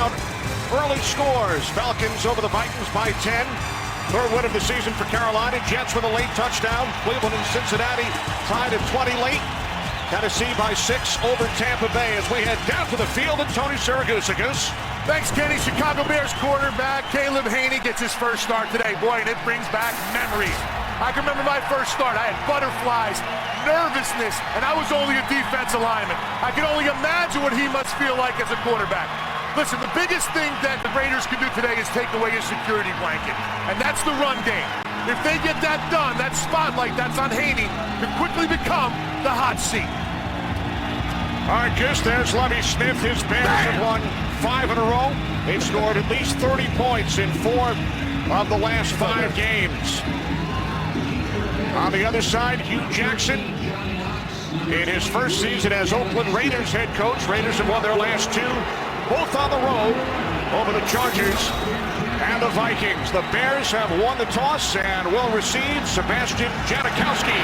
touchdown. Early scores. Falcons over the Vikings by 10. Third win of the season for Carolina. Jets with a late touchdown. Cleveland and Cincinnati tied at 20 late. Tennessee by 6 over Tampa Bay as we head down to the field at Tony Siragusa. Thanks, Kenny. Chicago Bears quarterback Caleb Haney gets his first start today. Boy, and it brings back memories. I can remember my first start. I had butterflies, nervousness, and I was only a defensive lineman. I can only imagine what he must feel like as a quarterback. Listen, the biggest thing that the Raiders can do today is take away his security blanket, and that's the run game. If they get that done, that spotlight that's on Haney can quickly become the hot seat. All right, Goose, there's Lovie Smith. His Bears have won 5 in a row. They've scored at least 30 points in 4 of the last 5 games. On the other side, Hugh Jackson, in his first season as Oakland Raiders head coach. Raiders have won their last 2, both on the road, over the Chargers and the Vikings. The Bears have won the toss and will receive. Sebastian Janikowsi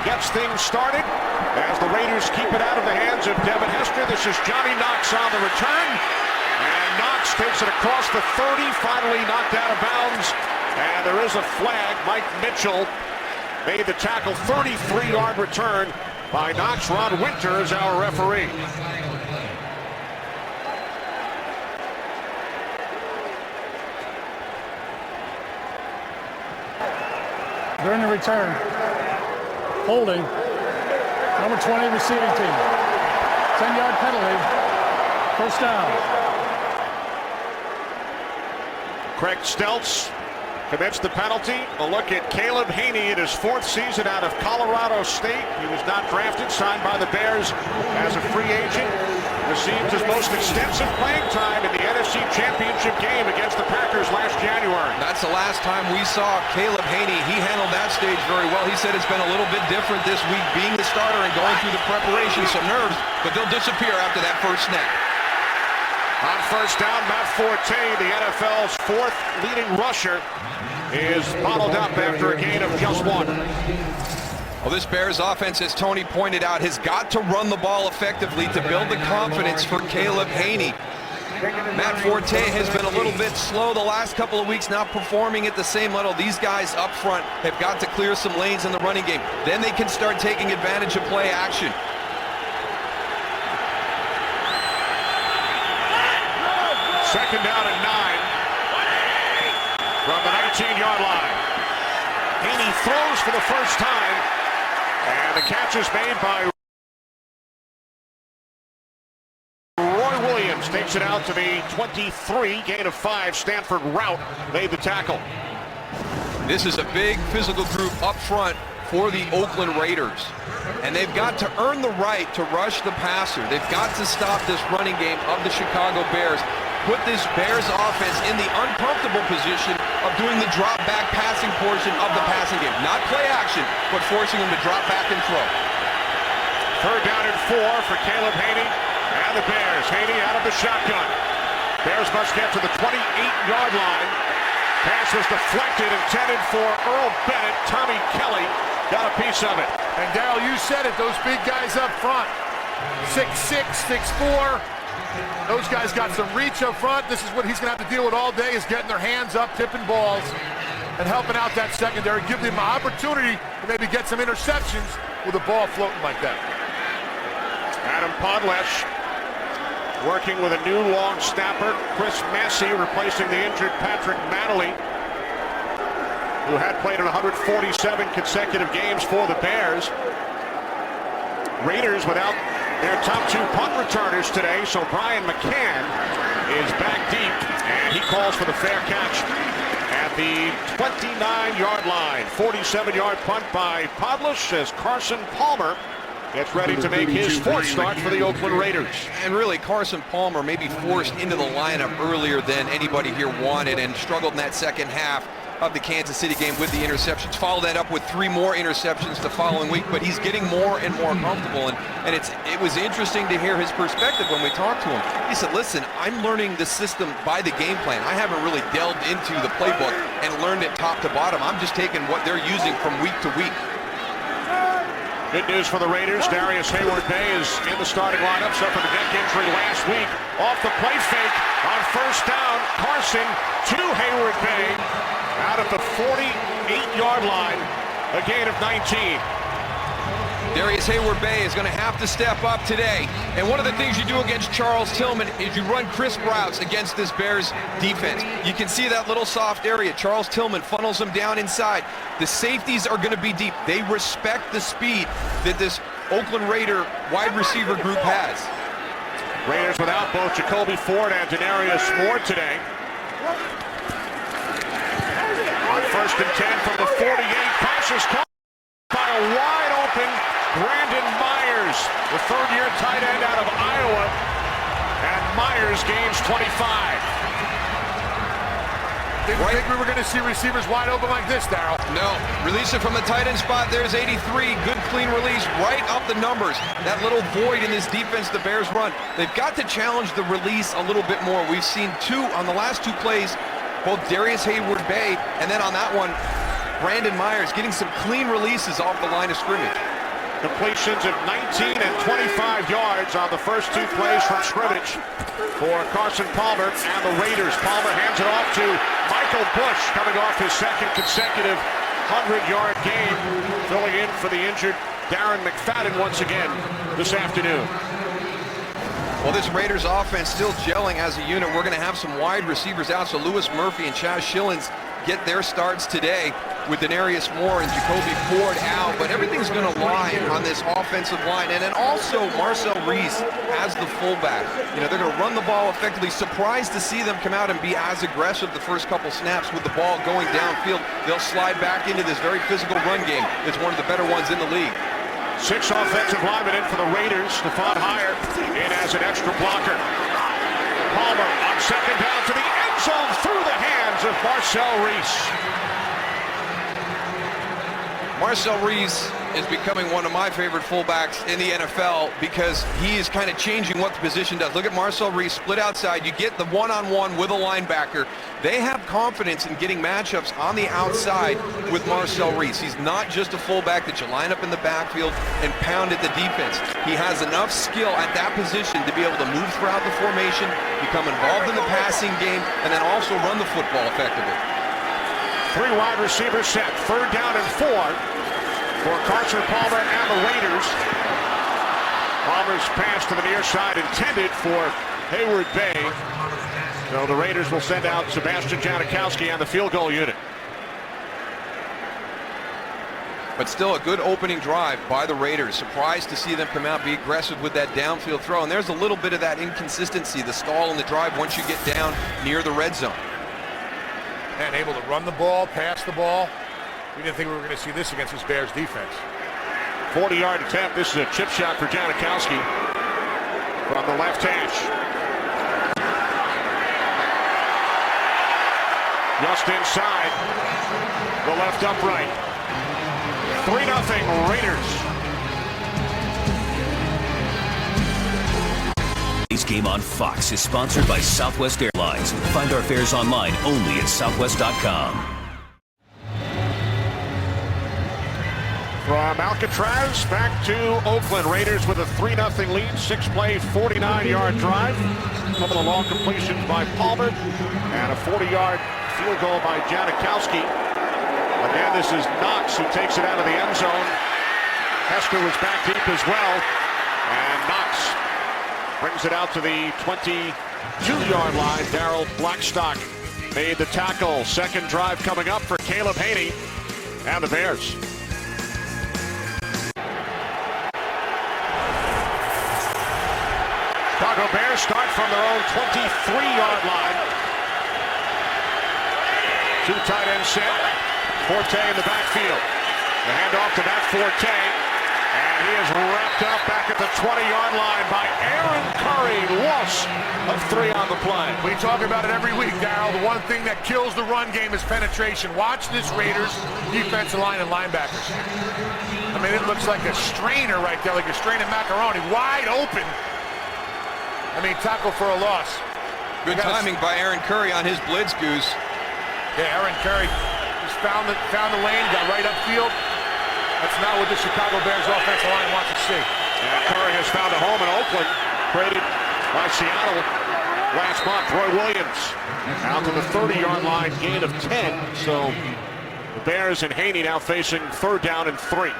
gets things started as the Raiders keep it out of the hands of Devin Hester. This is Johnny Knox on the return. And Knox takes it across the 30, finally knocked out of bounds. And there is a flag. Mike Mitchell made the tackle. 33-yard return by Knox. Ron Winter is our referee. During the return, holding, number 20 receiving team. 10-yard penalty, first down. Craig Stelz commits the penalty. A look at Caleb Haney in his 4th season out of Colorado State. He was not drafted, signed by the Bears as a free agent. Received his most extensive playing time in the NFC Championship game against the Packers last January. That's the last time we saw Caleb Haney. He handled that stage very well. He said it's been a little bit different this week being the starter and going through the preparation. Some nerves, but they'll disappear after that first snap. On first down, Matt Forte, the NFL's 4th leading rusher, is bottled up after a gain of just 1. Well, this Bears offense, as Tony pointed out, has got to run the ball effectively to build the confidence for Caleb Haney. Matt Forte has been a little bit slow the last couple of weeks, not performing at the same level. These guys up front have got to clear some lanes in the running game. Then they can start taking advantage of play action. Second down and 9 from the 19-yard line. Haney throws for the first time, and the catch is made by Roy Williams. Takes it out to the 23, gain of 5. Stanford Rout made the tackle. This is a big physical group up front for the Oakland Raiders. And they've got to earn the right to rush the passer. They've got to stop this running game of the Chicago Bears. Put this Bears offense in the uncomfortable position of doing the drop-back passing portion of the passing game. Not play action, but forcing them to drop back and throw. Third down and 4 for Caleb Haney and the Bears. Haney out of the shotgun. Bears must get to the 28-yard line. Pass was deflected, intended for Earl Bennett. Tommy Kelly got a piece of it. And Darryl, you said it, those big guys up front. 6'6", 6'4". Those guys got some reach up front. This is what he's going to have to deal with all day, is getting their hands up, tipping balls, and helping out that secondary, give them an opportunity to maybe get some interceptions with a ball floating like that. Adam Podlesh working with a new long snapper, Chris Massey, replacing the injured Patrick Manley, who had played in 147 consecutive games for the Bears. Raiders without their top 2 punt returners today, so Brian McCann is back deep, and he calls for the fair catch at the 29-yard line. 47-yard punt by Podlesh as Carson Palmer gets ready to make his 4th start for the Oakland Raiders. And really, Carson Palmer may be forced into the lineup earlier than anybody here wanted and struggled in that second half of the Kansas City game with the interceptions. Followed that up with 3 more interceptions the following week, but he's getting more and more comfortable, and it was interesting to hear his perspective when we talked to him. He said, listen, I'm learning the system by the game plan. I haven't really delved into the playbook and learned it top to bottom. I'm just taking what they're using from week to week. Good news for the Raiders. Darius Hayward-Bay is in the starting lineup, suffered a neck injury last week. Off the play fake on first down. Carson to Hayward Bay out at the 48-yard line. A gain of 19. Darius Hayward Bay is going to have to step up today. And one of the things you do against Charles Tillman is you run crisp routes against this Bears defense. You can see that little soft area. Charles Tillman funnels them down inside. The safeties are going to be deep. They respect the speed that this Oakland Raider wide receiver group has. Raiders without both Jacoby Ford and Denarius Moore today. On 1st and 10 from the 48, pass is caught by a wide open Brandon Myers, the third-year tight end out of Iowa, and Myers gains 25. Didn't think we were going to see receivers wide open like this, Darryl. No, release it from the tight end spot. There's 83, good clean release, right up the numbers. That little void in this defense the Bears run. They've got to challenge the release a little bit more. We've seen two on the last two plays, both Darius Hayward Bay, and then on that one, Brandon Myers getting some clean releases off the line of scrimmage. Completions of 19 and 25 yards on the first two plays from scrimmage for Carson Palmer and the Raiders. Palmer hands it off to Michael Bush, coming off his second consecutive 100-yard game, filling in for the injured Darren McFadden once again this afternoon. Well, this Raiders offense still gelling as a unit. We're going to have some wide receivers out, so Lewis Murphy and Chaz Schillens get their starts today with Denarius Moore and Jacoby Ford out, but everything's going to lie on this offensive line. And then also Marcel Reese as the fullback. You know, they're going to run the ball effectively. Surprised to see them come out and be as aggressive the first couple snaps with the ball going downfield. They'll slide back into this very physical run game. It's one of the better ones in the league. 6 offensive linemen in for the Raiders. Stephon Heyer in as an extra blocker. Palmer on second down to the end zone through the hands of Marcel Reese. Marcel Reese is becoming one of my favorite fullbacks in the NFL because he is kind of changing what the position does. Look at Marcel Reese split outside. You get the one-on-one with a linebacker. They have confidence in getting matchups on the outside with Marcel Reese. He's not just a fullback that you line up in the backfield and pound at the defense. He has enough skill at that position to be able to move throughout the formation, become involved in the passing game, and then also run the football effectively. 3 wide receivers set. 3rd down and 4 for Carson Palmer and the Raiders. Palmer's pass to the near side intended for Hayward Bay. So the Raiders will send out Sebastian Janikowsi and the field goal unit. But still a good opening drive by the Raiders. Surprised to see them come out, be aggressive with that downfield throw. And there's a little bit of that inconsistency, the stall in the drive once you get down near the red zone. And able to run the ball, pass the ball. We didn't think we were going to see this against this Bears defense. 40-yard attempt. This is a chip shot for Janikowski from the left hash. Just inside the left upright. 3-0 Raiders. Today's game on Fox is sponsored by Southwest Airlines. Find our fares online only at southwest.com. From Alcatraz back to Oakland, Raiders with a 3-0 lead, 6-play, 49-yard drive. A couple of long completions by Palmer and a 40-yard field goal by Janikowski. Again, this is Knox who takes it out of the end zone. Hester was back deep as well, and Knox brings it out to the 22-yard line. Darrell Blackstock made the tackle. Second drive coming up for Caleb Haney and the Bears. Chicago Bears start from their own 23-yard line. 2 tight ends set. Forte in the backfield. The handoff to Matt Forte. And he is wrapped up back at the 20-yard line by Aaron Curry. Loss of 3 on the play. We talk about it every week, Darryl. The one thing that kills the run game is penetration. Watch this Raiders defensive line and linebackers. I mean, it looks like a strainer right there, like a strain of macaroni. Wide open. I mean, tackle for a loss. Good timing by Aaron Curry on his blitz, Goose. Yeah, Aaron Curry just found the lane, got right upfield. That's not what the Chicago Bears offensive line wants to see. And Curry has found a home in Oakland, traded by Seattle last month. Roy Williams out to the 30-yard line, gain of 10. So the Bears and Haney now facing 3rd down and 3.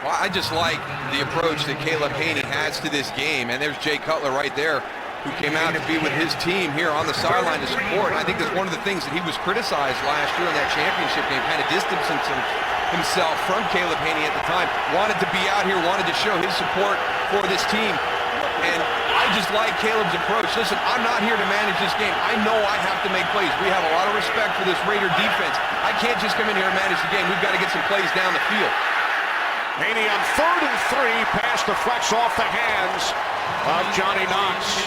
Well, I just like the approach that Caleb Haney has to this game. And there's Jay Cutler right there, who came out to be with his team here on the sideline to support. And I think that's one of the things that he was criticized last year in that championship game, kind of distancing himself from Caleb Haney at the time. Wanted to be out here, wanted to show his support for this team. And I just like Caleb's approach. Listen, I'm not here to manage this game. I know I have to make plays. We have a lot of respect for this Raider defense. I can't just come in here and manage the game. We've got to get some plays down the field. Haney on 3rd and 3, pass deflects off the hands of Johnny Knox.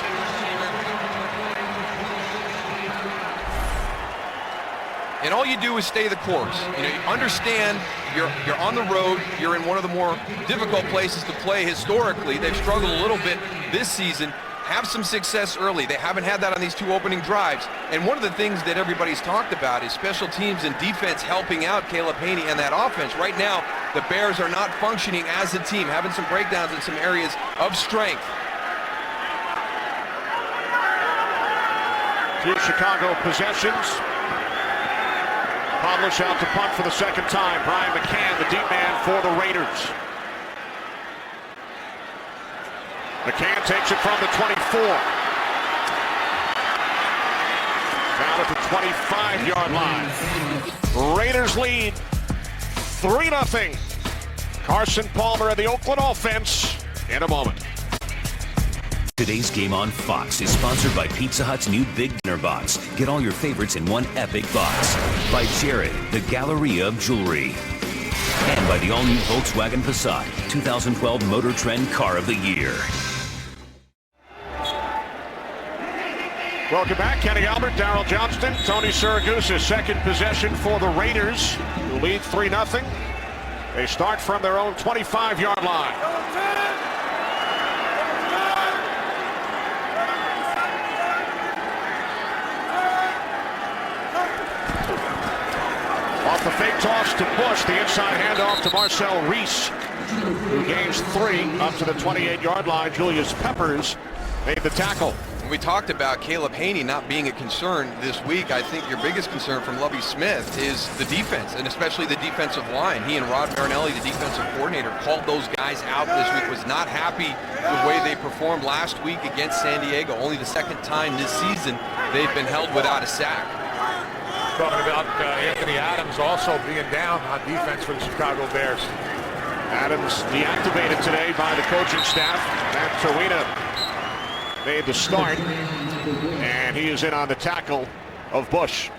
And all you do is stay the course. You know, you understand you're on the road. You're in one of the more difficult places to play historically. They've struggled a little bit this season. Have some success early. They haven't had that on these 2 opening drives. And one of the things that everybody's talked about is special teams and defense helping out Caleb Haney and that offense. Right now, the Bears are not functioning as a team, having some breakdowns in some areas of strength. 2 Chicago possessions. Podlish out to punt for the 2nd time. Brian McCann, the deep man for the Raiders. McCann takes it from the 24. Down at the 25-yard line. Raiders lead 3-0. Carson Palmer and the Oakland offense in a moment. Today's game on Fox is sponsored by Pizza Hut's new Big Dinner Box. Get all your favorites in one epic box. By Jared, the Galleria of Jewelry. And by the all-new Volkswagen Passat, 2012 Motor Trend Car of the Year. Welcome back. Kenny Albert, Darryl Johnston, Tony Siragusa. 2nd possession for the Raiders, who lead 3-0. They start from their own 25-yard line. Off the fake toss to Bush, the inside handoff to Marcel Reese, who gains 3 up to the 28-yard line. Julius Peppers made the tackle. We talked about Caleb Haney not being a concern this week. I think your biggest concern from Lovie Smith is the defense, and especially the defensive line. He and Rod Marinelli, the defensive coordinator, called those guys out this week, was not happy the way they performed last week against San Diego. Only the 2nd time this season they've been held without a sack. Talking about Anthony Adams also being down on defense for the Chicago Bears. Adams deactivated today by the coaching staff. Matt Torina made the start, and he is in on the tackle of Bush.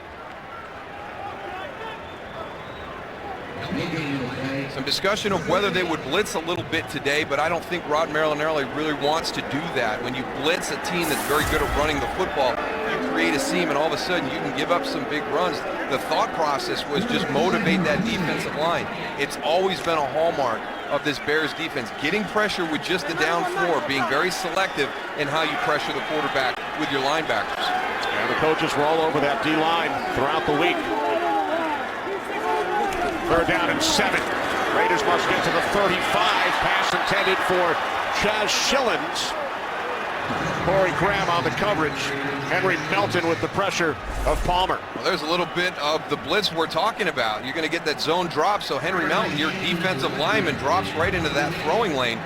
Some discussion of whether they would blitz a little bit today, but I don't think Rod Marinelli really wants to do that. When you blitz a team that's very good at running the football, you create a seam, and all of a sudden you can give up some big runs. The thought process was just motivate that defensive line. It's always been a hallmark of this Bears defense, getting pressure with just the down 4, being very selective in how you pressure the quarterback with your linebackers. And the coaches were all over that D-line throughout the week. 3rd down and 7. Raiders must get to the 35. Pass intended for Chaz Schillens. Corey Graham on the coverage. Henry Melton with the pressure of Palmer. Well, there's a little bit of the blitz we're talking about. You're going to get that zone drop, so Henry Melton, your defensive lineman, drops right into that throwing lane.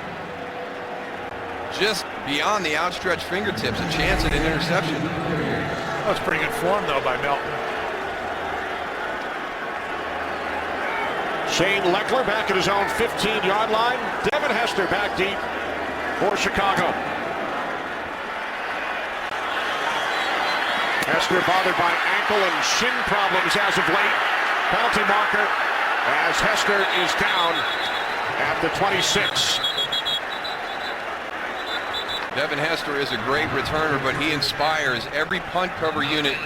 Just beyond the outstretched fingertips, a chance at an interception. That was pretty good form, though, by Melton. Shane Leckler back at his own 15-yard line. Devin Hester back deep for Chicago. Hester bothered by ankle and shin problems as of late. Penalty marker as Hester is down at the 26. Devin Hester is a great returner, but he inspires every punt cover unit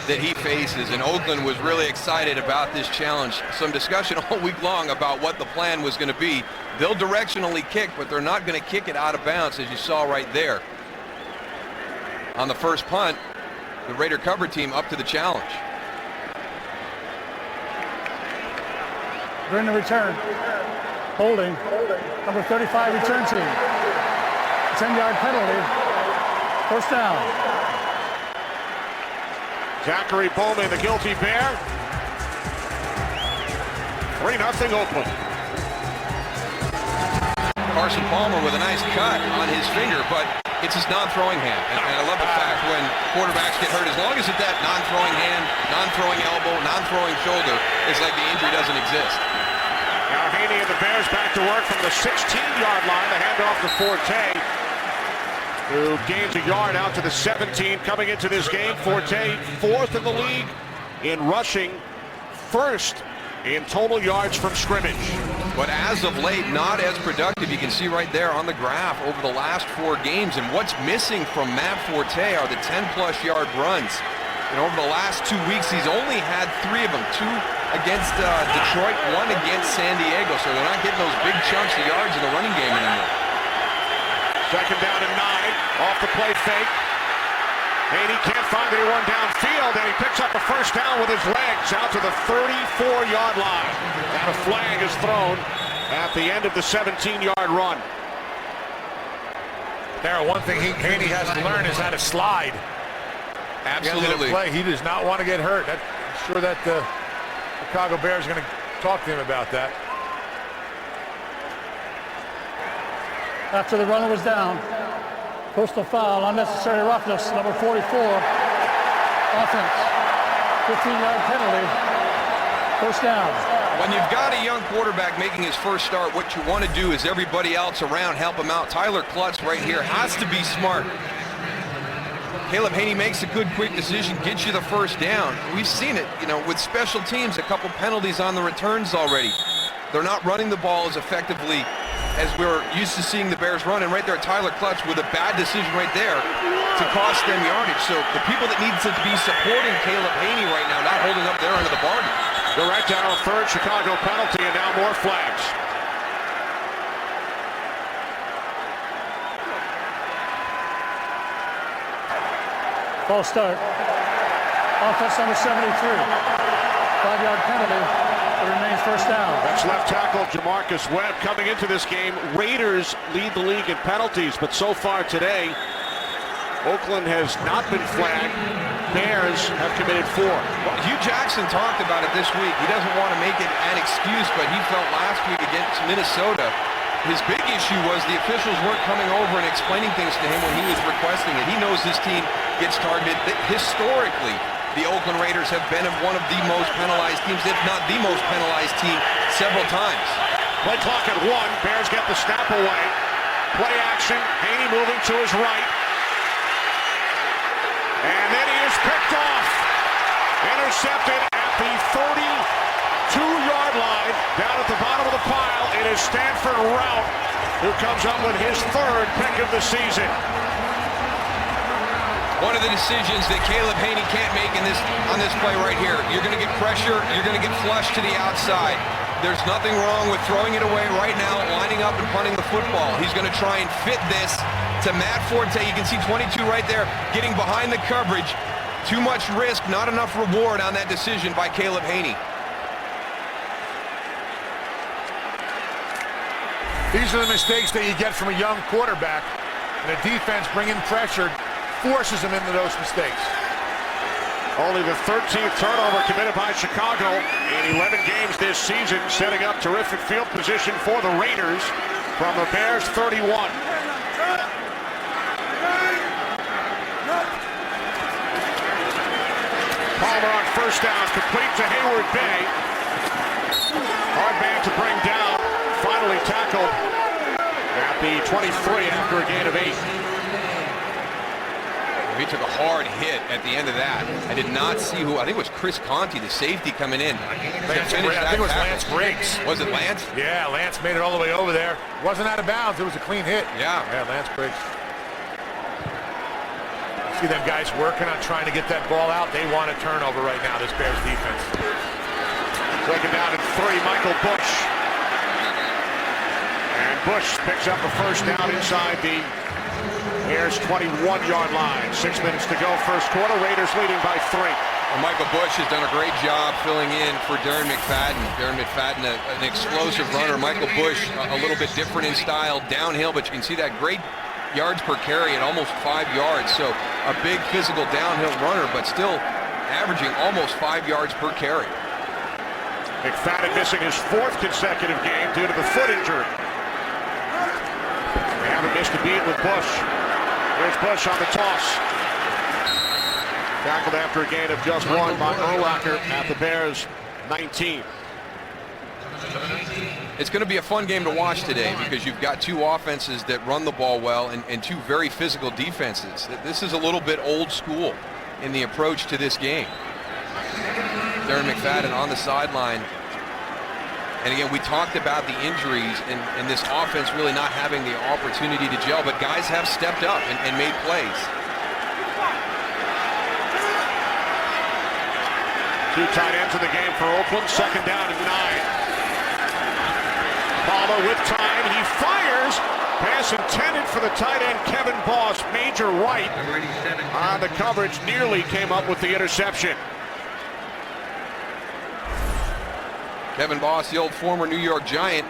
that he faces, and Oakland was really excited about this challenge. Some discussion all week long about what the plan was going to be. They'll directionally kick, but they're not going to kick it out of bounds, as you saw right there. On the first punt, the Raider cover team up to the challenge. During the return, holding, number 35 return team. 10-yard penalty, 1st down. Zachary Bowman, the guilty bear. 3-0 Oakland. Carson Palmer with a nice cut on his finger, but it's his non-throwing hand. And I love the fact when quarterbacks get hurt, as long as it's that non-throwing hand, non-throwing elbow, non-throwing shoulder, it's like the injury doesn't exist. Now Haney and the Bears back to work from the 16-yard line. The handoff to Forte, who gains a yard out to the 17 coming into this game. Forte, 4th in the league in rushing, 1st in total yards from scrimmage. But as of late, not as productive. You can see right there on the graph over the last 4 games. And what's missing from Matt Forte are the 10-plus yard runs. And over the last 2 weeks, he's only had 3 of them. 2 against Detroit, 1 against San Diego. So they're not getting those big chunks of yards in the running game anymore. 2nd down and 9, off the play fake. Haney can't find anyone downfield, and he picks up a first down with his legs out to the 34-yard line. And a flag is thrown at the end of the 17-yard run. Darryl, one thing Haney has to learn is how to slide. Absolutely. Play. He does not want to get hurt. I'm sure that the Chicago Bears are going to talk to him about that. After the runner was down, personal foul, unnecessary roughness, number 44, offense, 15-yard penalty, first down. When you've got a young quarterback making his first start, what you want to do is everybody else around help him out. Tyler Klutz right here has to be smart. Caleb Haney makes a good, quick decision, gets you the first down. We've seen it, with special teams, a couple penalties on the returns already. They're not running the ball as effectively as we're used to seeing the Bears run. And right there, Tyler Klutz with a bad decision right there to cost them yardage. So the people that need to be supporting Caleb Haney right now, not holding up their end of the bargain. Direct down, 3rd Chicago penalty, and now more flags. False start. Offense number 73. 5-yard penalty. It remains first down. That's left tackle Jamarcus Webb coming into this game. Raiders lead the league in penalties, but so far today, Oakland has not been flagged. Bears have committed 4. Well, Hugh Jackson talked about it this week. He doesn't want to make it an excuse, but he felt last week against Minnesota, his big issue was the officials weren't coming over and explaining things to him when he was requesting it. He knows his team gets targeted. Historically, the Oakland Raiders have been one of the most penalized teams, if not the most penalized team, several times. Play clock at 1. Bears get the snap away. Play action. Haney moving to his right. And then he is picked off. Intercepted at the 32-yard line. Down at the bottom of the pile, it is Stanford Routt who comes up with his 3rd pick of the season. One of the decisions that Caleb Haney can't make on this play right here. You're going to get pressure. You're going to get flushed to the outside. There's nothing wrong with throwing it away right now, lining up and punting the football. He's going to try and fit this to Matt Forte. You can see 22 right there, getting behind the coverage. Too much risk, not enough reward on that decision by Caleb Haney. These are the mistakes that you get from a young quarterback. And the defense bringing pressure forces him into those mistakes. Only the 13th turnover committed by Chicago in 11 games this season, setting up terrific field position for the Raiders from the Bears 31. Palmer on first down, complete to Hayward Bay. Hard man to bring down, finally tackled at the 23 after a gain of 8. He took a hard hit at the end of that. I did not see who. I think it was Chris Conti, the safety, coming in. I think it was Lance Briggs. Was it Lance? Yeah, Lance made it all the way over there. Wasn't out of bounds. It was a clean hit. Yeah, Lance Briggs. See them guys working on trying to get that ball out. They want a turnover right now, this Bears defense. Second down and 3, Michael Bush. And Bush picks up a first down inside the Bears 21-yard line. 6 minutes to go, first quarter. Raiders leading by 3. Well, Michael Bush has done a great job filling in for Darren McFadden. Darren McFadden, an explosive runner. Michael Bush, a little bit different in style, downhill, but you can see that great yards per carry at almost 5 yards. So a big physical downhill runner, but still averaging almost 5 yards per carry. McFadden missing his 4th consecutive game due to the foot injury. They haven't missed a beat with Bush. There's Bush on the toss. Tackled after a gain of just 1 by Urlacher at the Bears' 19. It's going to be a fun game to watch today because you've got two offenses that run the ball well and two very physical defenses. This is a little bit old school in the approach to this game. Darren McFadden on the sideline. And again, we talked about the injuries and this offense really not having the opportunity to gel, but guys have stepped up and made plays. Two tight ends in the game for Oakland. 2nd down and 9. Palmer with time. He fires. Pass intended for the tight end, Kevin Boss. Major right on the coverage. Nearly came up with the interception. Kevin Boss, the old former New York Giant,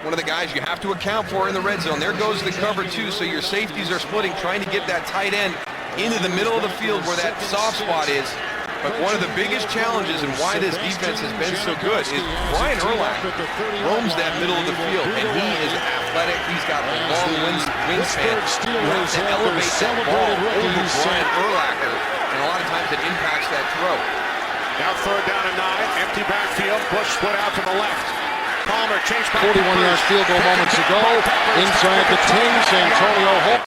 one of the guys you have to account for in the red zone. There goes the cover two, so your safeties are splitting, trying to get that tight end into the middle of the field where that soft spot is. But one of the biggest challenges and why this defense has been so good is Brian Urlacher roams that middle of the field, and he is athletic. He's got a long wingspan. You have to elevate that ball over Brian Urlacher, and a lot of times it impacts that throw. Now 3rd down and 9. Empty backfield. Bush split out to the left. Palmer chased by 41-yard field goal moments ago. Inside the 10, Antonio Holt.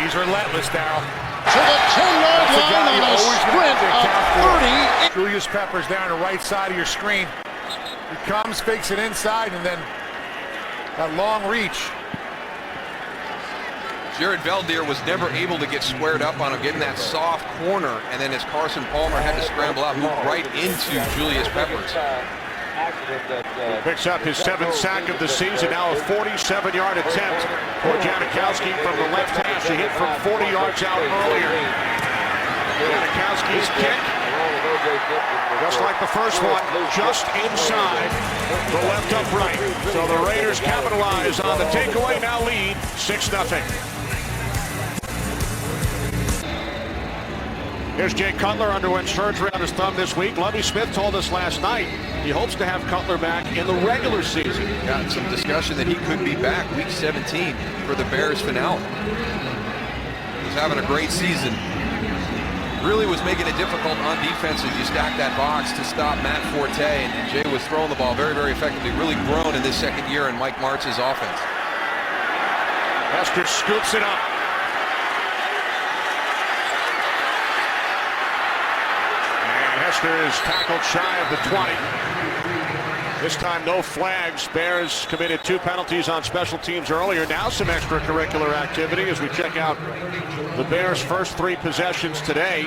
He's relentless now. To the 10-yard line on a sprint of 30. Julius Peppers down the right side of your screen. He comes, fakes it inside, and then that long reach. Jared Veldheer was never able to get squared up on him, getting that soft corner, and then as Carson Palmer had to scramble out, moved right into Julius Peppers. Picks up his 7th sack of the season. Now a 47-yard attempt for Janikowsi from the left hash. He hit from 40 yards out earlier. Janikowski's kick, just like the first one, just inside the left upright. So the Raiders capitalize on the takeaway, now lead 6-0. Here's Jay Cutler, underwent surgery on his thumb this week. Lovie Smith told us last night he hopes to have Cutler back in the regular season. Got some discussion that he could be back week 17 for the Bears finale. He's having a great season. Really was making it difficult on defense as you stack that box to stop Matt Forte, and Jay was throwing the ball very, very effectively. Really grown in this 2nd year in Mike Martz's offense. Hester scoops it up. Hester is tackled shy of the 20. This time no flags. Bears committed 2 penalties on special teams earlier. Now some extracurricular activity as we check out the Bears' first 3 possessions today.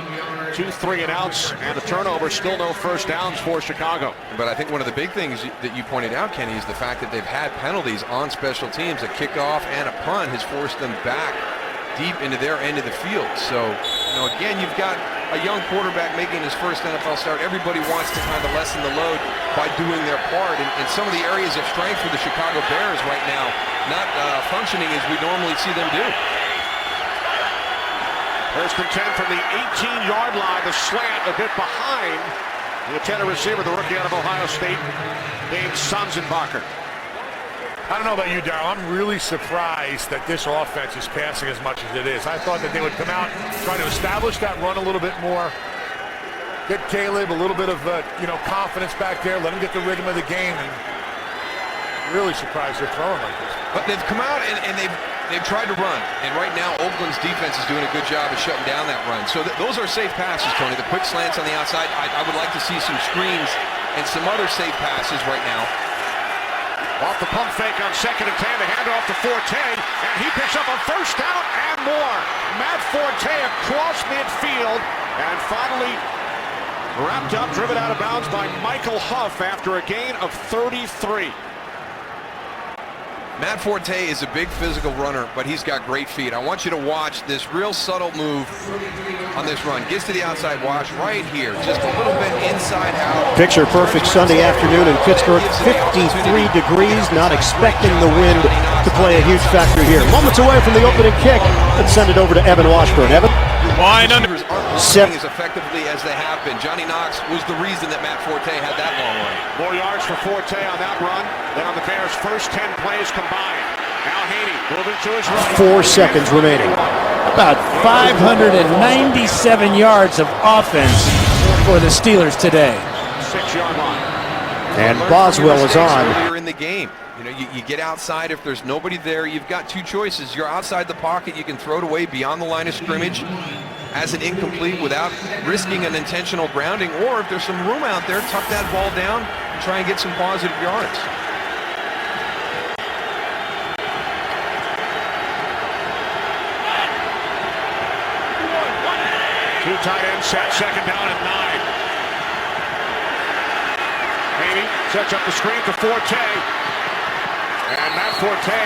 2 3-and-outs and a turnover. Still no first downs for Chicago. But I think one of the big things that you pointed out, Kenny, is the fact that they've had penalties on special teams. A kickoff and a punt has forced them back deep into their end of the field. So, again, you've got a young quarterback making his first NFL start. Everybody wants to kind of lessen the load by doing their part. And some of the areas of strength for the Chicago Bears right now not functioning as we normally see them do. 1st and 10 from the 18-yard line. The slant a bit behind the intended receiver, the rookie out of Ohio State, named Sanzenbacher. I don't know about you, Darryl. I'm really surprised that this offense is passing as much as it is. I thought that they would come out, try to establish that run a little bit more, get Caleb a little bit of confidence back there, let him get the rhythm of the game, and really surprised they're throwing like this. But they've come out and they've tried to run, and right now Oakland's defense is doing a good job of shutting down that run. So those are safe passes, Tony. The quick slants on the outside. I would like to see some screens and some other safe passes right now. Off the pump fake on 2nd and 10, the handoff to Forte, and he picks up a first down and more. Matt Forte across midfield, and finally wrapped up, driven out of bounds by Michael Huff after a gain of 33. Matt Forte is a big physical runner, but he's got great feet. I want you to watch this real subtle move on this run. Gets to the outside wash right here, just a little bit inside out. Picture perfect Sunday afternoon in Pittsburgh, 53 degrees, not expecting the wind to play a huge factor here. Moments away from the opening kick. Let's send it over to Evan Washburn. Evan? Wide under. Receivers aren't running as effectively as they have been. Johnny Knox was the reason that Matt Forte had that long run. More yards for Forte on that run than on the Bears' first 10 plays combined. Now Haney moving to his right. 4 seconds remaining. About 597 yards of offense for the Steelers today. 6-yard line. And Boswell is on. Earlier in the game. You know, you get outside. If there's nobody there, you've got two choices. You're outside the pocket. You can throw it away beyond the line of scrimmage as an incomplete without risking an intentional grounding. Or if there's some room out there, tuck that ball down and try and get some positive yards. Two tight ends set, second down and 9. Haney sets up the screen to Forte. And Matt Forte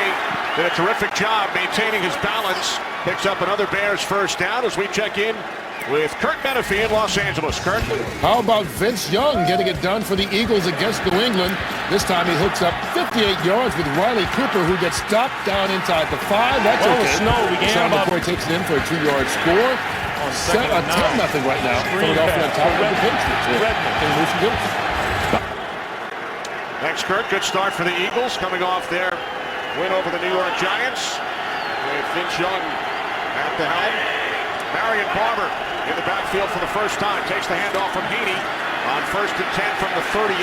did a terrific job maintaining his balance. Picks up another Bears first down as we check in with Kurt Menefee in Los Angeles. Kurt? How about Vince Young getting it done for the Eagles against New England? This time he hooks up 58 yards with Riley Cooper, who gets stopped down inside the 5. That's okay. Snow began before he takes it in for a 2-yard score. 10-0 right now. Philadelphia on top of the Patriots. Thanks, Kurt. Good start for the Eagles coming off their win over the New York Giants with Vince Young at the helm. Marion Barber in the backfield for the first time. Takes the handoff from Haney on 1st and 10 from the 38.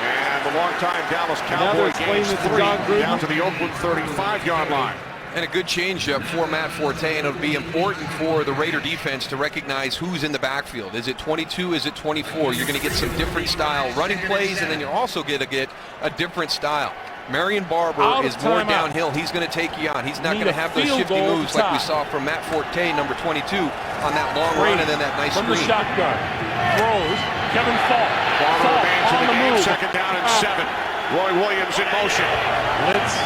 And the longtime Dallas Cowboy gains 3 down to the Oakland 35-yard line. And a good changeup for Matt Forte, and it'll be important for the Raider defense to recognize who's in the backfield. Is it 22? Is it 24? You're going to get some different style running plays, and then you're also going to get a different style. Marion Barber is more downhill. He's going to take you on. He's not going to have those shifty moves like we saw from Matt Forte, number 22, on that long run and then that nice from screen. The shotgun. Throws. Kevin Falk. Barber remains in on the game. move. Second down and 7. Roy Williams in motion. Blitz.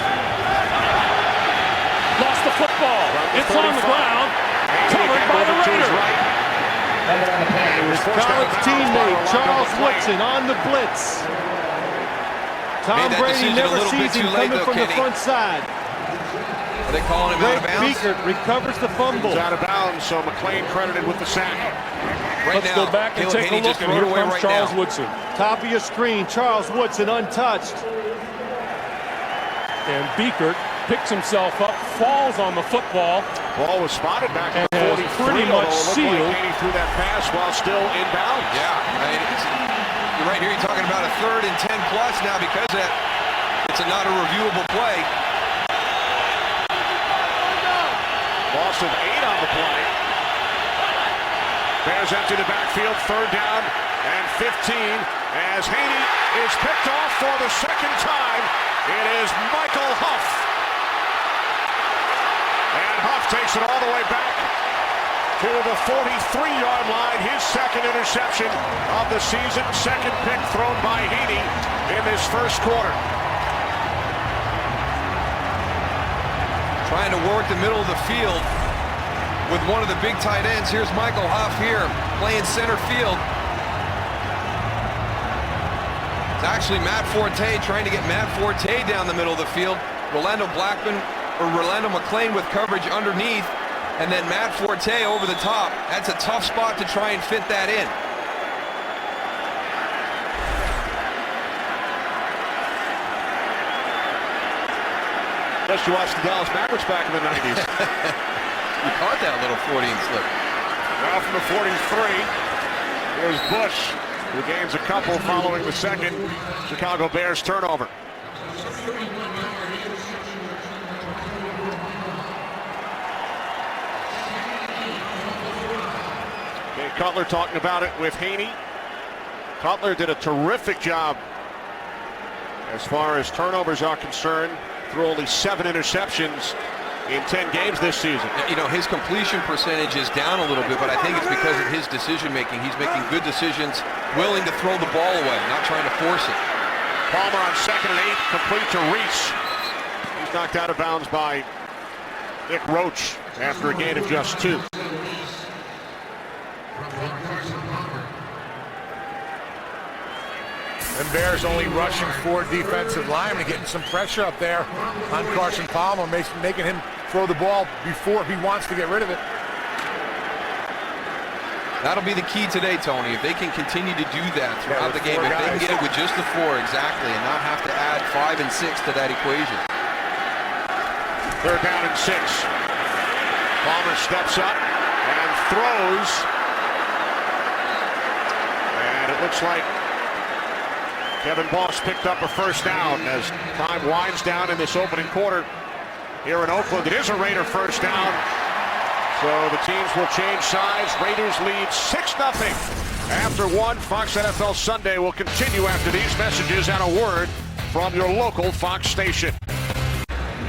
Lost the football. It's on the ground. Covered by the Raiders. His college teammate Charles Woodson on the blitz. Tom Brady never sees him coming from the front side. Are they calling him out of bounds? Beekert recovers the fumble. He's out of bounds, so McLean credited with the sack. Right Let's now, go back and take a look. Here comes Charles Woodson. Top of your screen, Charles Woodson untouched. And Beekert picks himself up, falls on the football. Ball was spotted back at and 43, pretty much sealed. Like Haney threw that pass while still in bounds. Yeah, I mean, you're right here. You're talking about a 3rd and 10 plus now because that it's not a reviewable play. Loss of 8 on the play. Bears empty the backfield, 3rd down and 15 as Haney is picked off for the second time. It is Michael Huff. And Huff takes it all the way back to the 43-yard line. His second interception of the season. Second pick thrown by Haney in this first quarter. Trying to work the middle of the field with one of the big tight ends. Here's Michael Huff here playing center field. It's actually Matt Forte trying to get Matt Forte down the middle of the field. Rolando McLean with coverage underneath, and then Matt Forte over the top. That's a tough spot to try and fit that in. Just you watched the Dallas Mavericks back in the 90s. You caught that little 40 slip. Now from the 43, here's Bush, who gains a couple following the second Chicago Bears turnover. Okay, Cutler talking about it with Haney. Cutler did a terrific job as far as turnovers are concerned, threw only 7 interceptions in 10 games this season. You know, his completion percentage is down a little bit, but I think it's because of his decision making. He's making good decisions, willing to throw the ball away, not trying to force it. Palmer on 2nd and 8, complete to Reese. He's knocked out of bounds by Nick Roach after a gain of just 2. And Bears only rushing 4 defensive linemen, getting some pressure up there on Carson Palmer, making him throw the ball before he wants to get rid of it. That'll be the key today, Tony. If they can continue to do that throughout the game, if they can get it with just the 4 exactly and not have to add 5 and 6 to that equation. 3rd down and 6. Palmer steps up and throws. And it looks like Kevin Boss picked up a first down as time winds down in this opening quarter here in Oakland. It is a Raider first down. So the teams will change sides. Raiders lead 6-0 after 1. Fox NFL Sunday will continue after these messages and a word from your local Fox station.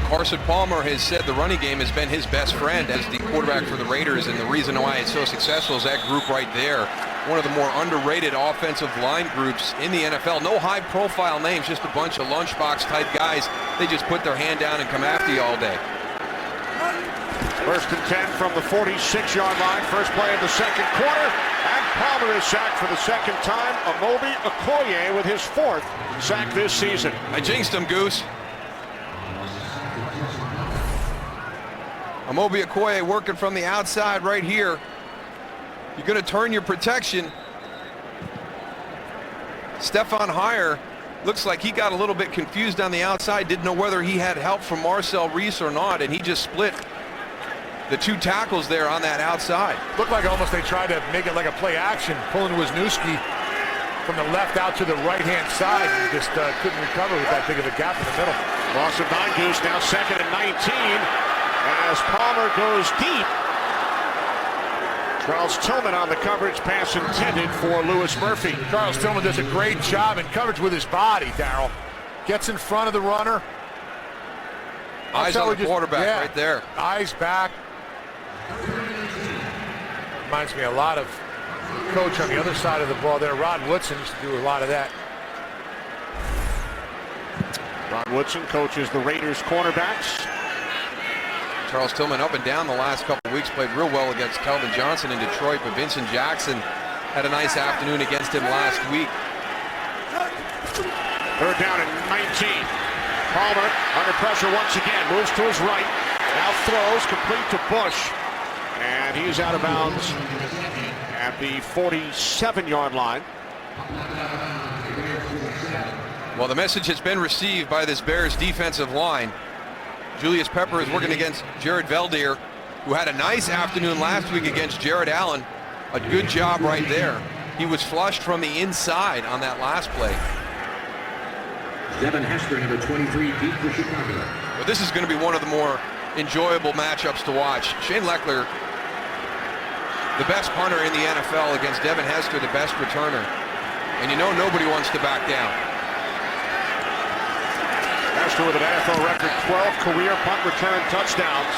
Carson Palmer has said the running game has been his best friend as the quarterback for the Raiders, and the reason why it's so successful is that group right there. One of the more underrated offensive line groups in the NFL. No high-profile names, just a bunch of lunchbox-type guys. They just put their hand down and come after you all day. 1st and 10 from the 46-yard line. First play of the second quarter. And Palmer is sacked for the second time. Amobi Okoye with his 4th sack this season. I jinxed him, Goose. Amobi Okoye working from the outside right here. You're going to turn your protection. Stefan Heyer looks like he got a little bit confused on the outside. Didn't know whether he had help from Marcel Reese or not, and he just split the 2 tackles there on that outside. Looked like almost they tried to make it like a play action, pulling Wisniewski from the left out to the right-hand side. And just couldn't recover with that big of a gap in the middle. Loss of 9, Goose. Now 2nd and 19 as Palmer goes deep. Charles Tillman on the coverage pass intended for Lewis Murphy. Charles Tillman does a great job in coverage with his body, Darryl. Gets in front of the runner. Eyes on the quarterback right there. Eyes back. Reminds me a lot of coach on the other side of the ball there. Rod Woodson used to do a lot of that. Rod Woodson coaches the Raiders cornerbacks. Charles Tillman up and down the last couple of weeks, played real well against Calvin Johnson in Detroit, but Vincent Jackson had a nice afternoon against him last week. 3rd down and 19. Palmer under pressure once again, moves to his right, now throws complete to Bush, and he's out of bounds at the 47-yard line. Well, the message has been received by this Bears defensive line. Julius Pepper is working against Jared Veldier, who had a nice afternoon last week against Jared Allen. A good job right there. He was flushed from the inside on that last play. Devin Hester, number 23, deep for Chicago. But this is going to be one of the more enjoyable matchups to watch. Shane Leckler, the best punter in the NFL, against Devin Hester, the best returner. And you know nobody wants to back down. Hester with an NFL record 12 career punt return touchdowns.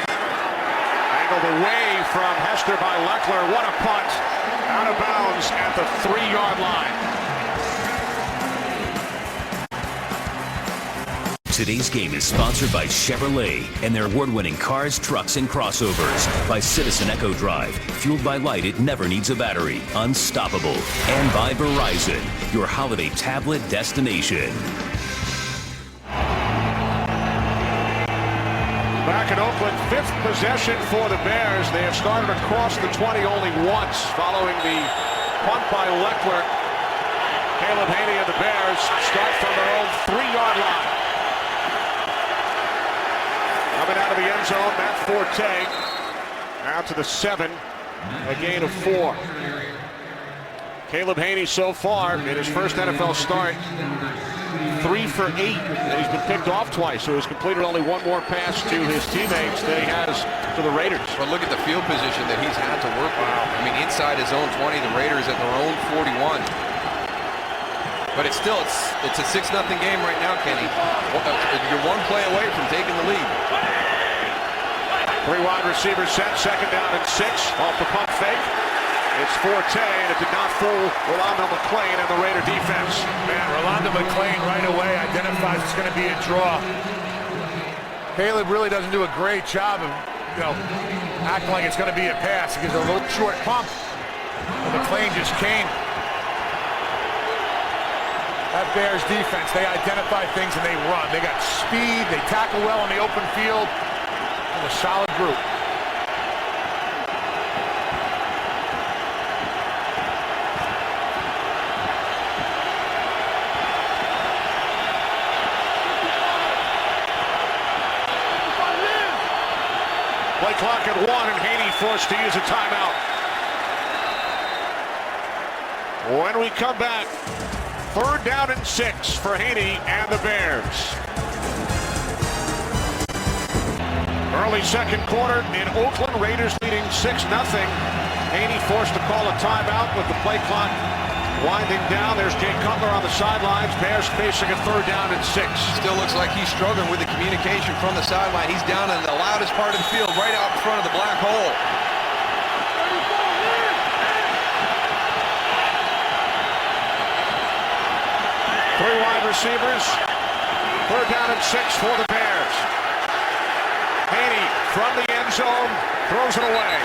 Angled away from Hester by Leckler. What a punt. Out of bounds at the 3-yard line. Today's game is sponsored by Chevrolet and their award-winning cars, trucks, and crossovers. By Citizen Echo Drive, fueled by light it never needs a battery, unstoppable. And by Verizon, your holiday tablet destination. Back in Oakland, 5th possession for the Bears. They have started across the 20 only once following the punt by Leckler. Caleb Haney and the Bears start from their own 3-yard line. Coming out of the end zone, Matt Forte out to the 7, a gain of 4. Caleb Haney so far in his first NFL start, 3 for 8, and he's been picked off twice, so he's completed only one more pass to his teammates than he has to the Raiders. But look at the field position that he's had to work with. I mean, inside his own 20, the Raiders at their own 41. But it's still, it's a 6-0 game right now, Kenny. You're one play away from taking the lead. 3 wide receivers set, 2nd down and 6 off the pump fake. It's Forte, and it did not fool Rolando McClain and the Raider defense. Man, Rolando McClain right away identifies it's going to be a draw. Caleb really doesn't do a great job of, acting like it's going to be a pass. He gives a little short pump, and McClain just came. That Bears defense, they identify things and they run. They got speed, they tackle well in the open field, and a solid group. forced to use a timeout. When we come back, 3rd down and 6 for Haney and the Bears. Early second quarter in Oakland, Raiders leading 6-0. Haney forced to call a timeout with the play clock winding down. There's Jay Cutler on the sidelines. Bears facing a 3rd down and 6. Still looks like he's struggling with the communication from the sideline. He's down in the loudest part of the field, right out in front of the black hole. Three wide receivers. 3rd down and 6 for the Bears. Haney from the end zone throws it away.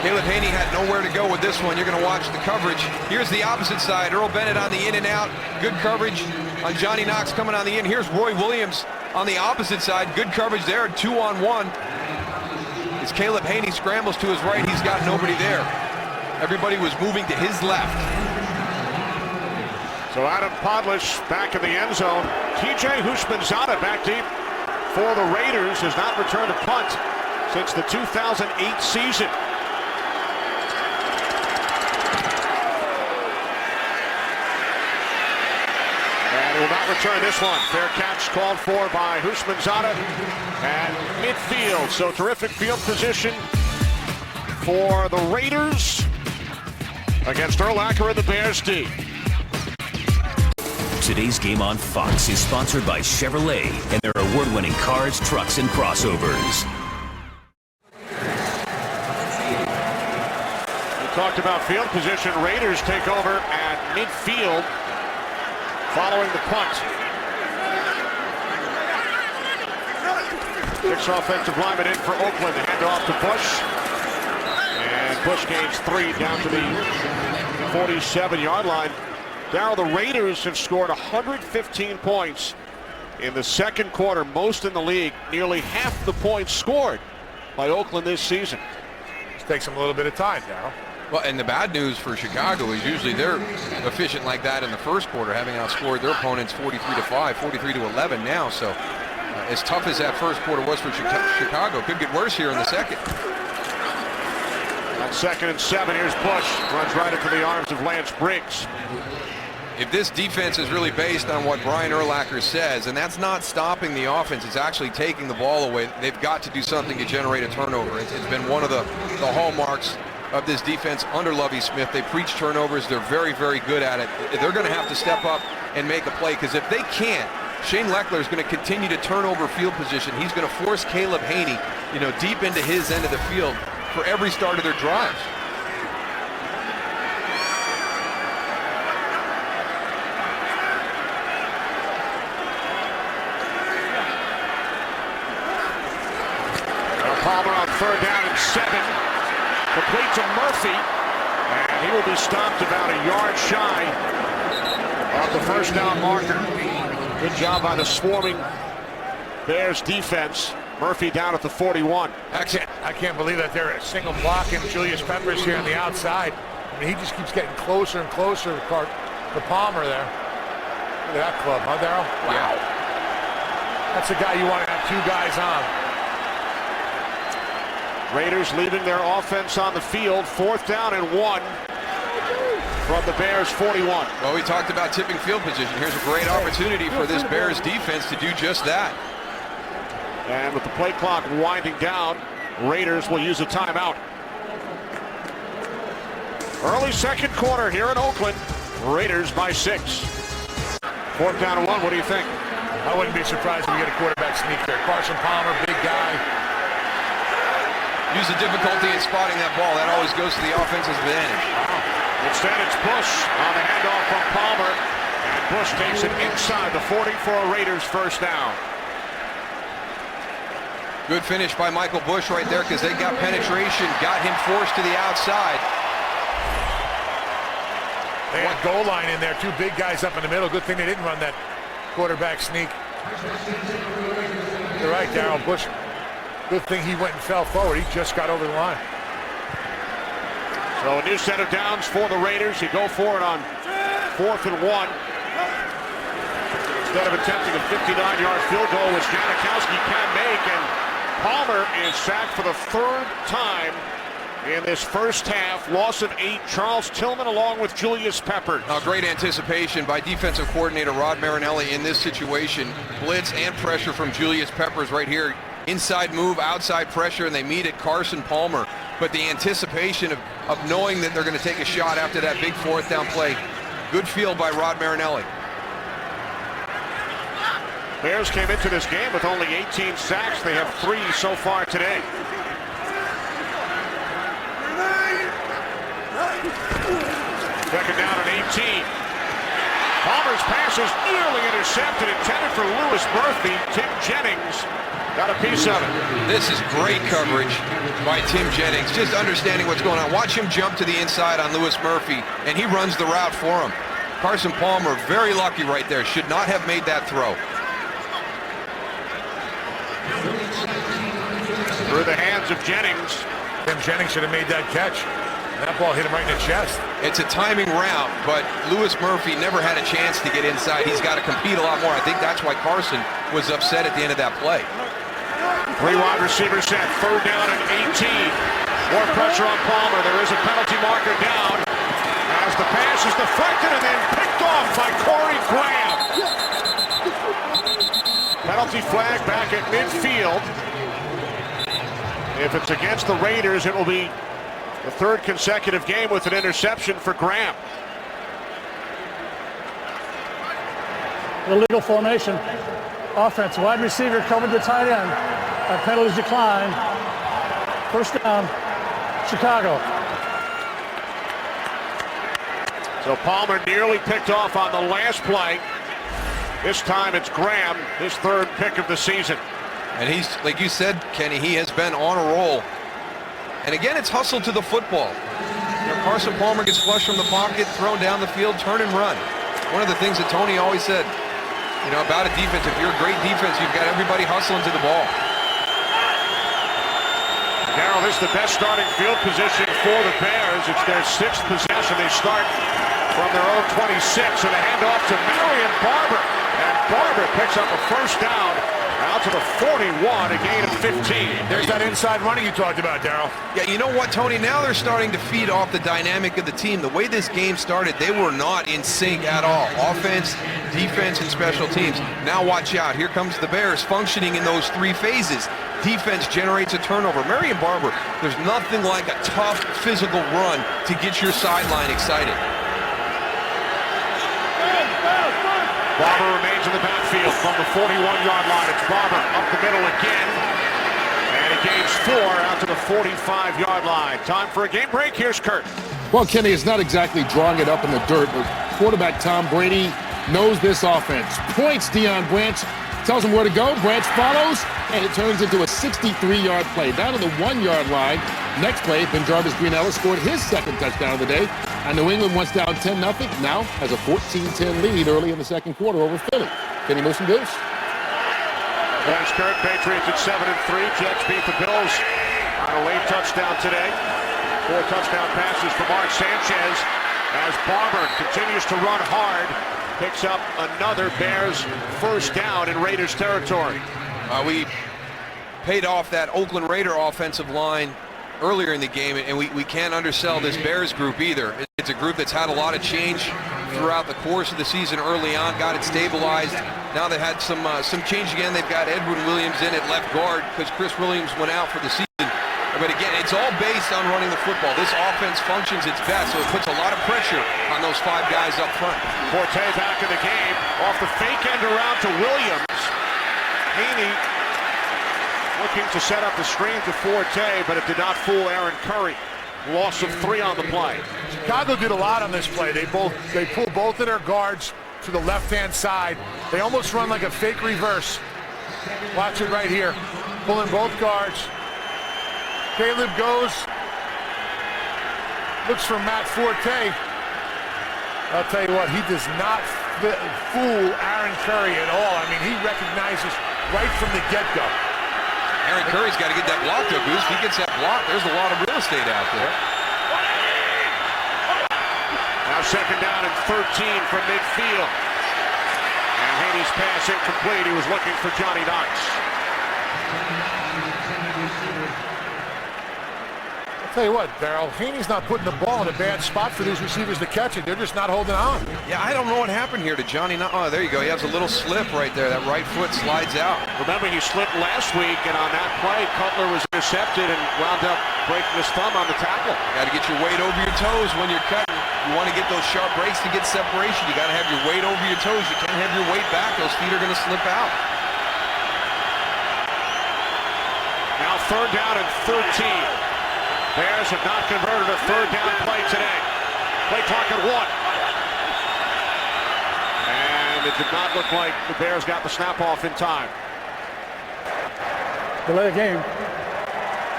Caleb Haney had nowhere to go with this one. You're going to watch the coverage. Here's the opposite side. Earl Bennett on the in and out. Good coverage on Johnny Knox coming on the in. Here's Roy Williams on the opposite side. Good coverage there. 2-on-1. As Caleb Haney scrambles to his right, he's got nobody there. Everybody was moving to his left. So Adam Podlish back in the end zone. TJ Houshmandzadeh back deep for the Raiders has not returned a punt since the 2008 season. And will not return this one. Fair catch called for by Houshmandzadeh at midfield. So terrific field position for the Raiders against Urlacher and the Bears D. Today's game on Fox is sponsored by Chevrolet and their award-winning cars, trucks, and crossovers. We talked about field position. Raiders take over at midfield following the punt. 6 offensive linemen in for Oakland. Hand off to Bush. And Bush gains 3 down to the 47-yard line. Darryl, the Raiders have scored 115 points in the second quarter, most in the league. Nearly half the points scored by Oakland this season. It takes them a little bit of time, Darryl. Well, and the bad news for Chicago is usually they're efficient like that in the first quarter, having outscored their opponents 43-5, 43-11 now. So as tough as that first quarter was for Chicago, could get worse here in the second. On 2nd and 7, here's Bush. Runs right into the arms of Lance Briggs. If this defense is really based on what Brian Urlacher says, and that's not stopping the offense, it's actually taking the ball away, they've got to do something to generate a turnover. It's been one of the hallmarks of this defense under Lovie Smith. They preach turnovers. They're very, very good at it. They're going to have to step up and make a play, because if they can't, Shane Leckler is going to continue to turn over field position. He's going to force Caleb Haney, deep into his end of the field for every start of their drives. Palmer on 3rd down and 7. Complete to Murphy. And he will be stopped about a yard shy of the first down marker. Good job by the swarming Bears defense. Murphy down at the 41. I can't believe that they're single blocking Julius Peppers here on the outside. I mean, he just keeps getting closer and closer to Palmer there. Look at that club, huh, Darryl? Wow. Yeah. That's a guy you want to have 2 guys on. Raiders leaving their offense on the field. 4th down and 1 from the Bears 41. Well, we talked about tipping field position. Here's a great opportunity for this Bears defense to do just that. And with the play clock winding down, Raiders will use a timeout. Early second quarter here in Oakland. Raiders by 6. 4th down and 1. What do you think? I wouldn't be surprised if we get a quarterback sneak there. Carson Palmer, big guy. Use the difficulty in spotting that ball. That always goes to the offense's advantage. Instead, it's Bush on the handoff from Palmer. And Bush takes it inside the 40 for a Raiders first down. Good finish by Michael Bush right there, because they got penetration, got him forced to the outside. They had goal line in there, 2 big guys up in the middle. Good thing they didn't run that quarterback sneak. You're right, Darryl. Bush. Good thing he went and fell forward. He just got over the line. So a new set of downs for the Raiders. You go for it on 4th and 1. Instead of attempting a 59-yard field goal, which Janikowsi can make, and Palmer is sacked for the third time in this first half. Loss of 8. Charles Tillman along with Julius Peppers. Great anticipation by defensive coordinator Rod Marinelli in this situation. Blitz and pressure from Julius Peppers right here. Inside move, outside pressure, and they meet at Carson Palmer. But the anticipation of knowing that they're going to take a shot after that big fourth down play. Good feel by Rod Marinelli. Bears came into this game with only 18 sacks. They have 3 so far today. Second down and 18. Palmer's pass is nearly intercepted, intended for Louis Murphy. Tim Jennings got a piece of it. This is great coverage by Tim Jennings, just understanding what's going on. Watch him jump to the inside on Louis Murphy, and he runs the route for him. Carson Palmer, very lucky right there. Should not have made that throw. Through the hands of Jennings. Tim Jennings should have made that catch. That ball hit him right in the chest. It's a timing route, but Louis Murphy never had a chance to get inside. He's got to compete a lot more. I think that's why Carson was upset at the end of that play. 3 wide receiver set, third down and 18. More pressure on Palmer. There is a penalty marker down as the pass is deflected and then picked off by Corey Graham. Penalty flag back at midfield. If it's against the Raiders, it will be the third consecutive game with an interception for Graham. Illegal formation. Offense. Wide receiver covered the tight end. Penalties decline. First down, Chicago. So Palmer nearly picked off on the last play. This time it's Graham, his third pick of the season. And he's, like you said, Kenny, he has been on a roll. And again, it's hustle to the football. You know, Carson Palmer gets flushed from the pocket, thrown down the field, turn and run. One of the things that Tony always said, you know, about a defense, if you're a great defense, you've got everybody hustling to the ball. Darryl, this is the best starting field position for the Bears. It's their 6th possession. They start from their own 26 and a handoff to Marion Barber. And Barber picks up a first down. Out to the 41, a gain of 15. There's that inside running you talked about, Darryl. Yeah, you know what, Tony? Now they're starting to feed off the dynamic of the team. The way this game started, they were not in sync at all. Offense, defense, and special teams. Now watch out. Here comes the Bears functioning in those 3 phases. Defense generates a turnover. Marion Barber, there's nothing like a tough physical run to get your sideline excited. Barber remains in the backfield from the 41-yard line. It's Barber up the middle again. And he gains 4 out to the 45-yard line. Time for a game break. Here's Kurt. Well, Kenny, it's not exactly drawing it up in the dirt, but quarterback Tom Brady knows this offense. Points Deion Branch, tells him where to go. Branch follows, and it turns into a 63-yard play. Down to the 1-yard line. Next play, Ben-Jarvis Green-Ellis scored his 2nd touchdown of the day. And New England once down 10-0, now has a 14-10 lead early in the 2nd quarter over Philly. Kenny Moose and Goose. Thanks, Kurt. Patriots at 7-3. Jets beat the Bills on a late touchdown today. 4 touchdown passes for Mark Sanchez as Barber continues to run hard. Picks up another Bears first down in Raiders territory. We paid off that Oakland Raider offensive line earlier in the game, and we can't undersell this Bears group either. It's a group that's had a lot of change throughout the course of the season early on, got it stabilized. Now they had some change again. They've got Edwin Williams in at left guard because Chris Williams went out for the season. But again, it's all based on running the football. This offense functions its best, so it puts a lot of pressure on those 5 guys up front. Forte back in the game, off the fake end around to Williams. Haney looking to set up the screen to Forte, but it did not fool Aaron Curry. Loss of 3 on the play. Chicago did a lot on this play. They pull both of their guards to the left-hand side. They almost run like a fake reverse. Watch it right here. Pulling both guards. Caleb goes. Looks for Matt Forte. I'll tell you what, he does not fool Aaron Curry at all. I mean, he recognizes right from the get-go. Aaron Curry's got to get that block though, Goose. If he gets that block, there's a lot of real estate out there. Now second down and 13 from midfield. And Haney Haney's pass incomplete. He was looking for Johnny Knox. I'll tell you what, Darryl, Haney's not putting the ball in a bad spot for these receivers to catch it. They're just not holding on. Yeah, I don't know what happened here to Johnny Knox. Oh, there you go. He has a little slip right there. That right foot slides out. Remember, he slipped last week, and on that play, Cutler was intercepted and wound up breaking his thumb on the tackle. Got to get your weight over your toes when you're cutting. You want to get those sharp breaks to get separation. You got to have your weight over your toes. You can't have your weight back. Those feet are going to slip out. Now 3rd down and 13. Bears have not converted a 3rd down play today. Play clock at 1. And it did not look like the Bears got the snap off in time. Delay of game.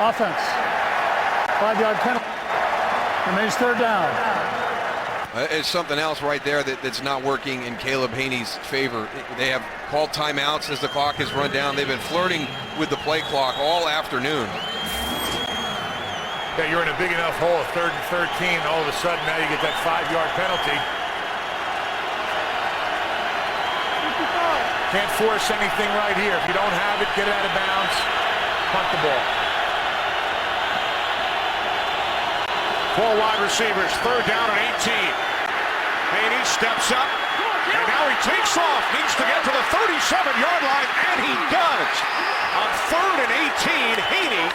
Offense. 5-yard penalty. Remains 3rd down. It's something else right there that's not working in Caleb Haney's favor. They have called timeouts as the clock has run down. They've been flirting with the play clock all afternoon. Yeah, you're in a big enough hole, 3rd and 13. All of a sudden, now you get that 5-yard penalty. Can't force anything right here. If you don't have it, get it out of bounds. Punt the ball. 4 wide receivers, 3rd down and 18. Haney steps up, and now he takes off. Needs to get to the 37-yard line, and he does. On 3rd and 18, Haney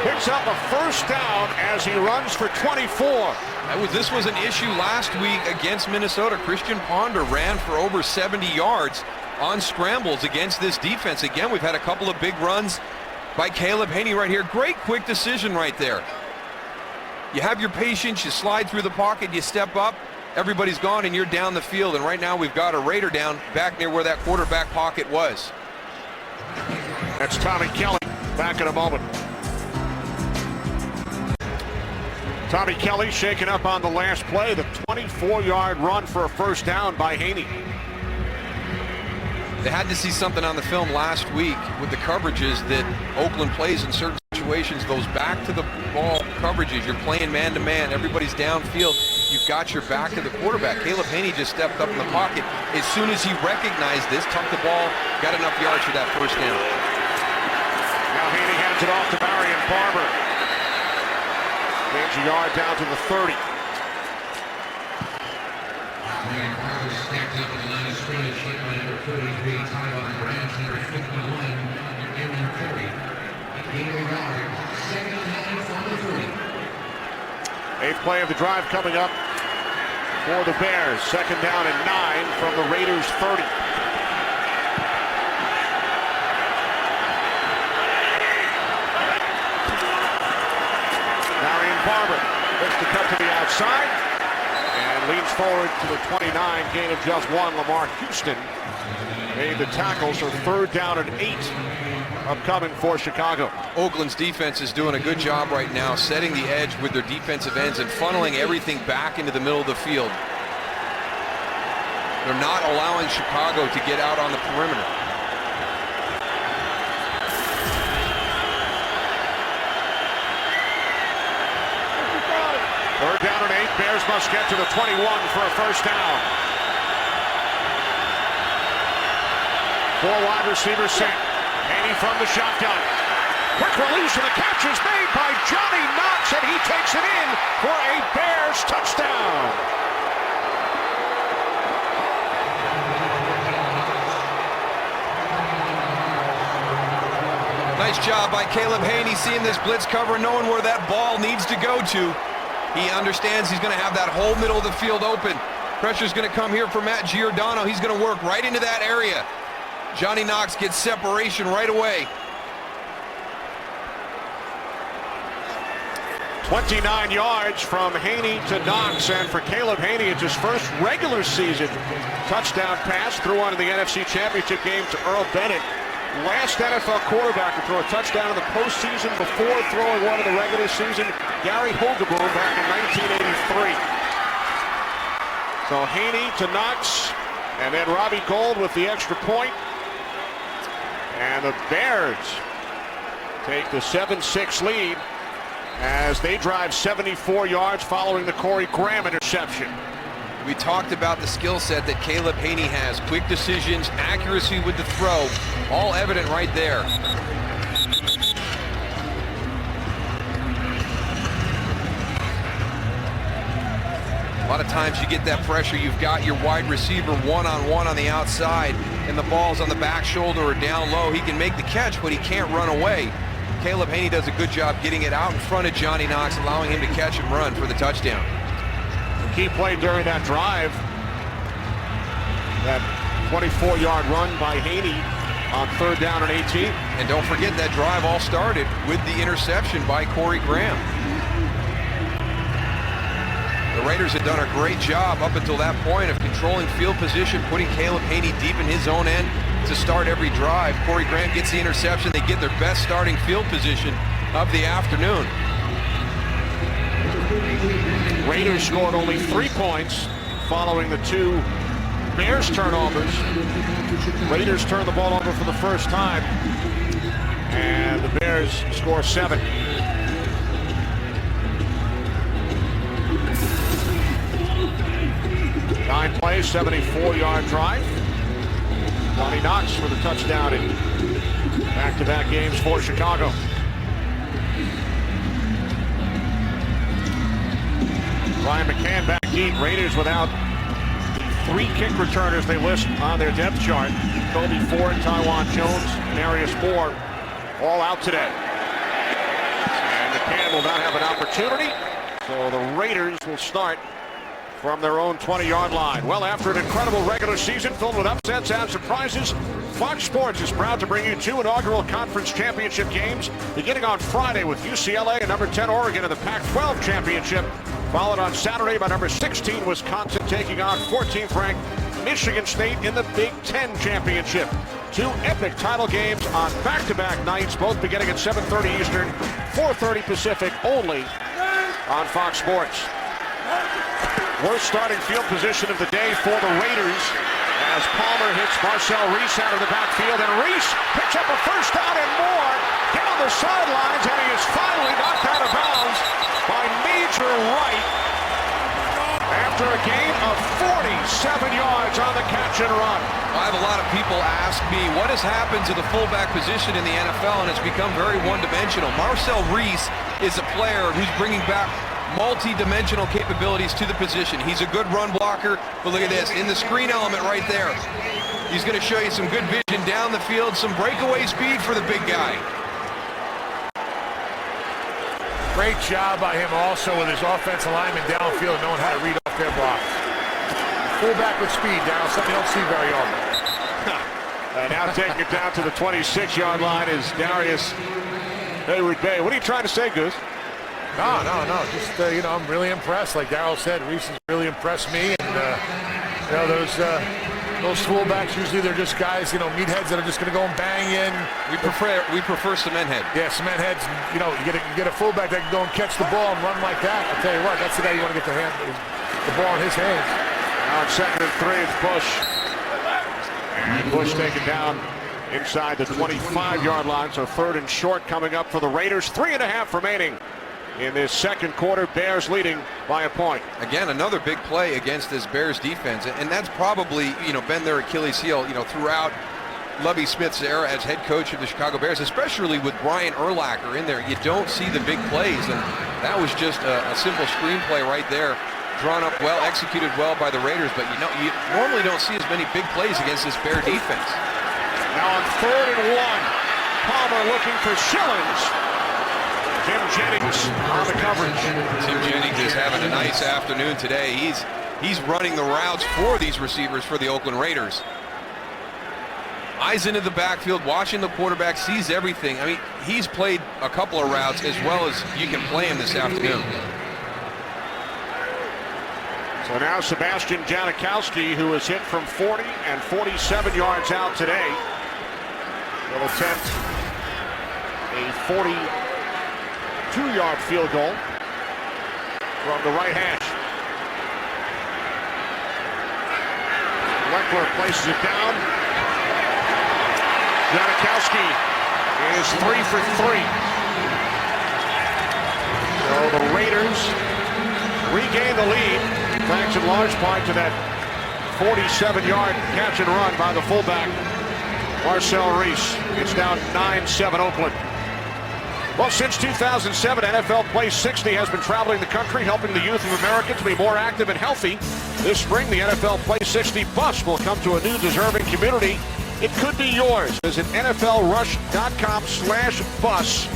picks up a 1st down as he runs for 24. This was an issue last week against Minnesota. Christian Ponder ran for over 70 yards on scrambles against this defense. Again, we've had a couple of big runs by Caleb Haney right here. Great quick decision right there. You have your patience, you slide through the pocket, you step up, everybody's gone, and you're down the field. And right now we've got a Raider down back near where that quarterback pocket was. That's Tommy Kelly. Back in a moment. Tommy Kelly shaken up on the last play, the 24-yard run for a 1st down by Haney. They had to see something on the film last week with the coverages that Oakland plays in certain situations. Those back to the ball coverages, you're playing man-to-man, everybody's downfield, you've got your back to the quarterback. Caleb Haney just stepped up in the pocket. As soon as he recognized this, tucked the ball, got enough yards for that 1st down. Now Haney hands it off to Marion Barber. Gains a yard down to the 30. Marion Barber snapped up in the line of scrimmage, hit by number 43, Tyler Branch, number 51, Aaron Curry. Gain a yard, 2nd and 9 from the 30. 8th play of the drive coming up for the Bears. 2nd down and 9 from the Raiders' 30. Barber looks to cut to the outside and leans forward to the 29, gain of just 1. Lamar Houston made the tackle, so 3rd down and 8 upcoming for Chicago. Oakland's defense is doing a good job right now, setting the edge with their defensive ends and funneling everything back into the middle of the field. They're not allowing Chicago to get out on the perimeter. Third down and 8. Bears must get to the 21 for a 1st down. 4 wide receivers set. Haney from the shotgun. Quick release, and the catch is made by Johnny Knox, and he takes it in for a Bears touchdown. Nice job by Caleb Haney, seeing this blitz cover, knowing where that ball needs to go to. He understands he's going to have that whole middle of the field open. Pressure's going to come here for Matt Giordano. He's going to work right into that area. Johnny Knox gets separation right away. 29 yards from Haney to Knox, and for Caleb Haney, it's his first regular season touchdown pass. Threw on in the NFC Championship game to Earl Bennett. Last NFL quarterback to throw a touchdown in the postseason before throwing one in the regular season, Gary Hogeboom back in 1983. So Haney to Knox, and then Robbie Gould with the extra point. And the Bears take the 7-6 lead as they drive 74 yards following the Corey Graham interception. We talked about the skill set that Caleb Haney has. Quick decisions, accuracy with the throw, all evident right there. A lot of times you get that pressure. You've got your wide receiver one-on-one on the outside, and the ball's on the back shoulder or down low. He can make the catch, but he can't run away. Caleb Haney does a good job getting it out in front of Johnny Knox, allowing him to catch and run for the touchdown. The key play during that drive, that 24-yard run by Haney on 3rd down and 18. And don't forget that drive all started with the interception by Corey Graham. The Raiders had done a great job up until that point of controlling field position, putting Caleb Haney deep in his own end to start every drive. Corey Graham gets the interception. They get their best starting field position of the afternoon. Raiders scored only 3 points following the 2 Bears turnovers. Raiders turned the ball over for the first time, and the Bears score 7. Nine plays, 74-yard drive. Johnny Knox for the touchdown in back-to-back games for Chicago. Ryan McCann back deep. Raiders without the 3 kick returners they list on their depth chart. Kobe Ford, Taiwan Jones, and Arius Moore all out today. And McCann will not have an opportunity, so the Raiders will start from their own 20-yard line. Well, after an incredible regular season filled with upsets and surprises, Fox Sports is proud to bring you 2 inaugural conference championship games, beginning on Friday with UCLA and number 10 Oregon in the Pac-12 championship, followed on Saturday by number 16 Wisconsin taking on 14th ranked Michigan State in the Big Ten championship. 2 epic title games on back-to-back nights, both beginning at 7:30 Eastern, 4:30 Pacific, only on Fox Sports. Worst starting field position of the day for the Raiders as Palmer hits Marcel Reese out of the backfield, and Reese picks up a first down and more down the sidelines, and he is finally knocked out of bounds by Major Wright after a gain of 47 yards on the catch and run. I have a lot of people ask me what has happened to the fullback position in the NFL, and it's become very one-dimensional. Marcel Reese is a player who's bringing back multi-dimensional capabilities to the position. He's a good run blocker, but look at this, in the screen element right there. He's going to show you some good vision down the field, some breakaway speed for the big guy. Great job by him also with his offensive lineman downfield, knowing how to read off their blocks. Fullback with speed, Darryl, something you don't see very often. And now taking it down to the 26-yard line is Darius Hayward-Bay. What are you trying to say, Goose? No. Just, I'm really impressed. Like Darryl said, Reese has really impressed me. And, those fullbacks, usually they're just guys, meatheads that are just going to go and bang in. We prefer cement head. Yeah, cement heads. You get a fullback that can go and catch the ball and run like that. I'll tell you what, that's the guy you want to get the ball in his hands. Now it's 2nd and 3, it's Bush. And Bush taken down inside the 25-yard line, so 3rd and short coming up for the Raiders. 3.5 remaining in this second quarter. Bears leading by a point. Again, another big play against this Bears defense, and that's probably been their Achilles heel throughout Lovie Smith's era as head coach of the Chicago Bears, especially with Brian Urlacher in there. You don't see the big plays, and that was just a simple screenplay right there, drawn up well, executed well by the Raiders. But you normally don't see as many big plays against this Bear defense. Now on 3rd and 1, Palmer looking for Schillings. Tim Jennings on the coverage. Tim Jennings is having a nice afternoon today. He's running the routes for these receivers for the Oakland Raiders. Eyes into the backfield, watching the quarterback, sees everything. I mean, he's played a couple of routes as well as you can play him this afternoon. So now Sebastian Janikowsi, who was hit from 40 and 47 yards out today, will attempt a 42-yard field goal from the right hash. Leckler places it down. Janikowski is 3 for 3. So the Raiders regain the lead Thanks in large part to that 47-yard catch and run by the fullback, Marcel Reese. It's now 9-7 Oakland. Well, since 2007, NFL Play 60 has been traveling the country, helping the youth of America to be more active and healthy. This spring, the NFL Play 60 bus will come to a new deserving community. It could be yours. Visit NFLRush.com/bus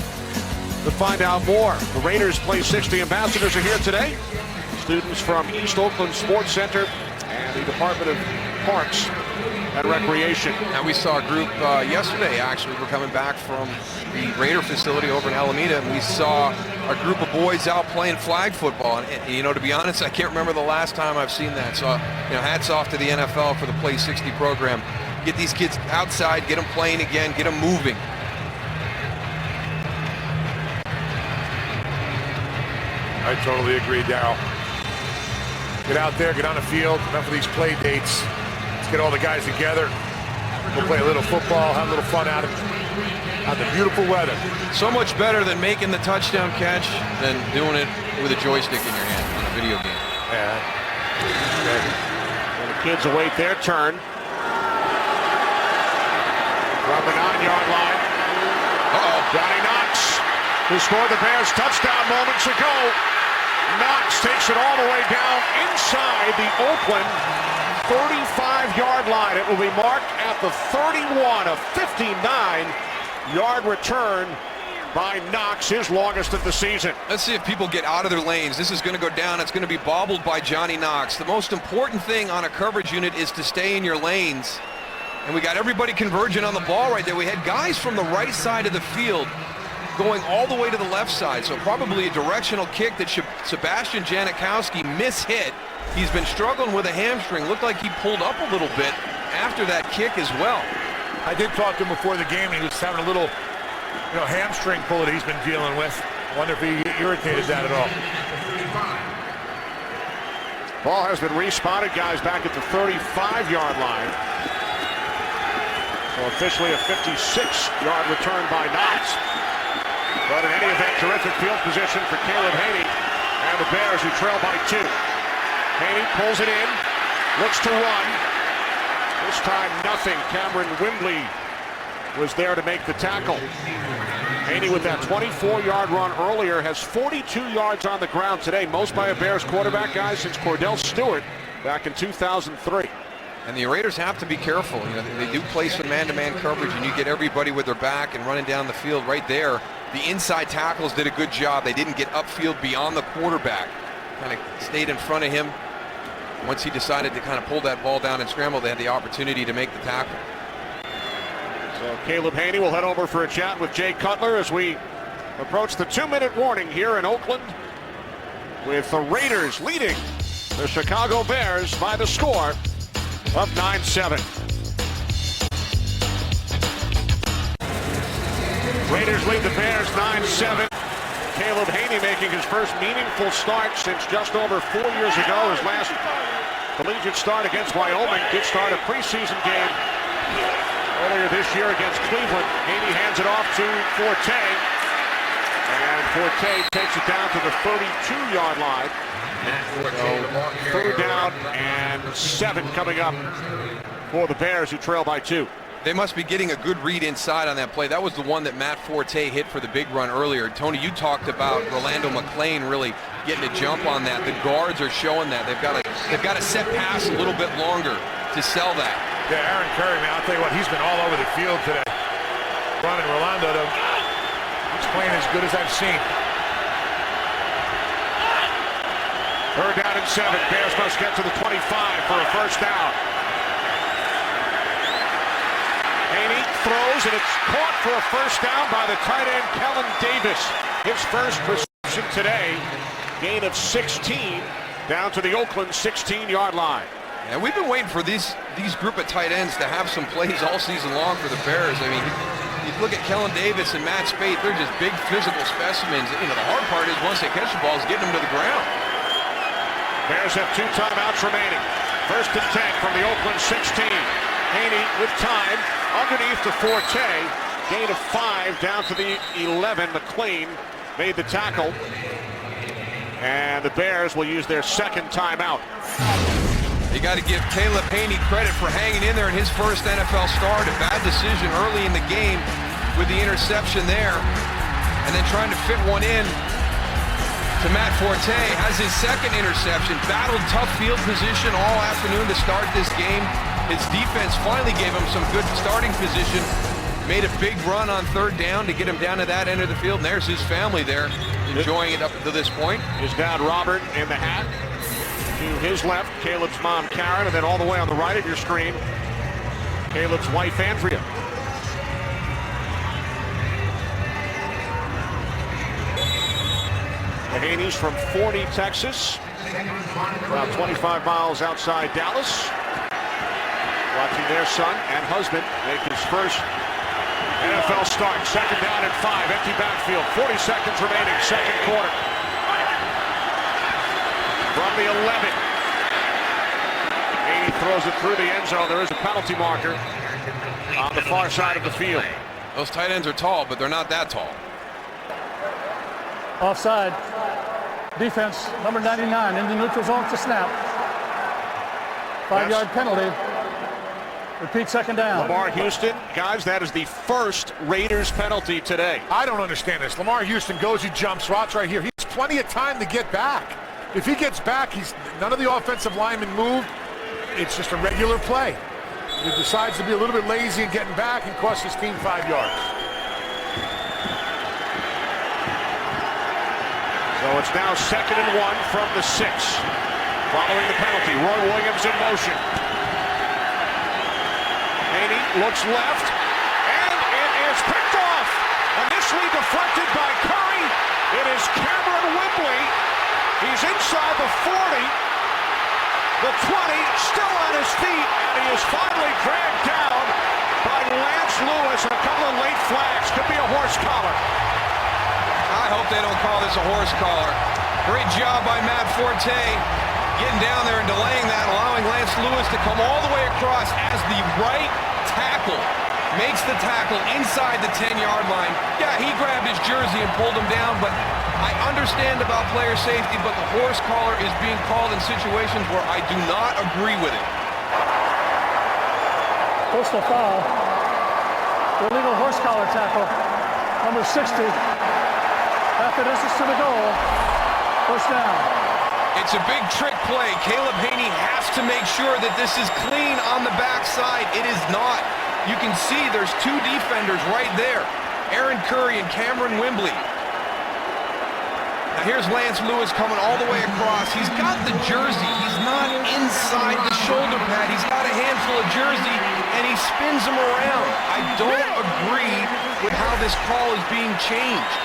to find out more. The Raiders Play 60 ambassadors are here today. Students from East Oakland Sports Center and the Department of Parks and Recreation. And we saw a group yesterday, actually. We're coming back from the Raider facility over in Alameda, and we saw a group of boys out playing flag football. And you know, to be honest, I can't remember the last time I've seen that. So, you know, hats off to the NFL for the Play 60 program. Get these kids outside, get them playing again, get them moving. I totally agree, Darryl. Get out there, get on the field. Enough of these play dates. Let's get all the guys together. We'll play a little football, have a little fun out of the beautiful weather. So much better than making the touchdown catch than doing it with a joystick in your hand on a video game. Yeah. And the kids await their turn. From the 9-yard line. Johnny Knox, who scored the Bears touchdown moments ago. Knox takes it all the way down inside the Oakland 35-yard line. It will be marked at the 31, a 59-yard return by Knox, his longest of the season. Let's see if people get out of their lanes. This is going to go down. It's going to be bobbled by Johnny Knox. The most important thing on a coverage unit is to stay in your lanes. And we got everybody converging on the ball right there. We had guys from the right side of the field going all the way to the left side. So probably a directional kick that Sebastian Janikowsi mishit. He's been struggling with a hamstring. Looked like he pulled up a little bit after that kick as well. I did talk to him before the game, and he was having a little, hamstring pull that he's been dealing with. I wonder if he irritated that at all. Ball has been respotted, guys, back at the 35-yard line. So officially a 56-yard return by Knox. But in any event, terrific field position for Caleb Haney and the Bears, who trail by 2. Haney pulls it in, looks to run. This time nothing. Cameron Wimbley was there to make the tackle. Haney with that 24-yard run earlier has 42 yards on the ground today, most by a Bears quarterback, guys, since Cordell Stewart back in 2003. And the Raiders have to be careful. They do play some man-to-man coverage, and you get everybody with their back and running down the field right there. The inside tackles did a good job. They didn't get upfield beyond the quarterback. Kind of stayed in front of him. Once he decided to kind of pull that ball down and scramble, they had the opportunity to make the tackle. So Caleb Haney will head over for a chat with Jay Cutler as we approach the 2-minute warning here in Oakland, with the Raiders leading the Chicago Bears by the score of 9-7. Raiders lead the Bears 9-7. Caleb Haney making his first meaningful start since just over 4 years ago. His last collegiate start against Wyoming did start a preseason game earlier this year against Cleveland. Haney hands it off to Forte, and Forte takes it down to the 32-yard line. So 3rd down and 7 coming up for the Bears, who trail by 2. They must be getting a good read inside on that play. That was the one that Matt Forte hit for the big run earlier. Tony, you talked about Rolando McClain really getting a jump on that. The guards are showing that. They've got to set pass a little bit longer to sell that. Yeah, Aaron Curry, man, I'll tell you what, he's been all over the field today. Running Rolando, he's playing as good as I've seen. 3rd down and 7. Bears must get to the 25 for a first down. Haney throws, and it's caught for a first down by the tight end, Kellen Davis. His first reception today. Gain of 16 down to the Oakland 16-yard line. And we've been waiting for these group of tight ends to have some plays all season long for the Bears. I mean, you look at Kellen Davis and Matt Spade, they're just big physical specimens. The hard part is once they catch the ball is getting them to the ground. Bears have 2 timeouts remaining. 1st and 10 from the Oakland 16. Haney with time underneath to Forte. Gain of 5 down to the 11. McClain made the tackle. And the Bears will use their second timeout. You got to give Caleb Haney credit for hanging in there in his first NFL start. A bad decision early in the game with the interception there. And then trying to fit one in to Matt Forte. Has his second interception. Battled tough field position all afternoon to start this game. His defense finally gave him some good starting position. Made a big run on third down to get him down to that end of the field. And there's his family there, enjoying it up to this point. His dad, Robert, in the hat. To his left, Caleb's mom, Karen. And then all the way on the right of your screen, Caleb's wife, Andrea. The Haneys from Forney, Texas. About 25 miles outside Dallas. Watching their son and husband make his first NFL start. Second down and 5, empty backfield. 40 seconds remaining, second quarter. From the 11. Haney throws it through the end zone. There is a penalty marker on the far side of the field. Those tight ends are tall, but they're not that tall. Offside. Defense, number 99, in the neutral zone to snap. 5-yard penalty. Repeat second down. Lamar Houston, guys, that is the first Raiders penalty today. I don't understand this. Lamar Houston goes, he jumps, routes right here. He has plenty of time to get back. If he gets back, none of the offensive linemen moved. It's just a regular play. He decides to be a little bit lazy in getting back and costs his team 5 yards. So it's now 2nd and 1 from the 6. Following the penalty, Roy Williams in motion. Haney looks left, and it is picked off. Initially deflected by Curry. It is Cameron Wimbley. He's inside the 40. The 20, still on his feet, and he is finally dragged down by Lance Lewis. And a couple of late flags. Could be a horse collar. I hope they don't call this a horse collar. Great job by Matt Forte getting down there and delaying that, allowing Lance Lewis to come all the way across as the right tackle makes the tackle inside the 10-yard line. Yeah, he grabbed his jersey and pulled him down, but I understand about player safety, but the horse collar is being called in situations where I do not agree with it. Personal foul. Illegal horse collar tackle. Number 60. Half the distance to the goal. First down. It's a big trick play. Caleb Haney has to make sure that this is clean on the backside. It is not. You can see there's 2 defenders right there. Aaron Curry and Cameron Wimbley. Now here's Lance Lewis coming all the way across. He's got the jersey. He's not inside the shoulder pad. He's got a handful of jersey, and he spins him around. I don't agree with how this call is being changed.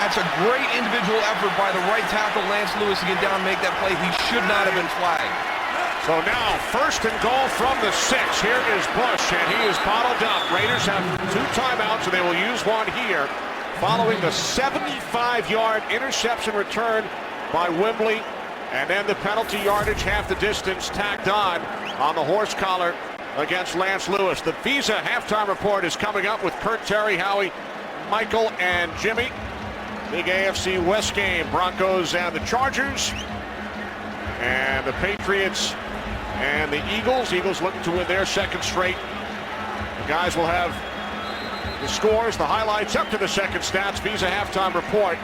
That's a great individual effort by the right tackle, Lance Lewis, to get down and make that play. He should not have been flagged. So now, 1st and goal from the 6. Here is Bush, and he is bottled up. Raiders have 2 timeouts, and they will use one here, following the 75-yard interception return by Wimbley, and then the penalty yardage, half the distance, tacked on the horse collar against Lance Lewis. The Visa halftime report is coming up with Kurt, Terry, Howie, Michael, and Jimmy. Big AFC West game, Broncos and the Chargers, and the Patriots and the Eagles. Eagles looking to win their 2nd straight. The guys will have the scores, the highlights up to the 2nd stats. Visa halftime report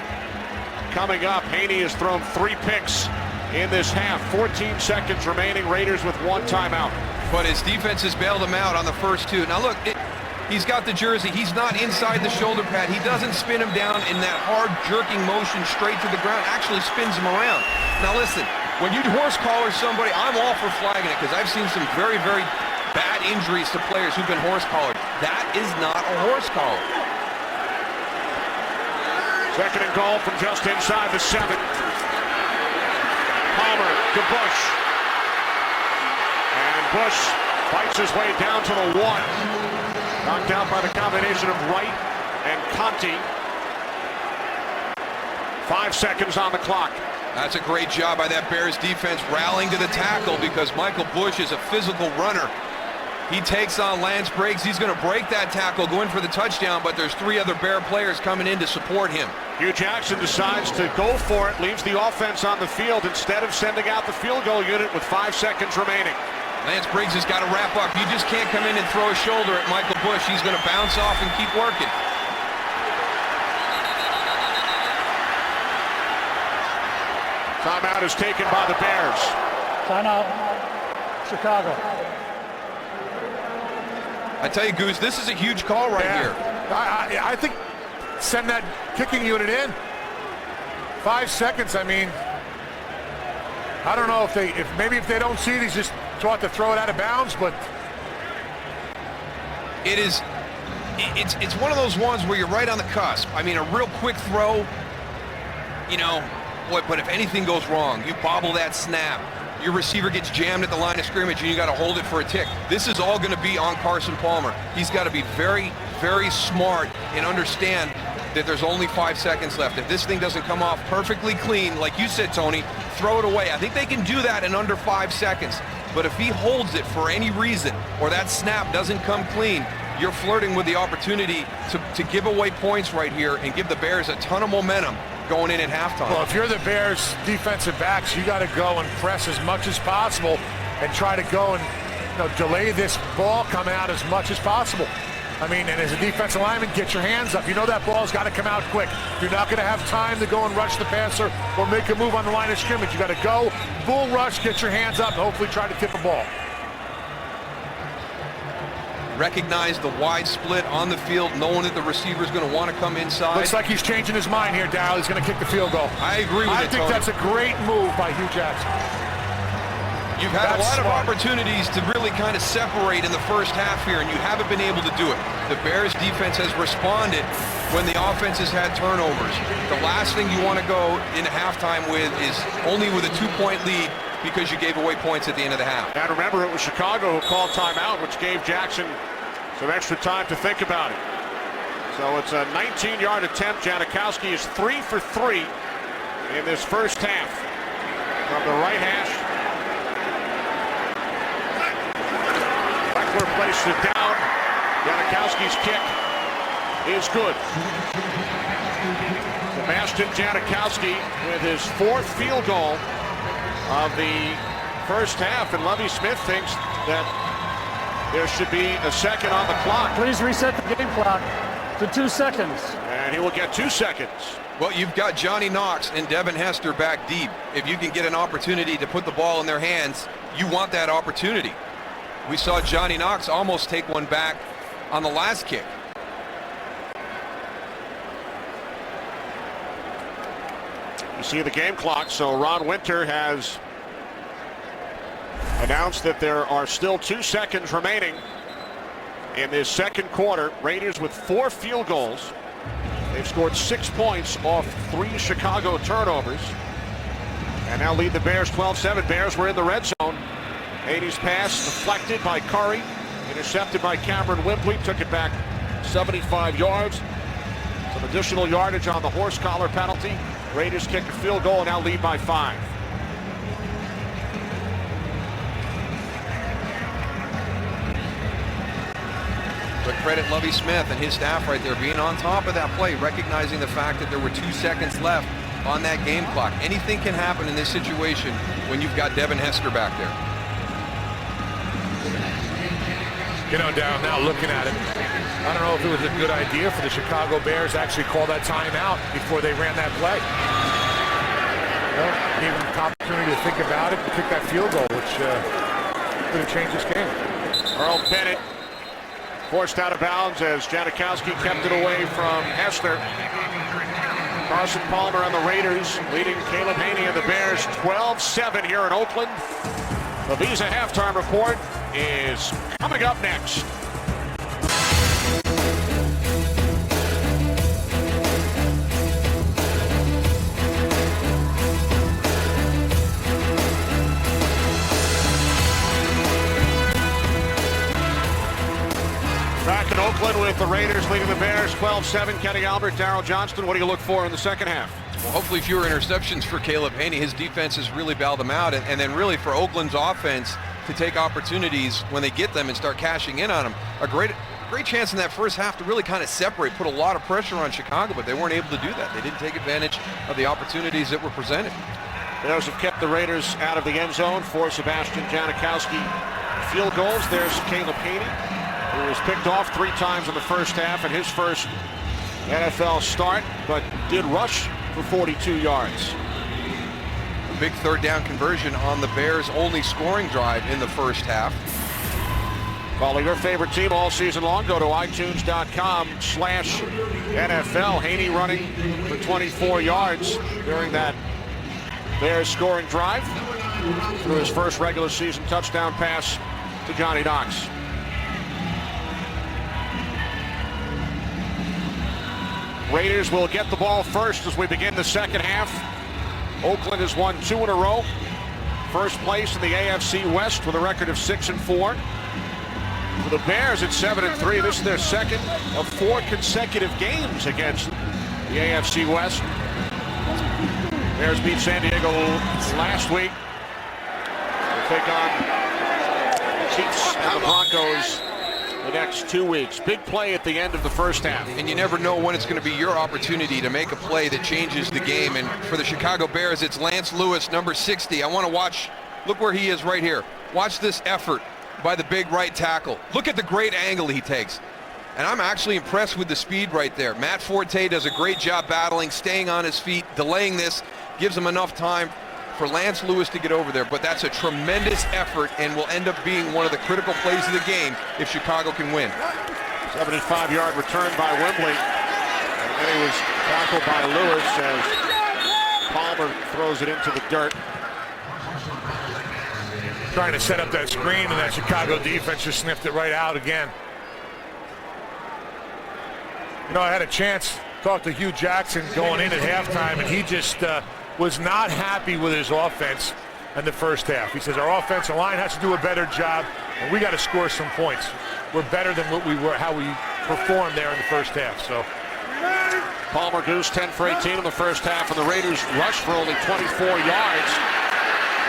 coming up. Haney has thrown 3 picks in this half. 14 seconds remaining. Raiders with 1 timeout. But his defense has bailed him out on the first 2. Now look, he's got the jersey. He's not inside the shoulder pad. He doesn't spin him down in that hard jerking motion straight to the ground. Actually spins him around. Now listen, when you horse collar somebody, I'm all for flagging it because I've seen some very, very bad injuries to players who've been horse collared. That is not a horse collar. 2nd and goal from just inside the 7. Palmer to Bush. And Bush fights his way down to the 1. Knocked out by the combination of Wright and Conti. 5 seconds on the clock. That's a great job by that Bears defense rallying to the tackle because Michael Bush is a physical runner. He takes on Lance Briggs. He's going to break that tackle, go in for the touchdown, but there's 3 other Bear players coming in to support him. Hugh Jackson decides to go for it, leaves the offense on the field instead of sending out the field goal unit with 5 seconds remaining. Lance Briggs has got to wrap up. You just can't come in and throw a shoulder at Michael Bush. He's going to bounce off and keep working. Timeout is taken by the Bears. Timeout, Chicago. I tell you, Goose, this is a huge call right here. I think send that kicking unit in. 5 seconds, I mean, I don't know if maybe if they don't see it, he's just taught to throw it out of bounds, but it's one of those ones where you're right on the cusp. I mean, a real quick throw, you know, but if anything goes wrong, you bobble that snap, your receiver gets jammed at the line of scrimmage and you got to hold it for a tick. This is all going to be on Carson Palmer. He's got to be very, very smart and understand that there's only 5 seconds left. If this thing doesn't come off perfectly clean, like you said, Tony, throw it away. I think they can do that in under 5 seconds. But if he holds it for any reason or that snap doesn't come clean, you're flirting with the opportunity to give away points right here and give the Bears a ton of momentum going in at halftime. Well, if you're the Bears defensive backs, you got to go and press as much as possible and try to go and delay this ball coming out as much as possible. I mean, and as a defensive lineman, get your hands up. You know that ball's got to come out quick. You're not going to have time to go and rush the passer or make a move on the line of scrimmage. You got to go, bull rush, get your hands up, and hopefully try to tip a ball. Recognize the wide split on the field, knowing that the receiver is going to want to come inside. Looks like he's changing his mind here, Darryl. He's going to kick the field goal. I agree with you, I think Tony. that's a great move by Hugh Jackson. You've had a lot of opportunities to really kind of separate in the first half here, and you haven't been able to do it. The Bears defense has responded when the offense has had turnovers. The last thing you want to go into halftime with is only with a 2-point lead because you gave away points at the end of the half. And remember, it was Chicago who called timeout, which gave Jackson some extra time to think about it. So it's a 19-yard attempt. Janikowsi is 3 for 3 in this first half from the right hash. Beckler placed it down. Janikowski's kick is good. Sebastian Janikowsi with his 4th field goal of the first half, and Lovie Smith thinks that there should be a second on the clock. Please reset the game clock to 2 seconds. And he will get 2 seconds. Well, you've got Johnny Knox and Devin Hester back deep. If you can get an opportunity to put the ball in their hands, you want that opportunity. We saw Johnny Knox almost take one back on the last kick. You see the game clock, so Ron Winter has announced that there are still 2 seconds remaining in this second quarter. Raiders with 4 field goals. They've scored 6 points off 3 Chicago turnovers. And now lead the Bears 12-7. Bears were in the red zone. Haney's pass deflected by Curry, intercepted by Cameron Wimpley, took it back 75 yards. Some additional yardage on the horse collar penalty. Raiders kick a field goal and now lead by 5. But credit Lovie Smith and his staff right there being on top of that play, recognizing the fact that there were 2 seconds left on that game clock. Anything can happen in this situation when you've got Devin Hester back there. Down now looking at it. I don't know if it was a good idea for the Chicago Bears to actually call that timeout before they ran that play. Gave them the opportunity to think about it and kick that field goal, which could have changed this game. Earl Bennett forced out of bounds as Janikowsi kept it away from Hester. Carson Palmer on the Raiders, leading Caleb Haney and the Bears 12-7 here in Oakland. The Visa halftime report is coming up next. Back in Oakland with the Raiders leading the Bears 12-7. Kenny Albert, Darryl Johnston, what do you look for in the second half? Well, hopefully fewer interceptions for Caleb Haney. His defense has really bailed them out. And then really for Oakland's offense, to take opportunities when they get them and start cashing in on them. A great chance in that first half to really kind of separate, put a lot of pressure on Chicago, but they weren't able to do that. They didn't take advantage of the opportunities that were presented. Bears have kept the Raiders out of the end zone for Sebastian Janikowsi. Field goals, there's Caleb Haney, who was picked off 3 times in the first half in his first NFL start, but did rush for 42 yards. A big third down conversion on the Bears' only scoring drive in the first half. Follow your favorite team all season long. Go to iTunes.com/NFL. Haney running for 24 yards during that Bears scoring drive through his first regular season touchdown pass to Johnny Knox. Raiders will get the ball first as we begin the second half. Oakland has won 2 in a row. First place in the AFC West with a record of 6-4. For the Bears at 7-3, this is their second of 4 consecutive games against the AFC West. Bears beat San Diego last week. They'll take on the Chiefs and the Broncos the next 2 weeks. Big play at the end of the first half. And you never know when it's going to be your opportunity to make a play that changes the game. And for the Chicago Bears, it's Lance Lewis, number 60. I want to watch, look where he is right here. Watch this effort by the big right tackle. Look at the great angle he takes. And I'm actually impressed with the speed right there. Matt Forte does a great job battling, staying on his feet, delaying this, gives him enough time for Lance Lewis to get over there. But that's a tremendous effort and will end up being one of the critical plays of the game if Chicago can win. 75-yard return by Wembley. And then he was tackled by Lewis as Palmer throws it into the dirt. Trying to set up that screen, and that Chicago defense just sniffed it right out again. You know, I had a chance to talk to Hugh Jackson going in at halftime, and he just was not happy with his offense in the first half. He says our offensive line has to do a better job, and we got to score some points. We're better than what we were, how we performed there in the first half. So Palmer goose 10 for 18 in the first half, and the Raiders rushed for only 24 yards.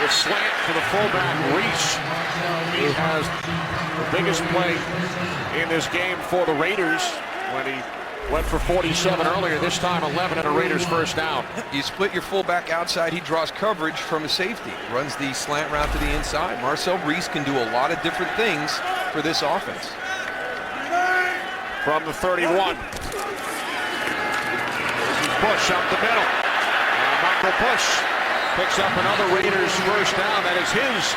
The slant to the fullback, Reese, who has the biggest play in this game for the Raiders when he went for 47 earlier, this time 11 and a Raiders first down. You split your fullback outside, he draws coverage from a safety, runs the slant route to the inside. Marcel Reese can do a lot of different things for this offense. From the 31. Bush up the middle. And Michael Bush picks up another Raiders first down. That is his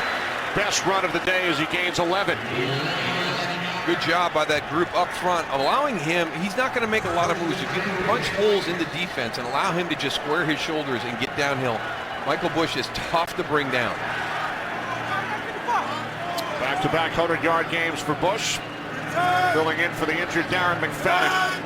best run of the day as he gains 11. Good job by that group up front, allowing him, he's not going to make a lot of moves. If you can punch holes in the defense and allow him to just square his shoulders and get downhill, Michael Bush is tough to bring down. Back-to-back 100-yard games for Bush. Filling in for the injured Darren McFadden.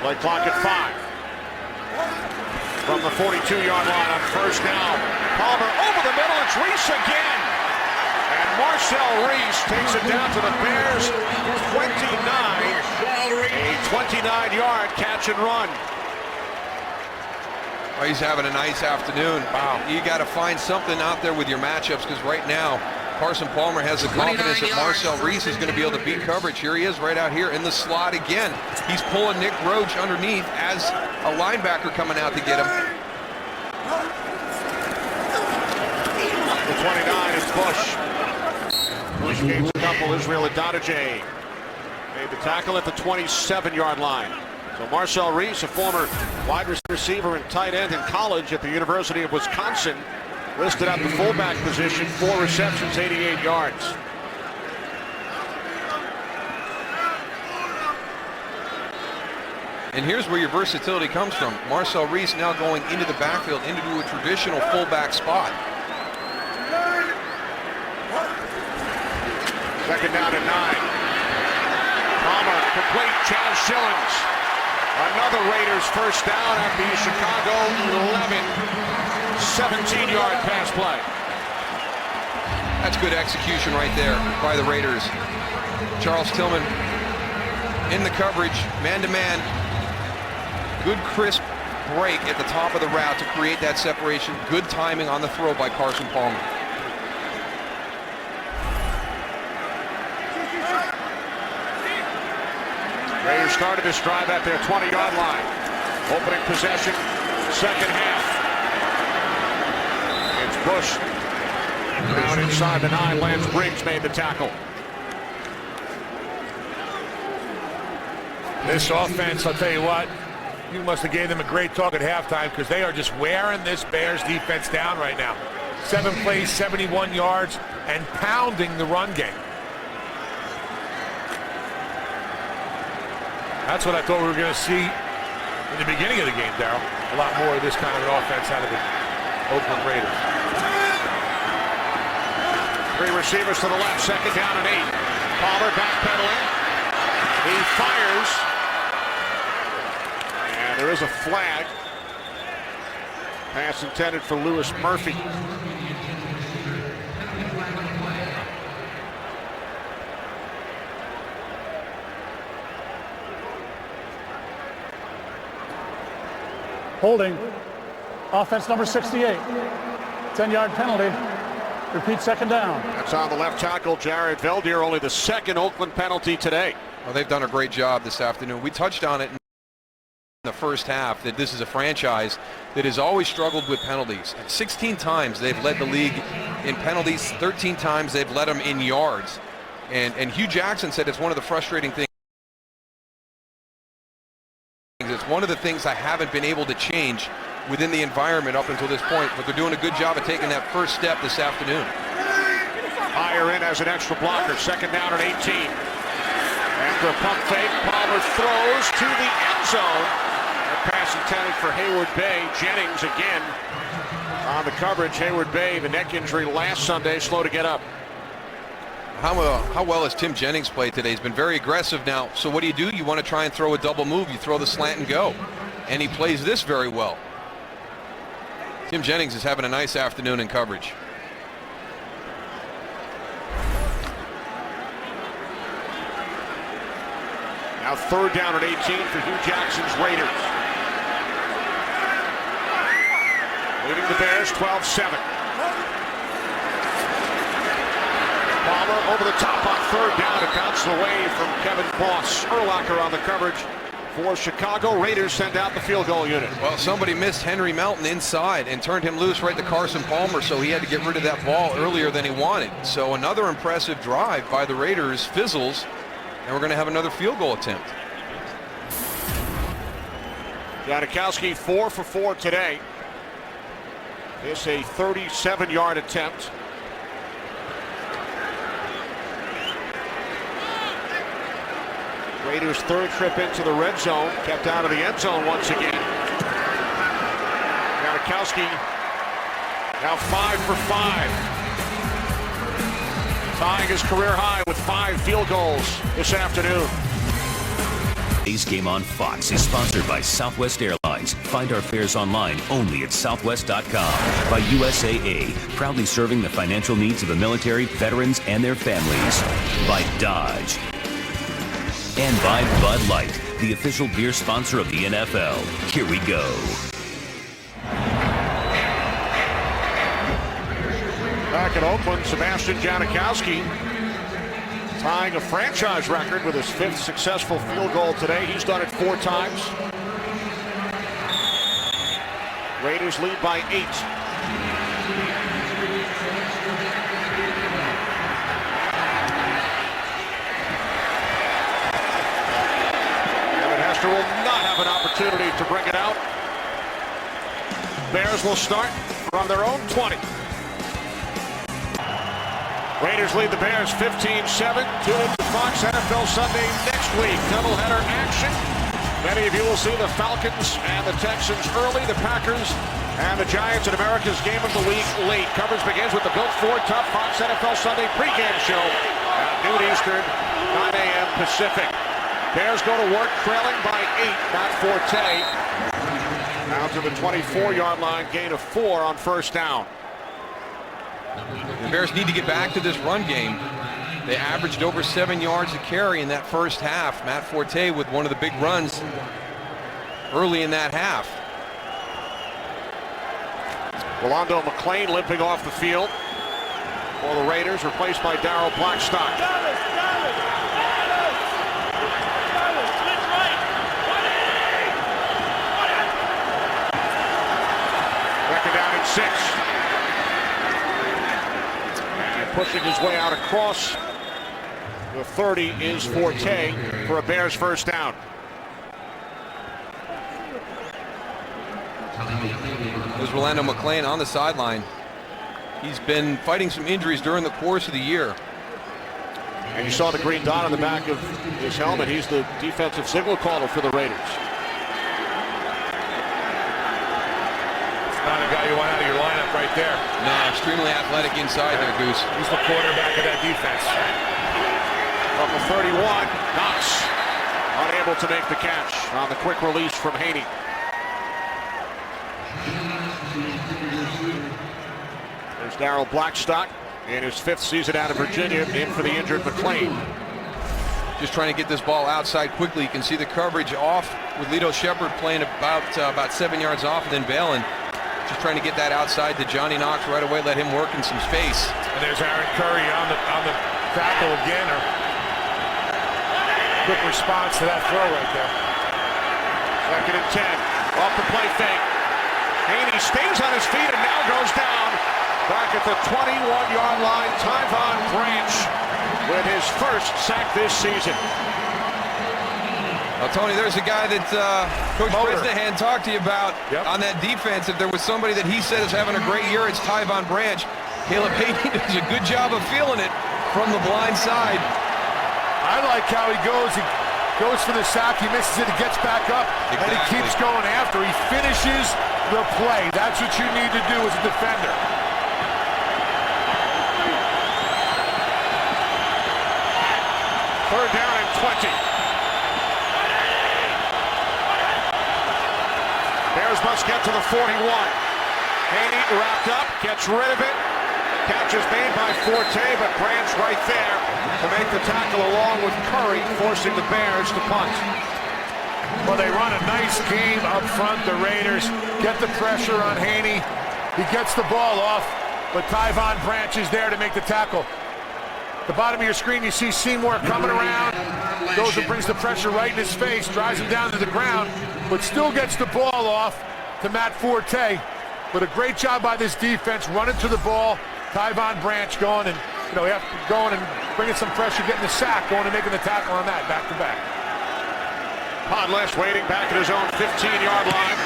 Play clock at 5. From the 42-yard line on first down. Palmer over the middle. It's Reese again. And Marcel Reese takes it down to the Bears' 29. A 29-yard catch and run. Oh, he's having a nice afternoon. Wow. You got to find something out there with your matchups, because right now Carson Palmer has the confidence that Marcel Reese is going to be able to beat coverage. Here he is right out here in the slot again. He's pulling Nick Roach underneath as a linebacker coming out to get him. The 29 is Bush. Bush gains a couple. Israel Adonijay made the tackle at the 27-yard line. So Marcel Reese, a former wide receiver and tight end in college at the University of Wisconsin, listed at the fullback position, 4 receptions, 88 yards. And here's where your versatility comes from. Marcel Reese now going into the backfield, into a traditional fullback spot. Second down and 9. Palmer complete. Chaz Schillings. Another Raiders first down at the Chicago 11. 17-yard pass play. That's good execution right there by the Raiders. Charles Tillman in the coverage, man-to-man. Good crisp break at the top of the route to create that separation. Good timing on the throw by Carson Palmer. Raiders started this drive at their 20-yard line. Opening possession, second half. It's Bush. Down inside the 9, Lance Briggs made the tackle. This offense, I'll tell you what, you must have gave them a great talk at halftime because they are just wearing this Bears defense down right now. 7 plays, 71 yards, and pounding the run game. That's what I thought we were going to see in the beginning of the game, Darryl. A lot more of this kind of an offense out of the Oakland Raiders. 3 receivers to the left, second down and 8. Palmer backpedaling. He fires. And there is a flag. Pass intended for Lewis Murphy. Holding. Offense number 68. 10-yard penalty. Repeat, second down. That's on the left tackle, Jared Veldier, only the second Oakland penalty today. Well, they've done a great job this afternoon. We touched on it in the first half that this is a franchise that has always struggled with penalties. 16 times they've led the league in penalties. 13 times they've led them in yards. And Hugh Jackson said it's one of the frustrating things. It's one of the things I haven't been able to change within the environment up until this point, but they're doing a good job of taking that first step this afternoon. Higher in as an extra blocker, second down at 18. After a pump fake, Palmer throws to the end zone. A pass intended for Hayward Bay. Jennings again on the coverage. Hayward Bay, the neck injury last Sunday, slow to get up. How well has Tim Jennings played today? He's been very aggressive now. So what do? You want to try and throw a double move. You throw the slant and go. And he plays this very well. Tim Jennings is having a nice afternoon in coverage. Now third down at 18 for Hugh Jackson's Raiders. Leading the Bears 12-7. Palmer over the top on third down. It bounced away from Kevin Boss. Urlacher on the coverage for Chicago. Raiders send out the field goal unit. Well, somebody missed Henry Melton inside and turned him loose right to Carson Palmer, so he had to get rid of that ball earlier than he wanted. So another impressive drive by the Raiders fizzles, and we're going to have another field goal attempt. Janikowsi 4 for 4 today. It's a 37-yard attempt. Raiders' third trip into the red zone, kept out of the end zone once again. Janikowsi now 5 for 5. Tying his career high with 5 field goals this afternoon. Today's game on Fox is sponsored by Southwest Airlines. Find our fares online only at southwest.com. By USAA, proudly serving the financial needs of the military, veterans, and their families. By Dodge. And by Bud Light, the official beer sponsor of the NFL. Here we go. Back in Oakland, Sebastian Janikowsi tying a franchise record with his 5th successful field goal today. He's done it 4 times. Raiders lead by 8. Will not have an opportunity to bring it out. Bears will start from their own 20. Raiders lead the Bears 15-7. Tune in to Fox NFL Sunday next week. Doubleheader action. Many of you will see the Falcons and the Texans early, the Packers and the Giants in America's Game of the Week late. Coverage begins with the Built Ford Tough Fox NFL Sunday pregame show at noon Eastern, 9 a.m. Pacific. Bears go to work, trailing by 8, Matt Forte. Now to the 24-yard line, gain of 4 on first down. The Bears need to get back to this run game. They averaged over 7 yards a carry in that first half. Matt Forte with one of the big runs early in that half. Rolando McClain limping off the field for the Raiders, replaced by Darryl Blackstock. Second down and 6. And pushing his way out across the 30 is Forte for a Bears first down. There's Rolando McClain on the sideline. He's been fighting some injuries during the course of the year. And you saw the green dot on the back of his helmet. He's the defensive signal caller for the Raiders. It's not a guy you want out of your lineup right there. No, extremely athletic inside there, Goose. He's the quarterback of that defense. From the 31, Knox unable to make the catch on the quick release from Haney. There's Darryl Blackstock in his 5th season out of Virginia, in for the injured McClain. Just trying to get this ball outside quickly. You can see the coverage off with Lito Shepard playing about 7 yards off, and then Balin just trying to get that outside to Johnny Knox right away, let him work in some space. And there's Aaron Curry on the tackle again. Quick response to that throw right there. Second and 10, off the play fake. Haney stays on his feet and now goes down. Back at the 21-yard line, Tyvon Branch with his first sack this season. Well, Tony, there's a guy that Coach Bresnahan talked to you about on that defense. If there was somebody that he said is having a great year, it's Tyvon Branch. Caleb Haney does a good job of feeling it from the blind side. I like how he goes. He goes for the sack. He misses it. He gets back up. And he keeps going after. He finishes the play. That's what you need to do as a defender. Third down and 20. Bears must get to the 41. Haney wrapped up, gets rid of it. Catch is made by Forte, but Branch right there to make the tackle along with Curry, forcing the Bears to punt. Well, they run a nice game up front, the Raiders. Get the pressure on Haney. He gets the ball off, but Tyvon Branch is there to make the tackle. The bottom of your screen, you see Seymour coming around, goes and brings the pressure right in his face, drives him down to the ground, but still gets the ball off to Matt Forte. But a great job by this defense, running to the ball. Tyvon Branch going and, going and bringing some pressure, getting the sack, going and making the tackle on that, back to back. Podless waiting back at his own 15-yard line.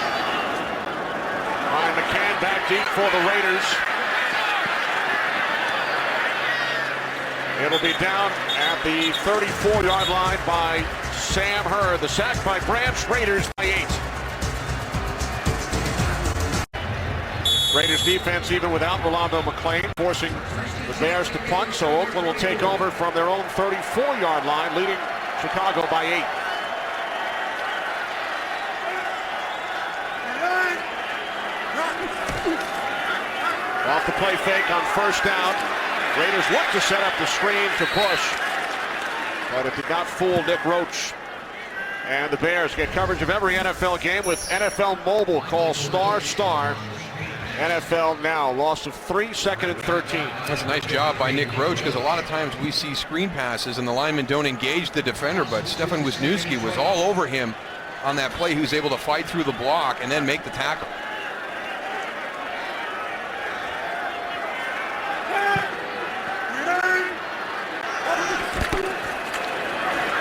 Ryan McCann back deep for the Raiders. It'll be down at the 34-yard line by Sam Hurd. The sack by Branch, Raiders by 8. Raiders defense even without Rolando McClain, forcing the Bears to punt, so Oakland will take over from their own 34-yard line, leading Chicago by 8. Off the play fake on first down. Raiders look to set up the screen to push, but it did not fool Nick Roach. And the Bears get coverage of every NFL game with NFL Mobile. Call ***. NFL Now. Loss of 3, second and 13. That's a nice job by Nick Roach, because a lot of times we see screen passes and the linemen don't engage the defender, but Stefan Wisniewski was all over him on that play. He was able to fight through the block and then make the tackle.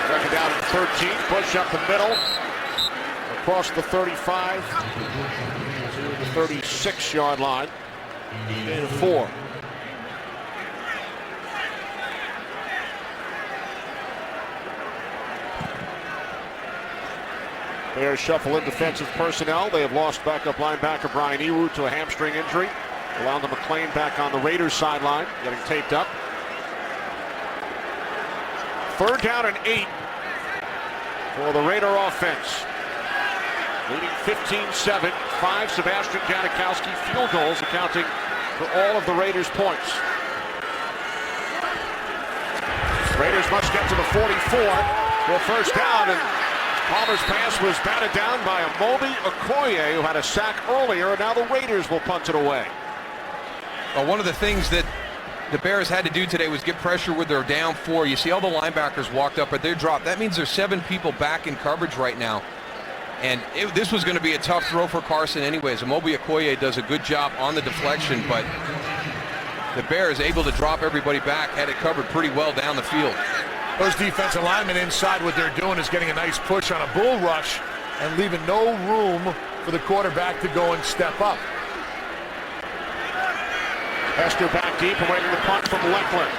Second down and 13. Push up the middle. Across the 35 to the 36-yard line. And 4. Bears shuffle in defensive personnel. They have lost backup linebacker Brian Ewu to a hamstring injury. Rolando McClain back on the Raiders sideline, getting taped up. Third down and 8 for the Raider offense. Leading 15-7, 5 Sebastian Janikowski field goals, accounting for all of the Raiders' points. Raiders must get to the 44 for a first down, and Palmer's pass was batted down by Amobi Okoye, who had a sack earlier, and now the Raiders will punt it away. Well, one of the things that the Bears had to do today was get pressure with their down 4. You see all the linebackers walked up, but they're dropped. That means there's 7 people back in coverage right now. And this was going to be a tough throw for Carson anyways. Amobi Okoye does a good job on the deflection, but the Bears able to drop everybody back, had it covered pretty well down the field. Those defensive linemen inside, what they're doing is getting a nice push on a bull rush and leaving no room for the quarterback to go and step up. Hester back deep, awaiting the punt from Leckler.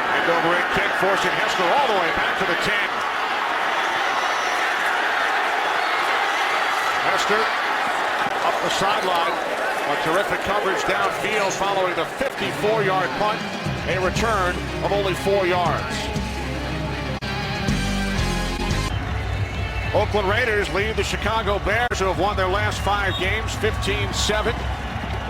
And over in kick, forcing Hester all the way back to the 10. Hester up the sideline. A terrific coverage downfield following the 54-yard punt. A return of only 4 yards. Oakland Raiders lead the Chicago Bears, who have won their last 5 games, 15-7,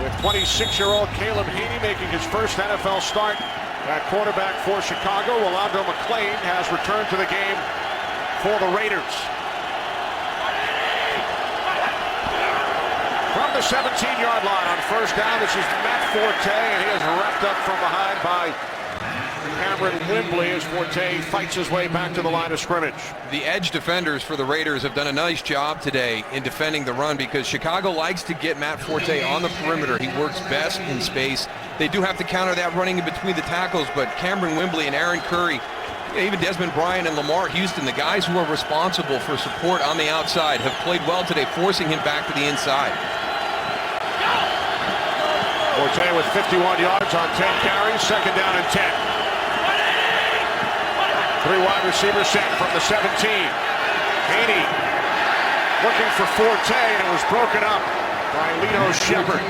with 26-year-old Caleb Haney making his first NFL start at quarterback for Chicago. Rolando McClain has returned to the game for the Raiders. From the 17-yard line on first down, this is Matt Forte, and he is wrapped up from behind by Cameron Wimbley as Forte fights his way back to the line of scrimmage. The edge defenders for the Raiders have done a nice job today in defending the run, because Chicago likes to get Matt Forte on the perimeter. He works best in space. They do have to counter that running in between the tackles, but Cameron Wimbley and Aaron Curry, even Desmond Bryant and Lamar Houston, the guys who are responsible for support on the outside, have played well today, forcing him back to the inside. Forte with 51 yards on 10 carries, second down and 10. 3 wide receiver set from the 17. Haney looking for Forte, and it was broken up by Lito Shepherd.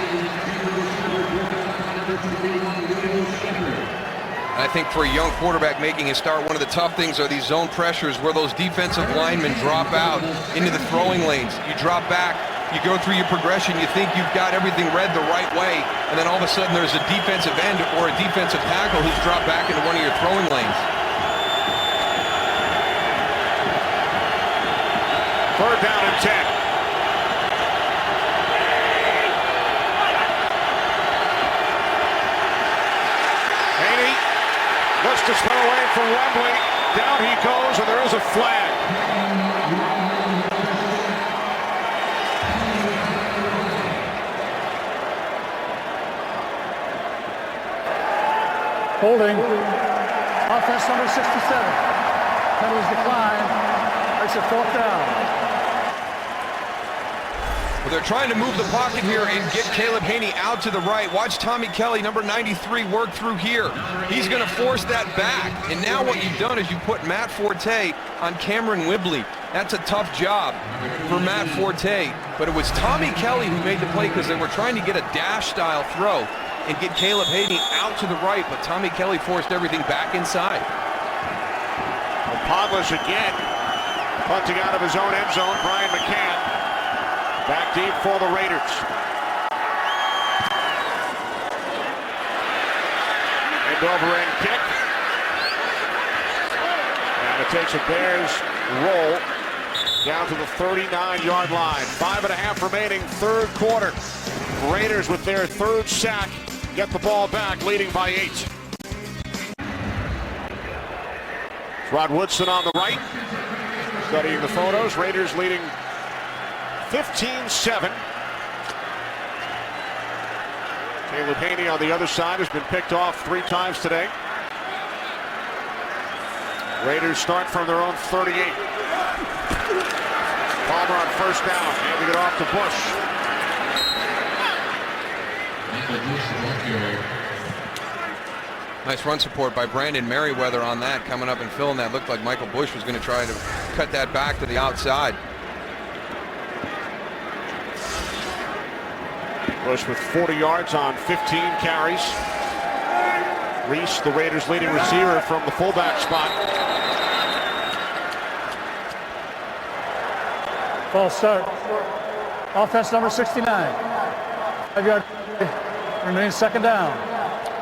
I think for a young quarterback making a start, one of the tough things are these zone pressures where those defensive linemen drop out into the throwing lanes. You drop back, you go through your progression, you think you've got everything read the right way, and then all of a sudden there's a defensive end or a defensive tackle who's dropped back into one of your throwing lanes. Third down and 10. Haney looks to spin away from Wembley. Down he goes, and there is a flag. Holding. Offense number 67. Penalties decline. Makes it 4th down. Well, they're trying to move the pocket here and get Caleb Haney out to the right. Watch Tommy Kelly, number 93, work through here. He's going to force that back. And now what you've done is you put Matt Forte on Cameron Wimbley. That's a tough job for Matt Forte. But it was Tommy Kelly who made the play because they were trying to get a dash-style throw and get Caleb Haney out to the right. But Tommy Kelly forced everything back inside. Podlish again, punting out of his own end zone. Brian McCann back deep for the Raiders. End over end kick. And it takes a Bears roll down to the 39-yard line. 5.5 remaining, third quarter. Raiders with their third sack get the ball back, leading by 8. Rod Woodson on the right, studying the photos. Raiders leading 15-7. Caleb Haney on the other side has been picked off 3 times today. Raiders start from their own 38. Palmer on first down, handing it off to Bush. Nice run support by Brandon Merriweather on that, coming up and filling that. Looked like Michael Bush was going to try to cut that back to the outside. Bush with 40 yards on 15 carries. Reese, the Raiders' leading receiver, from the fullback spot. False start. Offense number 69. 5 yard remaining, second down.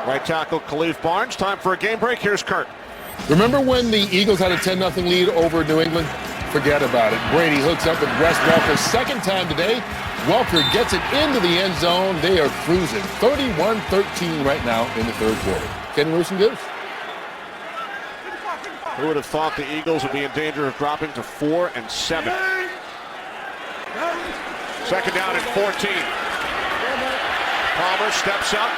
Right tackle Khalif Barnes. Time for a game break. Here's Kurt. Remember when the Eagles had a 10-0 lead over New England? Forget about it. Brady hooks up with Wes Welker second time today. Welker gets it into the end zone. They are cruising. 31-13 right now in the third quarter. Kenny Moose and Goose. Who would have thought the Eagles would be in danger of dropping to 4 and 7? Second down and 14. Palmer steps up.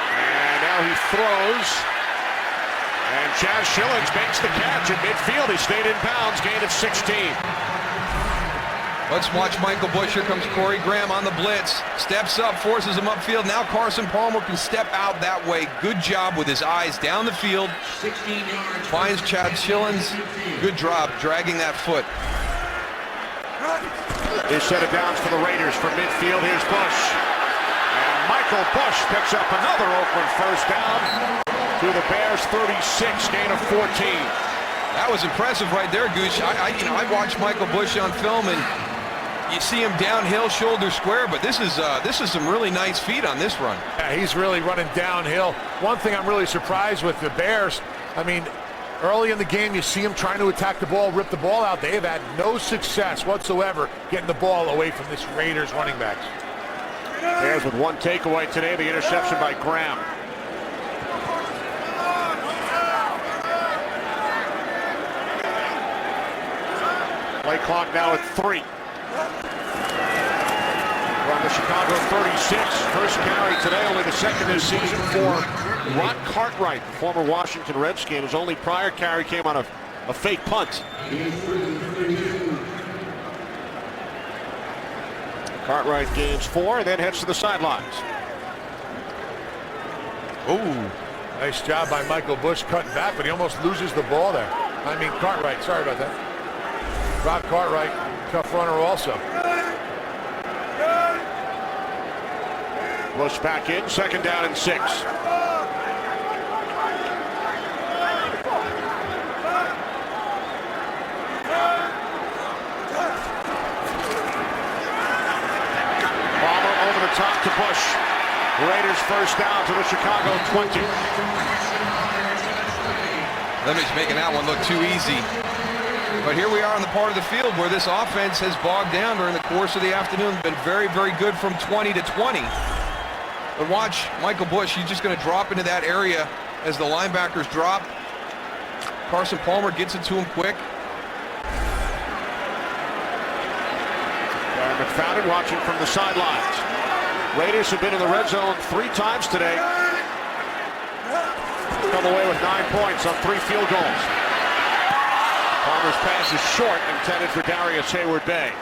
And now he throws. And Chaz Schillens makes the catch at midfield. He stayed in bounds, gain of 16. Let's watch Michael Bush. Here comes Corey Graham on the blitz. Steps up, forces him upfield. Now Carson Palmer can step out that way. Good job with his eyes down the field. 16 yards. Finds Chad Schillens. Good job dragging that foot. His set of downs for the Raiders from midfield. Here's Bush. And Michael Bush picks up another Oakland first down to the Bears 36, gain of 14. That was impressive right there, Gooch. I watched Michael Bush on film, and you see him downhill, shoulder square, but this is some really nice feet on this run. Yeah, he's really running downhill. One thing I'm really surprised with the Bears, I mean, early in the game, you see them trying to attack the ball, rip the ball out. They have had no success whatsoever getting the ball away from this Raiders running backs. Bears with one takeaway today, the interception by Graham. Play clock now at 3. From the Chicago 36. First carry today, only the second this season for Ron Cartwright, the former Washington Redskin. His only prior carry came on a fake punt. Cartwright gains 4 and then heads to the sidelines. Ooh, nice job by Michael Bush cutting back, but he almost loses the ball there. I mean, Cartwright, sorry about that. Rob Cartwright, tough runner also. Bush back in, second down and 6. Palmer over the top to Bush. Raiders first down to the Chicago 20. Lemon's making that one look too easy. But here we are on the part of the field where this offense has bogged down during the course of the afternoon. Been very, very good from 20 to 20. But watch Michael Bush. He's just going to drop into that area as the linebackers drop. Carson Palmer gets it to him quick. Darren McFadden watching from the sidelines. Raiders have been in the red zone 3 times today. Come away with 9 points on 3 field goals. Palmer's pass is short, intended for Darius Hayward-Bay.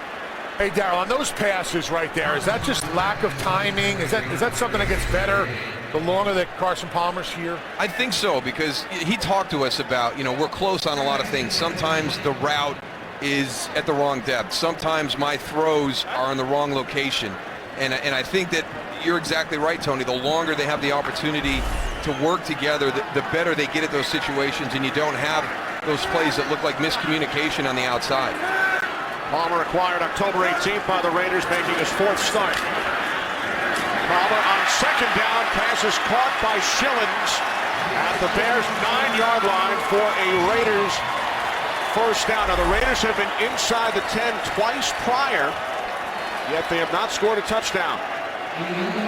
Hey, Darryl, on those passes right there, is that just lack of timing? Is that something that gets better the longer that Carson Palmer's here? I think so, because he talked to us about, we're close on a lot of things. Sometimes the route is at the wrong depth. Sometimes my throws are in the wrong location. And I think that you're exactly right, Tony. The longer they have the opportunity to work together, the better they get at those situations, and you don't have those plays that look like miscommunication on the outside. Palmer acquired October 18th by the Raiders, making his 4th start. Palmer on second down, pass is caught by Schillens at the Bears' 9-yard line for a Raiders first down. Now the Raiders have been inside the 10 twice prior, yet they have not scored a touchdown.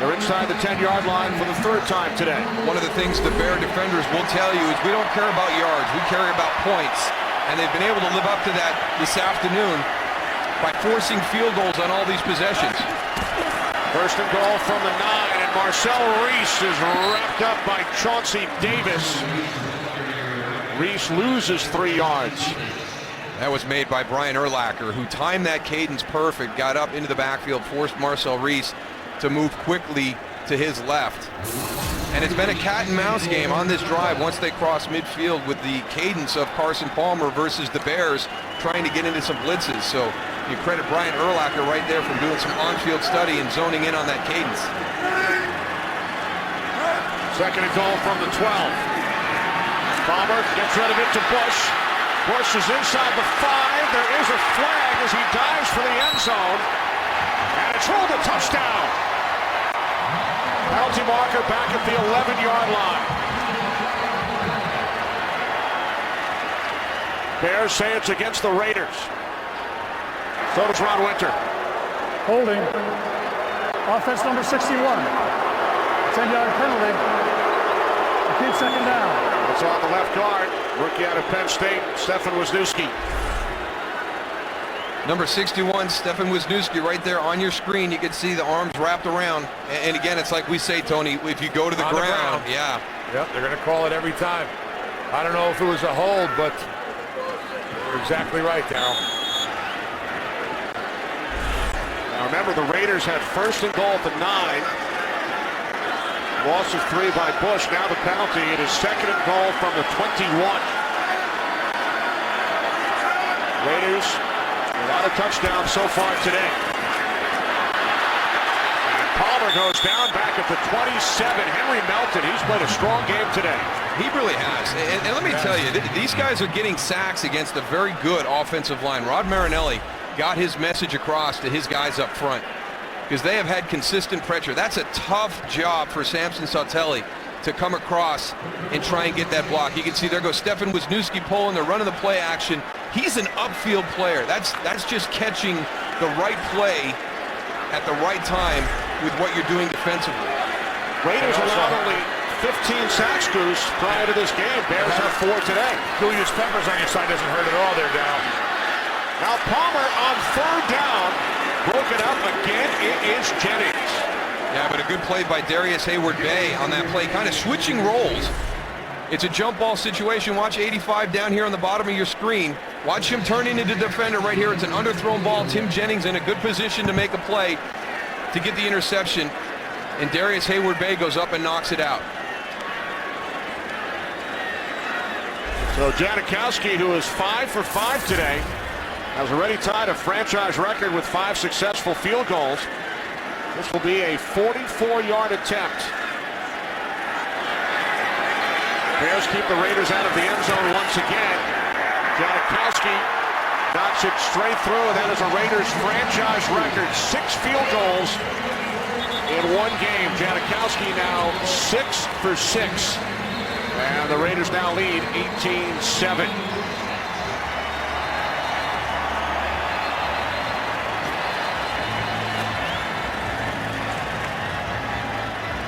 They're inside the 10-yard line for the 3rd time today. One of the things the Bear defenders will tell you is we don't care about yards, we care about points. And they've been able to live up to that this afternoon by forcing field goals on all these possessions. First and goal from the 9, and Marcel Reese is wrapped up by Chauncey Davis. Reese loses 3 yards. That was made by Brian Urlacher, who timed that cadence perfect, got up into the backfield, forced Marcel Reese to move quickly to his left. And it's been a cat and mouse game on this drive once they cross midfield with the cadence of Carson Palmer versus the Bears trying to get into some blitzes. So you credit Brian Urlacher right there for doing some on-field study and zoning in on that cadence. Second and goal from the 12. Palmer gets rid of it to Bush. Bush is inside the 5. There is a flag as he dives for the end zone. And it's ruled a touchdown. penalty marker back at the 11-yard line. Bears say it's against the Raiders. So does Ron Winter. Holding. Offense number 61. 10-yard penalty. Repeat second down. It's on the left guard. Rookie out of Penn State, Stefan Wisniewski. Number 61, Stefan Wisniewski, right there on your screen. You can see the arms wrapped around. And again, it's like we say, Tony, if you go to the ground, yeah. Yep, they're going to call it every time. I don't know if it was a hold, but you're exactly right, Darryl. Now remember, the Raiders had first and goal at the 9. Loss of 3 by Bush. Now the penalty. It is second and goal from the 21. Raiders without a touchdown so far today. And Palmer goes down back at the 27. Henry Melton, he's played a strong game today. He really has. And let me tell you, these guys are getting sacks against a very good offensive line. Rod Marinelli got his message across to his guys up front because they have had consistent pressure. That's a tough job for Samson Sautelli to come across and try and get that block. You can see there goes Stefan Wisniewski pulling. They're running the play action. He's an upfield player. That's just catching the right play at the right time with what you're doing defensively. Raiders allowed only 15 sacks, Goose, prior to this game. Bears have 4 today. Julius Peppers on your side doesn't hurt at all there, Darryl. Now Palmer on third down. Broken up again. It is Jennings. Yeah, but a good play by Darius Hayward-Bay on that play, kind of switching roles. It's a jump ball situation. Watch 85 down here on the bottom of your screen. Watch him turn into the defender right here. It's an underthrown ball. Tim Jennings in a good position to make a play to get the interception. And Darius Hayward-Bay goes up and knocks it out. So Janikowski, who is 5 for 5 today, has already tied a franchise record with 5 successful field goals. This will be a 44-yard attempt. Bears keep the Raiders out of the end zone once again. Janikowski knocks it straight through. That is a Raiders franchise record. 6 field goals in one game. Janikowski now 6 for 6. And the Raiders now lead 18-7.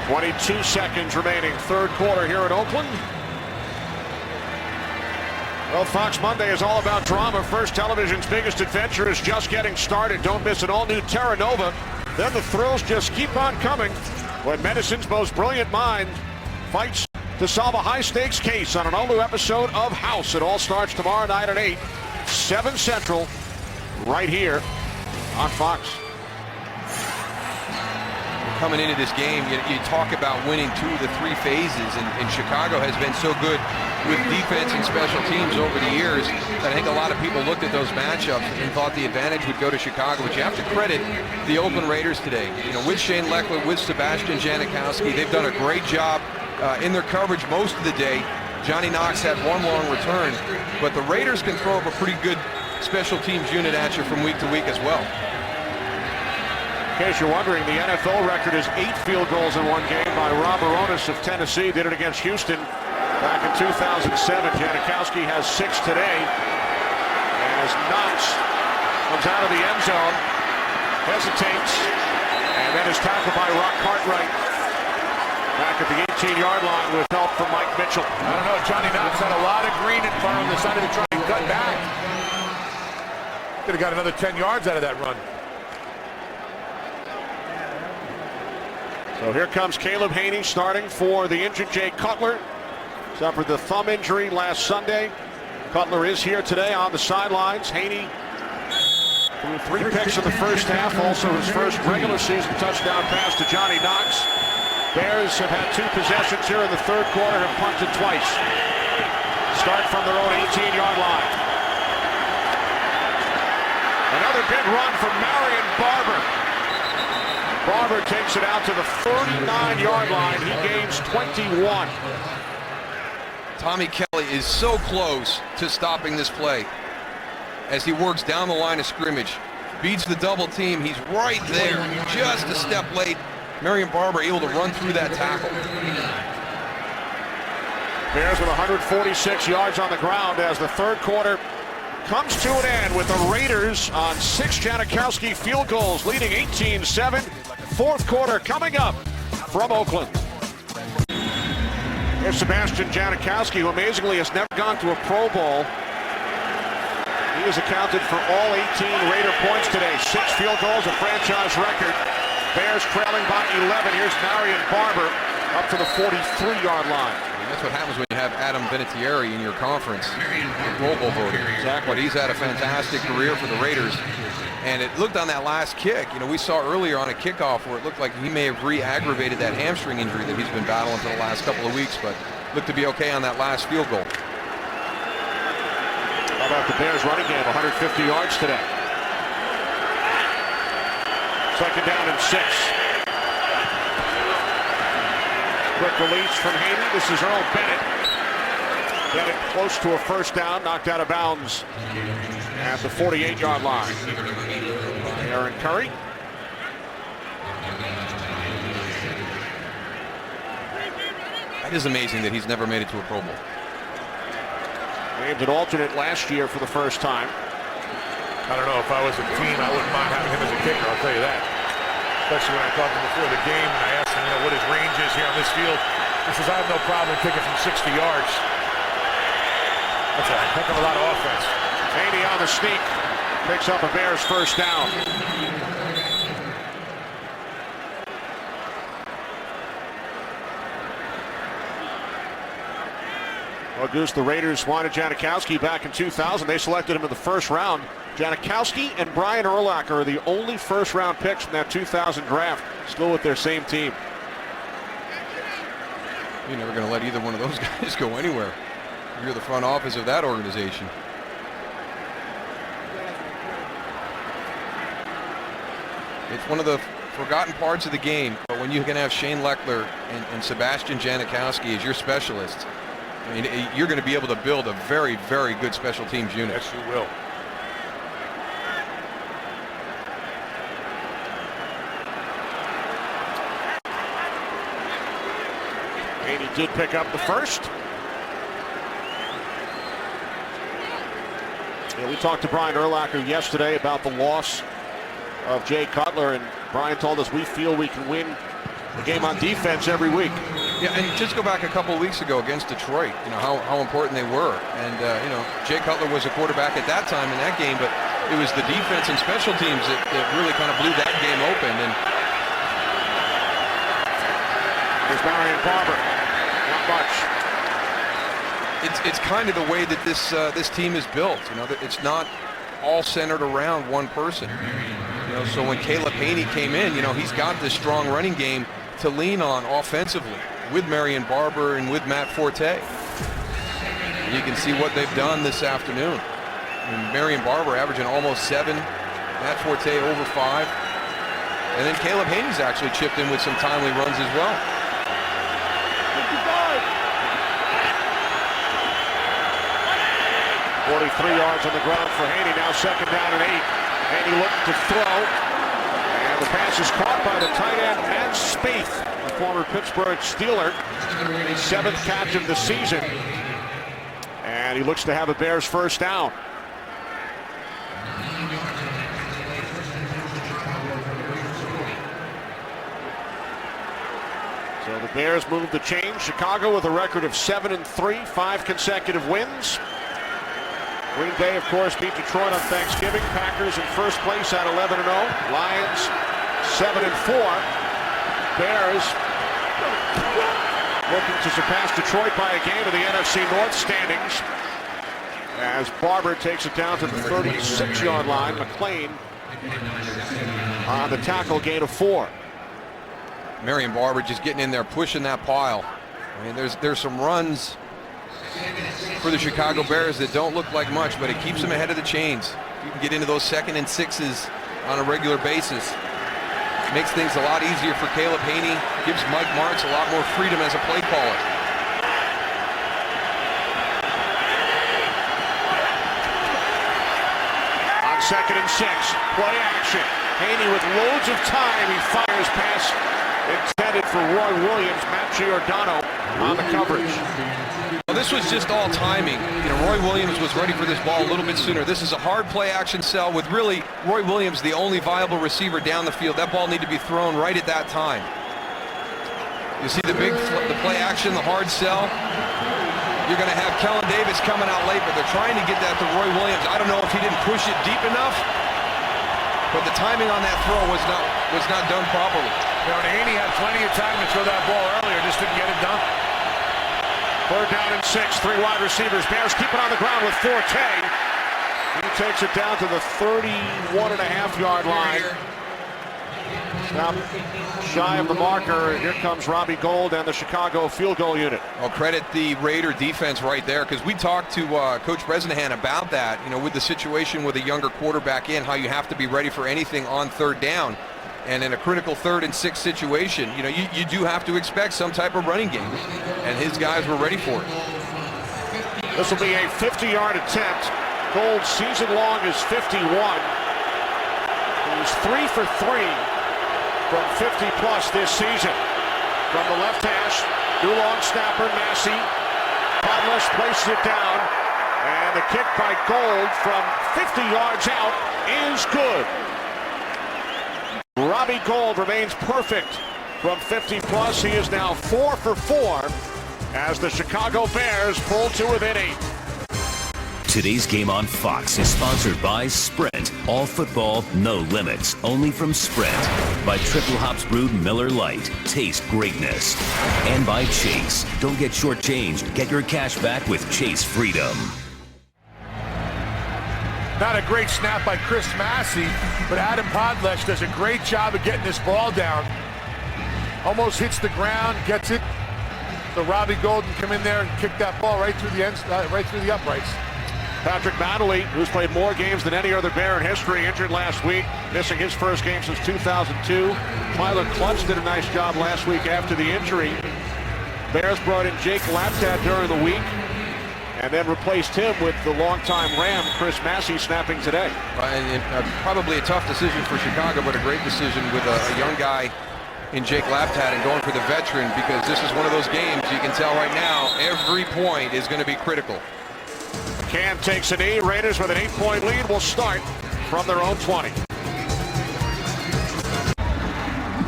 22 seconds remaining, third quarter here in Oakland. Well, Fox Monday is all about drama. First Television's biggest adventure is just getting started. Don't miss an all-new Terra Nova. Then the thrills just keep on coming when medicine's most brilliant mind fights to solve a high-stakes case on an all-new episode of House. It all starts tomorrow night at 8, 7 Central, right here on Fox. Coming into this game, you talk about winning 2 of the 3 phases, and Chicago has been so good with defense and special teams over the years that I think a lot of people looked at those matchups and thought the advantage would go to Chicago. But you have to credit the Oakland Raiders today. You know, with Shane Leckler, with Sebastian Janikowski, they've done a great job in their coverage most of the day. Johnny Knox had 1 long return, but the Raiders can throw up a pretty good special teams unit at you from week to week as well. In case you're wondering, the NFL record is 8 field goals in one game by Rob Aronis of Tennessee. Did it against Houston back in 2007. Janikowski has 6 today. And as Knox comes out of the end zone, hesitates, and then is tackled by Rock Cartwright back at the 18-yard line with help from Mike Mitchell. I don't know, Johnny Knox had a lot of green in front of him, decided to try and cut back. Could have got another 10 yards out of that run. So here comes Caleb Haney starting for the injured Jay Cutler. Suffered the thumb injury last Sunday. Cutler is here today on the sidelines. Haney threw 3 picks in the first half. Also his first regular season touchdown pass to Johnny Knox. Bears have had 2 possessions here in the third quarter, have punted twice. Start from their own 18-yard line. Another big run from Marion Barber. Barber takes it out to the 39-yard line. He gains 21. Tommy Kelly is so close to stopping this play as he works down the line of scrimmage. Beats the double team. He's right there, just a step late, Marion Barber able to run through that tackle. Bears with 146 yards on the ground as the third quarter comes to an end with the Raiders on 6 Janikowsi field goals, leading 18-7. Fourth quarter coming up from Oakland. Here's Sebastian Janikowsi, who amazingly has never gone to a Pro Bowl. He has accounted for all 18 Raider points today. 6 field goals, a franchise record. Bears trailing by 11. Here's Marion Barber up to the 43-yard line. That's what happens when you have Adam Vinatieri in your conference, Pro Bowl voter. Exactly. But he's had a fantastic career for the Raiders. And it looked on that last kick, we saw earlier on a kickoff where it looked like he may have re-aggravated that hamstring injury that he's been battling for the last couple of weeks, but looked to be okay on that last field goal. How about the Bears running game, 150 yards today. Second down and 6. Quick release from Haney. This is Earl Bennett. Bennett close to a first down, knocked out of bounds at the 48-yard line by Aaron Curry. That is amazing that he's never made it to a Pro Bowl. Named an alternate last year for the first time. I don't know, if I was a team, I wouldn't mind having him as a kicker, I'll tell you that. Especially when I talked to him before the game and I asked him, what his range is here on this field. He says, I have no problem kicking from 60 yards. That's a heck of a lot of offense. Haney on the sneak, picks up a Bears first down. Well, Goose, the Raiders wanted Janikowsi back in 2000. They selected him in the first round. Janikowsi and Brian Urlacher are the only first-round picks from that 2000 draft, still with their same team. You're never going to let either one of those guys go anywhere. You're the front office of that organization. It's one of the forgotten parts of the game, but when you can have Shane Leckler and Sebastian Janikowsi as your specialists, I mean, you're going to be able to build a very, very good special teams unit. Yes, you will. And he did pick up the first. Yeah, we talked to Brian Urlacher yesterday about the loss of Jay Cutler, and Brian told us we feel we can win the game on defense every week. Yeah, and just go back a couple of weeks ago against Detroit, how important they were. And, Jay Cutler was a quarterback at that time in that game, but it was the defense and special teams that really kind of blew that game open. And there's Marion Barber. Not much. It's kind of the way that this team is built. It's not all centered around one person. So when Caleb Haney came in, he's got this strong running game to lean on offensively with Marion Barber and with Matt Forte. And you can see what they've done this afternoon. Marion Barber averaging almost 7, Matt Forte over 5. And then Caleb Haney's actually chipped in with some timely runs as well. 43 yards on the ground for Haney. Now second down and 8. Haney looking to throw. And the pass is caught by the tight end, Matt Spaeth, a former Pittsburgh Steeler. His 7th catch of the season. And he looks to have a Bears first down. So the Bears move the chain. Chicago with a record of 7-3, 5 consecutive wins. Green Bay, of course, beat Detroit on Thanksgiving. Packers in first place at 11-0. Lions 7-4. Bears looking to surpass Detroit by a game of the NFC North standings. As Barber takes it down to the 36-yard line. McLean on the tackle, gain of 4. Marion Barber just getting in there, pushing that pile. I mean, there's some runs for the Chicago Bears that don't look like much, but it keeps them ahead of the chains. You can get into those 2nd and 6s on a regular basis. Makes things a lot easier for Caleb Haney. Gives Mike Martz a lot more freedom as a play caller. On 2nd and 6, play action. Haney with loads of time. He fires past intended for Roy Williams. Matt Giordano on the coverage. Well, this was just all timing. Roy Williams was ready for this ball a little bit sooner. This is a hard play action cell with really Roy Williams the only viable receiver down the field. That ball needed to be thrown right at that time. You see the play action, the hard sell. You're going to have Kellen Davis coming out late, but they're trying to get that to Roy Williams. I don't know if he didn't push it deep enough, but the timing on that throw was not done properly. Haney had plenty of time to throw that ball earlier, just didn't get it done. 3rd down and 6, 3 wide receivers. Bears keep it on the ground with Forte. He takes it down to the 31.5-yard line. Now shy of the marker. Here comes Robbie Gould and the Chicago field goal unit. I'll credit the Raider defense right there, because we talked to Coach Bresnahan about that, with the situation with a younger quarterback in, how you have to be ready for anything on 3rd down. And in a critical 3rd and 6 situation, you do have to expect some type of running game. And his guys were ready for it. This will be a 50-yard attempt. Gould season long is 51. He's 3 for 3 from 50-plus this season. From the left hash, new long snapper, Massey. Podles places it down. And the kick by Gould from 50 yards out is good. Robbie Gould remains perfect from 50-plus. He is now 4 for 4 as the Chicago Bears pull to within 8. Today's game on Fox is sponsored by Sprint. All football, no limits. Only from Sprint. By Triple Hops Brewed Miller Lite. Taste greatness. And by Chase. Don't get shortchanged. Get your cash back with Chase Freedom. Not a great snap by Chris Massey, but Adam Podles does a great job of getting this ball down. Almost hits the ground, gets it. So Robbie Gould can come in there and kick that ball right through the right through the uprights. Patrick Mattingly, who's played more games than any other Bear in history, injured last week, missing his first game since 2002. Tyler Clutch did a nice job last week after the injury. Bears brought in Jake Laptad during the week, and then replaced him with the longtime Ram, Chris Massey, snapping today. Probably a tough decision for Chicago, but a great decision with a young guy in Jake Laptad and going for the veteran, because this is one of those games you can tell right now every point is going to be critical. Cam takes a knee. Raiders with an 8-point lead will start from their own 20.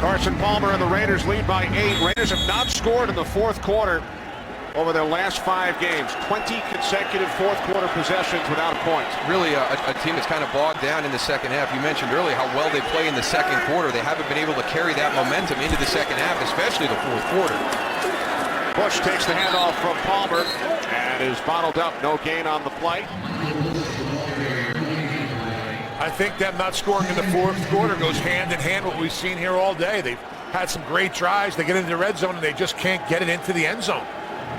Carson Palmer and the Raiders lead by 8. Raiders have not scored in the 4th quarter over their last 5 games. 20 consecutive 4th quarter possessions without a point. Really a team that's kind of bogged down in the second half. You mentioned earlier how well they play in the 2nd quarter. They haven't been able to carry that momentum into the 2nd half, especially the 4th quarter. Bush takes the handoff from Palmer and is bottled up. No gain on the play. I think them not scoring in the 4th quarter goes hand in hand with what we've seen here all day. They've had some great tries. They get into the red zone and they just can't get it into the end zone.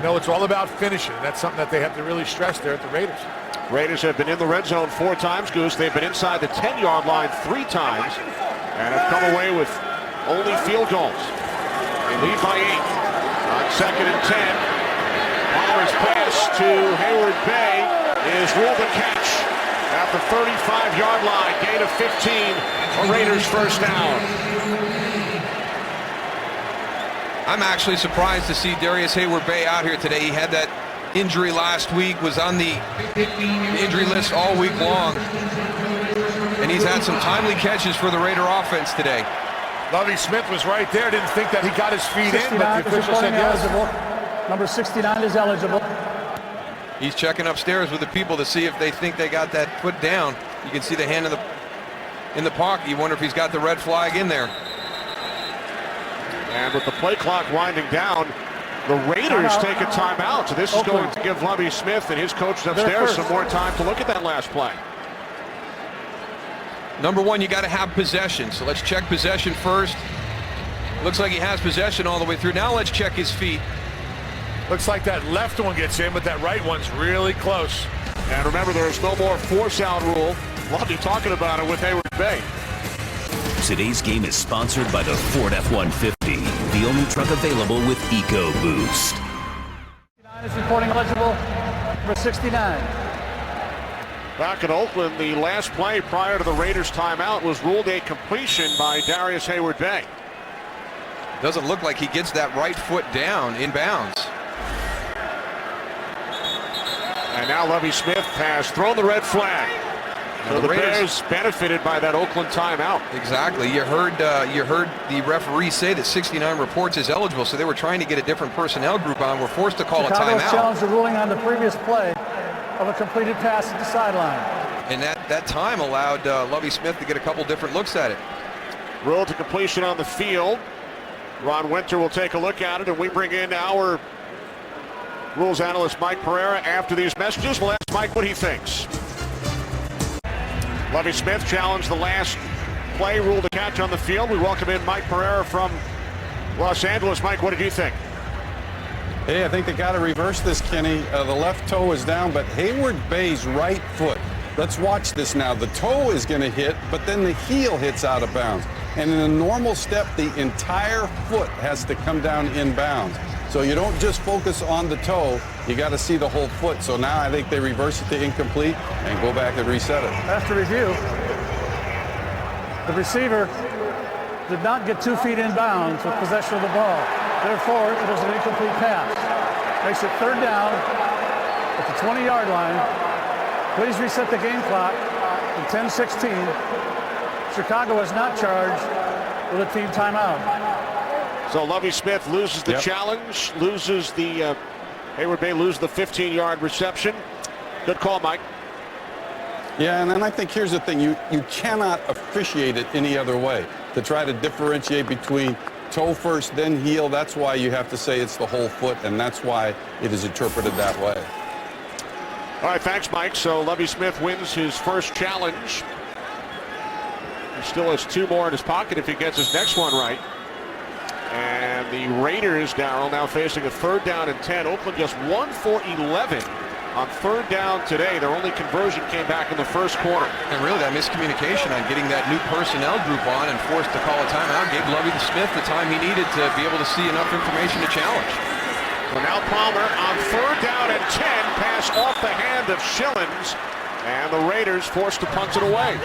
It's all about finishing. That's something that they have to really stress there at the Raiders. Raiders have been in the red zone 4 times, Goose. They've been inside the 10-yard line 3 times and have come away with only field goals. They lead by 8 on 2nd and 10. Palmer's pass to Hayward Bay is ruled a catch at the 35-yard line. Gain of 15. A Raiders first down. I'm actually surprised to see Darius Hayward Bay out here today. He had that injury last week, was on the injury list all week long, and he's had some timely catches for the Raider offense today. Lovie Smith was right there. Didn't think that he got his feet in, but the official said yes. Number 69 is eligible. He's checking upstairs with the people to see if they think they got that foot down. You can see the hand in the pocket. You wonder if he's got the red flag in there. And with the play clock winding down, the Raiders take a timeout. So this is going to give Lovie Smith and his coaches upstairs some more time to look at that last play. Number 1, you got to have possession. So let's check possession first. Looks like he has possession all the way through. Now let's check his feet. Looks like that left one gets in, but that right one's really close. And remember, there's no more force-out rule. Lovie talking about it with Hayward Bay. Today's game is sponsored by the Ford F-150, the only truck available with EcoBoost. 69 is reporting eligible. Number 69. Back in Oakland, the last play prior to the Raiders' timeout was ruled a completion by Darius Hayward Bay. Doesn't look like he gets that right foot down in bounds. And now Lovie Smith has thrown the red flag. So the Bears benefited by that Oakland timeout. Exactly. You heard the referee say that 69 reports is eligible, so they were trying to get a different personnel group on. We're forced to call Chicago a timeout. challenged the ruling on the previous play of a completed pass at the sideline. And that time allowed Lovie Smith to get a couple different looks at it. Roll to completion on the field. Ron Winter will take a look at it, and we bring in our rules analyst Mike Pereira after these messages. We'll ask Mike what he thinks. Lovie Smith challenged the last play, rule to catch on the field. We welcome in Mike Pereira from Los Angeles. Mike, what did you think? Hey, I think they got to reverse this, Kenny. The left toe is down, but Hayward Bay's right foot. Let's watch this now. The toe is going to hit, but then the heel hits out of bounds. And in a normal step, the entire foot has to come down in bounds. So you don't just focus on the toe, you got to see the whole foot. So now I think they reverse it to incomplete and go back and reset it. After review, the receiver did not get 2 feet in bounds with possession of the ball. Therefore, it is an incomplete pass. Makes it 3rd down at the 20-yard line. Please reset the game clock at 10:16. Chicago is not charged with a team timeout. So Lovie Smith loses the challenge, loses the Hayward Bay loses the 15-yard reception. Good call, Mike. Yeah, and then I think here's the thing. You cannot officiate it any other way. To try to differentiate between toe first, then heel, that's why you have to say it's the whole foot, and that's why it is interpreted that way. All right, thanks, Mike. So Lovie Smith wins his first challenge. He still has 2 more in his pocket if he gets his next one right. And the Raiders, Darryl, now facing a 3rd down and 10. Oakland just 1 for 11 on 3rd down today. Their only conversion came back in the first quarter. And really that miscommunication on getting that new personnel group on and forced to call a timeout gave Lovie Smith the time he needed to be able to see enough information to challenge. So now Palmer on 3rd down and 10. Pass off the hand of Schillens. And the Raiders forced to punt it away.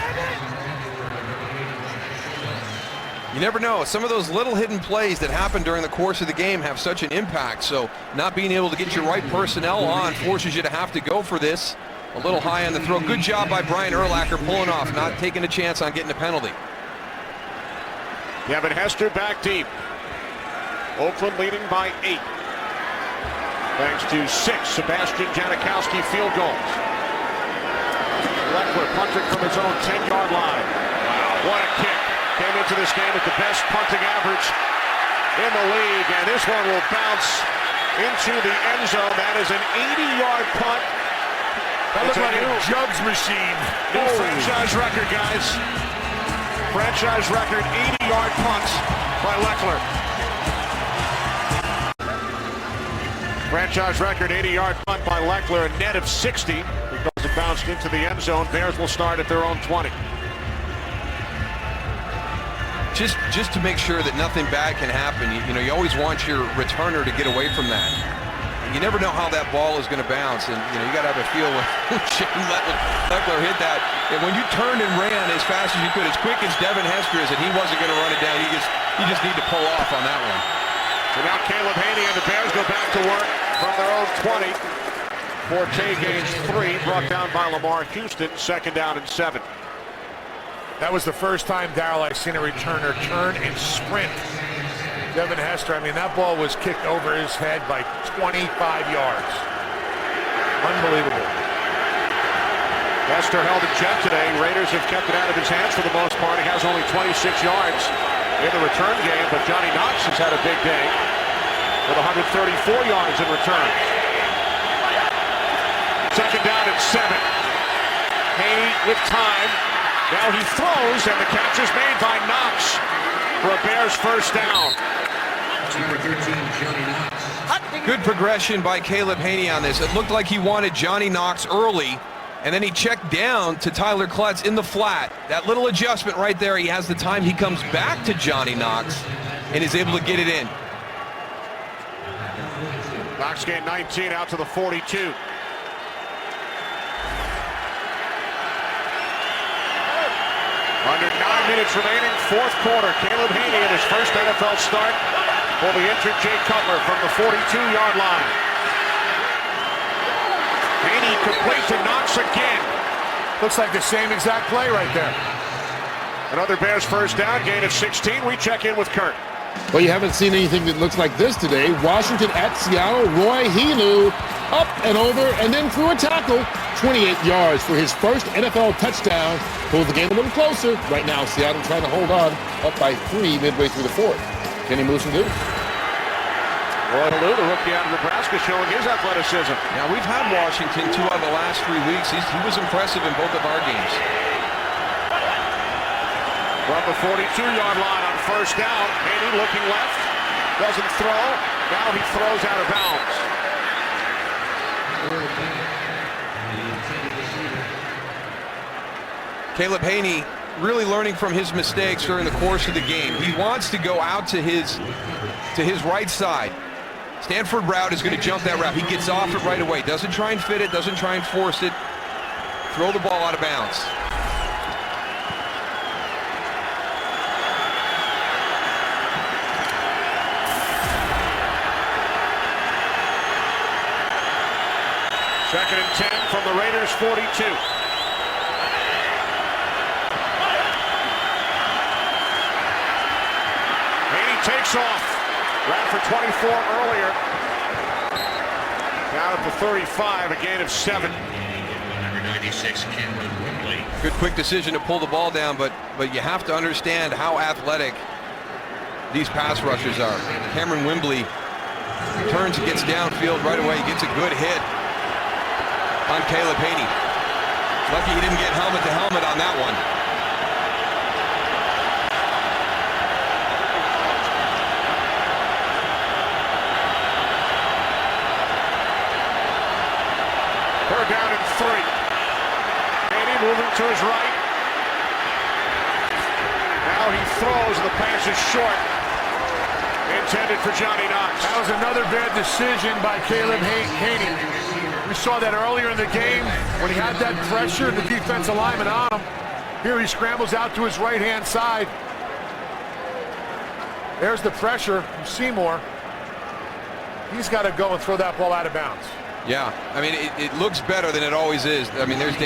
You never know. Some of those little hidden plays that happen during the course of the game have such an impact. So not being able to get your right personnel on forces you to have to go for this. A little high on the throw. Good job by Brian Urlacher pulling off, not taking a chance on getting a penalty. Kevin Hester back deep. Oakland leading by 8. Thanks to 6 Sebastian Janikowski field goals. Leckler punting from his own 10-yard line. Wow, what a kick. Came into this game with the best punting average in the league, and this one will bounce into the end zone. That is an 80-yard punt. That looks like a jugs machine. New franchise record, guys. Franchise record 80-yard punts by Leckler. Franchise record 80-yard punt by Leckler, a net of 60 because it bounced into the end zone. Bears will start at their own 20. Just to make sure that nothing bad can happen, you always want your returner to get away from that. You never know how that ball is going to bounce, and you got to have a feel when Shane Leckler hit that. And when you turned and ran as fast as you could, as quick as Devin Hester is, and he wasn't going to run it down, you just need to pull off on that one. So now Caleb Haney and the Bears go back to work from their own 20. Forte gains 3, brought down by Lamar Houston. 2nd down and 7. That was the first time, Darryl, I've seen a returner turn and sprint. Devin Hester, I mean, that ball was kicked over his head by 25 yards. Unbelievable. Hester held in check today. Raiders have kept it out of his hands for the most part. He has only 26 yards in the return game, but Johnny Knox has had a big day with 134 yards in return. 2nd down and 7. Haney with time. Now he throws, and the catch is made by Knox for a Bears first down. Good progression by Caleb Haney on this. It looked like he wanted Johnny Knox early, and then he checked down to Tyler Klutz in the flat. That little adjustment right there, he has the time. He comes back to Johnny Knox and is able to get it in. Knox gained 19 out to the 42. Under 9 minutes remaining, 4th quarter. Caleb Haney in his first NFL start for the injured Jay Cutler from the 42-yard line. Haney complete to Knox again. Looks like the same exact play right there. Another Bears first down, gain of 16. We check in with Kurt. Well, you haven't seen anything that looks like this today. Washington at Seattle. Roy Helu up and over and then through a tackle. 28 yards for his first NFL touchdown. Pulls the game a little closer. Right now, Seattle trying to hold on, up by 3 midway through the fourth. Kenny moves and do. Roy Helu, the rookie out of Nebraska, showing his athleticism. Now, we've had Washington 2 out of the last 3 weeks. He was impressive in both of our games. From the 42-yard line on first down, Haney looking left, doesn't throw. Now he throws out of bounds. Caleb Haney really learning from his mistakes during the course of the game. He wants to go out to his right side. Stanford route is going to jump that route. He gets off it right away. Doesn't try and fit it, doesn't try and force it. Throw the ball out of bounds. Second and 10 from the Raiders' 42. Haney takes off. Ran for 24 earlier. Down at the 35, a gain of 7. Number 96, Cameron Wimbley. Good quick decision to pull the ball down, but you have to understand how athletic these pass rushers are. Cameron Wimbley turns and gets downfield right away. He gets a good hit on Caleb Haney. Lucky he didn't get helmet to helmet on that one. Third down and 3. Haney moving to his right. Now he throws, and the pass is short. Intended for Johnny Knox. That was another bad decision by Caleb Haney. We saw that earlier in the game when he had that pressure, the defensive lineman on him. Here he scrambles out to his right-hand side. There's the pressure from Seymour. He's got to go and throw that ball out of bounds. Yeah, I mean, it looks better than it always is. I mean, there's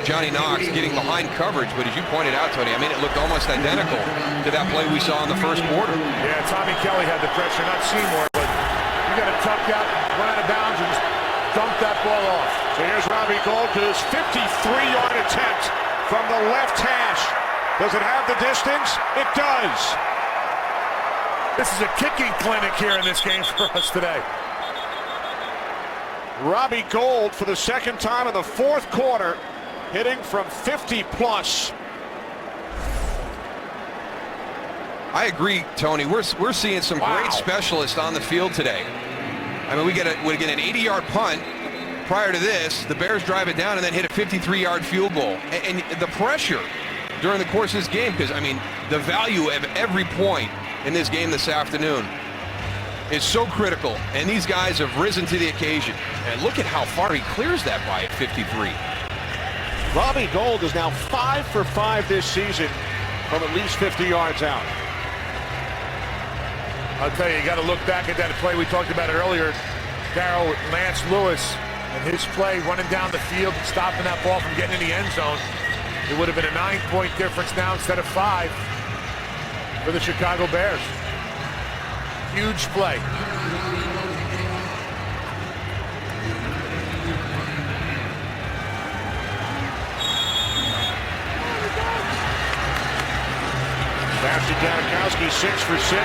Johnny Knox getting behind coverage, but as you pointed out, Tony, I mean, it looked almost identical to that play we saw in the first quarter. Yeah, Tommy Kelly had the pressure, not Seymour, but you got to tuck out, run out of bounds, and just dump that ball off. So here's Robbie Gould to his 53-yard attempt from the left hash. Does it have the distance? It does. This is a kicking clinic here in this game for us today. Robbie Gould for the second time in the fourth quarter, hitting from 50-plus. I agree, Tony. We're seeing some great specialists on the field today. I mean, we get an 80-yard punt. Prior to this, the Bears drive it down and then hit a 53-yard field goal. And the pressure during the course of this game, because, I mean, the value of every point in this game this afternoon is so critical, and these guys have risen to the occasion. And look at how far he clears that by at 53. Robbie Gould is now 5 for 5 this season from at least 50 yards out. I'll tell you got to look back at that play. We talked about it earlier. Darryl, Lance Lewis, and his play running down the field and stopping that ball from getting in the end zone. It would have been a 9-point difference now instead of 5 for the Chicago Bears. Huge play. Pass to Janikowsi, 6 for 6.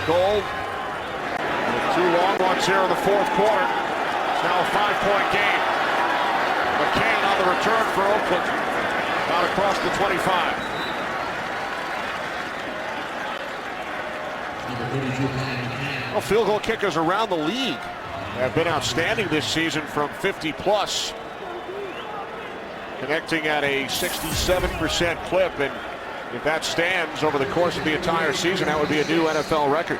Gould. 2 long ones here in the fourth quarter. It's now a 5-point game. McCann on the return for Oakland. Out across the 25. Well, field goal kickers around the league have been outstanding this season from 50-plus. Connecting at a 67% clip, and if that stands over the course of the entire season, that would be a new NFL record.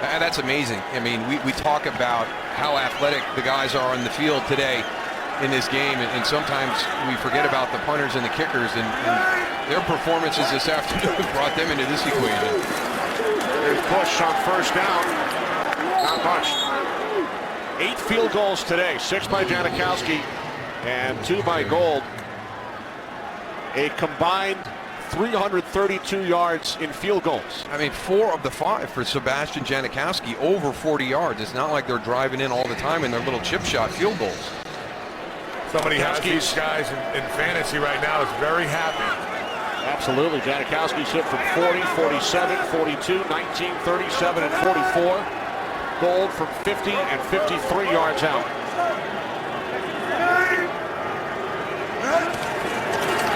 That's amazing. I mean, we talk about how athletic the guys are on the field today in this game, and sometimes we forget about the punters and the kickers, and their performances this afternoon brought them into this equation. There's Bush on first down. Not much. 8 field goals today. 6 by Janikowsi and 2 by Gold. A combined 332 yards in field goals. I mean, 4 of the 5 for Sebastian Janikowsi, over 40 yards. It's not like they're driving in all the time in their little chip shot field goals. Somebody has these guys in fantasy right now is very happy. Absolutely. Janikowski hit from 40, 47, 42, 19, 37, and 44. Gold from 50 and 53 yards out.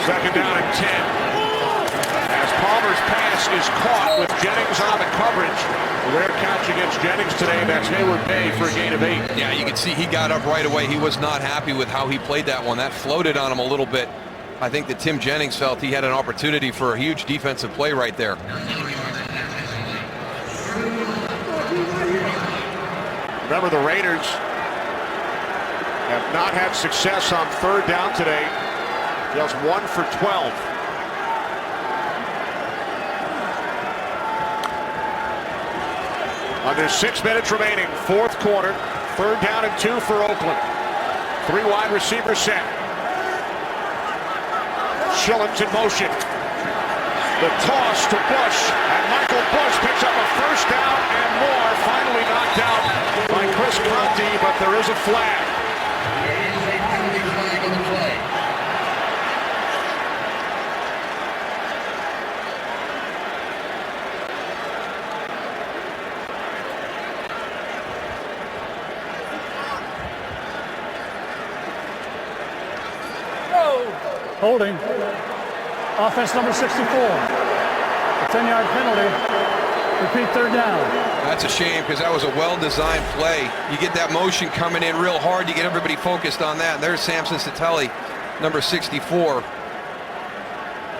Second down and 10. As Palmer's pass is caught with Jennings on the coverage. A rare catch against Jennings today. That's Hayward Bay for a gain of 8. Yeah, you can see he got up right away. He was not happy with how he played that one. That floated on him a little bit. I think that Tim Jennings felt he had an opportunity for a huge defensive play right there. Remember, the Raiders have not had success on third down today. Just 1 for 12. Under 6 minutes remaining, fourth quarter. Third down and 2 for Oakland. 3 wide receiver set. Schillens in motion. The toss to Bush, and Michael Bush picks up a first down and more. Finally knocked out by Chris Conti, but there is a flag. There is a penalty flag on the play. Holding. Offense number 64. A 10-yard penalty. Repeat third down. That's a shame because that was a well-designed play. You get that motion coming in real hard. You get everybody focused on that. And there's Samson Satelli, number 64,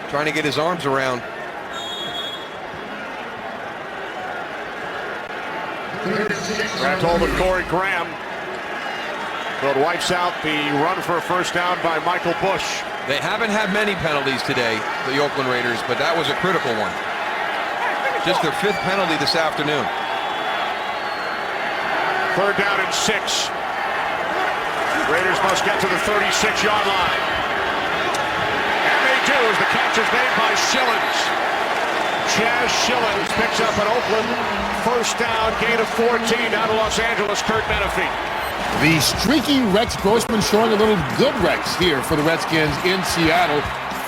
trying to get his arms around. Grabbed hold of Corey Graham. But wipes out the run for a first down by Michael Bush. They haven't had many penalties today, the Oakland Raiders, but that was a critical one. Just their 5th penalty this afternoon. Third down and 6. Raiders must get to the 36-yard line. And they do as the catch is made by Schillens. Chaz Schillens picks up an Oakland first down, gain of 14 down to Los Angeles. Kurt Menefee. The streaky Rex Grossman showing a little good Rex here for the Redskins in Seattle.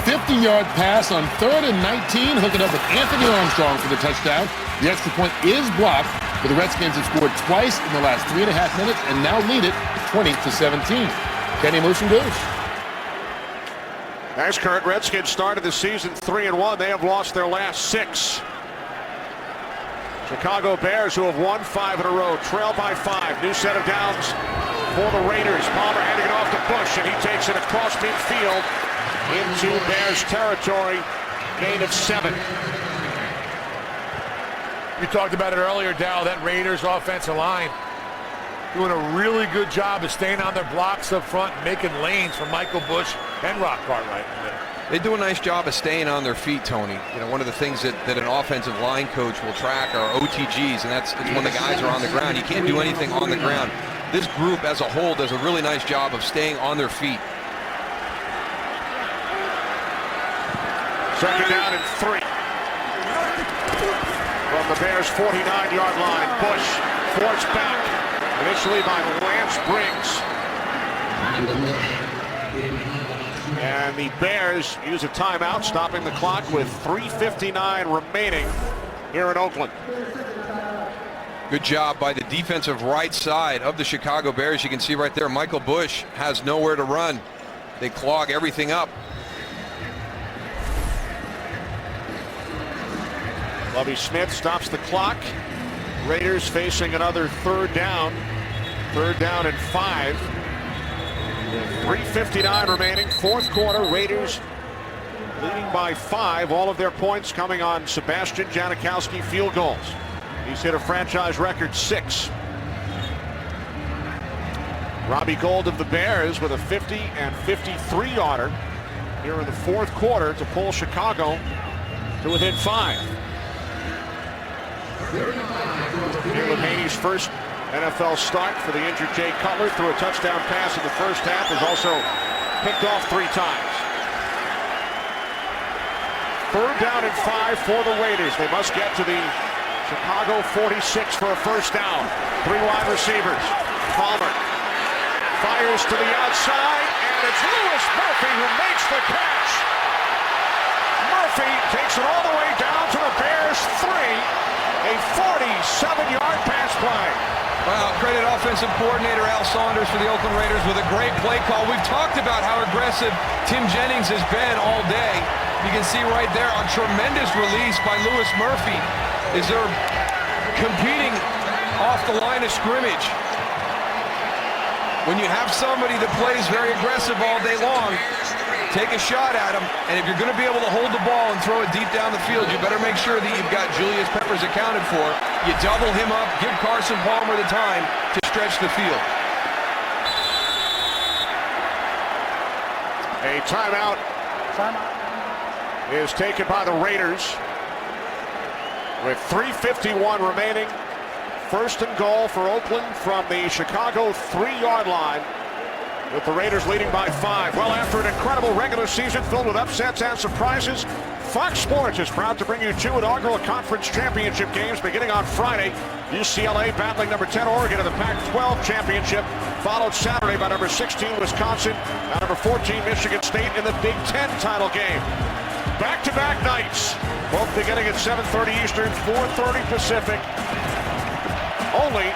50-yard pass on 3rd and 19, hooking up with Anthony Armstrong for the touchdown. The extra point is blocked, but the Redskins have scored twice in the last 3.5 minutes and now lead it 20-17. Kenny Motion goes. Thanks, Kurt. Redskins started the season 3-1. They have lost their last 6. Chicago Bears, who have won 5 in a row, trail by 5. New set of downs for the Raiders. Palmer handing it off to Bush, and he takes it across midfield into Bears territory. Gain of 7. You talked about it earlier, Dow, that Raiders offensive line doing a really good job of staying on their blocks up front, making lanes for Michael Bush and Rock Cartwright. They do a nice job of staying on their feet, Tony. You know, one of the things that an offensive line coach will track are OTGs, and it's when the guys are on the ground. You can't do anything on the ground. This group as a whole does a really nice job of staying on their feet. Second down and 3. From the Bears' 49-yard line, Bush forced back initially by Lance Briggs. And the Bears use a timeout, stopping the clock with 3:59 remaining here in Oakland. Good job by the defensive right side of the Chicago Bears. You can see right there, Michael Bush has nowhere to run. They clog everything up. Lovie Smith stops the clock. Raiders facing another third down. Third down and 5. 3:59 remaining. Fourth quarter. Raiders leading by 5. All of their points coming on Sebastian Janikowsi field goals. He's hit a franchise record 6. Robbie Gould of the Bears with a 50 and 53-yarder here in the fourth quarter to pull Chicago to within 5. Caleb Haney's first NFL start for the injured Jay Cutler. Threw a touchdown pass in the first half. Was also picked off 3 times. 3rd down and 5 for the Raiders. They must get to the Chicago 46 for a first down. 3 wide receivers. Palmer fires to the outside, and it's Louis Murphy who makes the catch. Murphy takes it all the way down to the Bears 3. A 47-yard pass play. Well, credit offensive coordinator Al Saunders for the Oakland Raiders with a great play call. We've talked about how aggressive Tim Jennings has been all day. You can see right there a tremendous release by Louis Murphy as they're competing off the line of scrimmage. When you have somebody that plays very aggressive all day long, take a shot at him, and if you're going to be able to hold the ball and throw it deep down the field, you better make sure that you've got Julius Peppers accounted for. You double him up, give Carson Palmer the time to stretch the field. A timeout is taken by the Raiders with 3:51 remaining. 1st and goal for Oakland from the Chicago 3-yard line, with the Raiders leading by 5. Well, after an incredible regular season filled with upsets and surprises, Fox Sports is proud to bring you 2 inaugural conference championship games beginning on Friday. UCLA battling number 10 Oregon in the Pac-12 championship, followed Saturday by number 16 Wisconsin and number 14 Michigan State in the Big Ten title game. Back-to-back nights, both beginning at 7:30 Eastern, 4:30 Pacific, only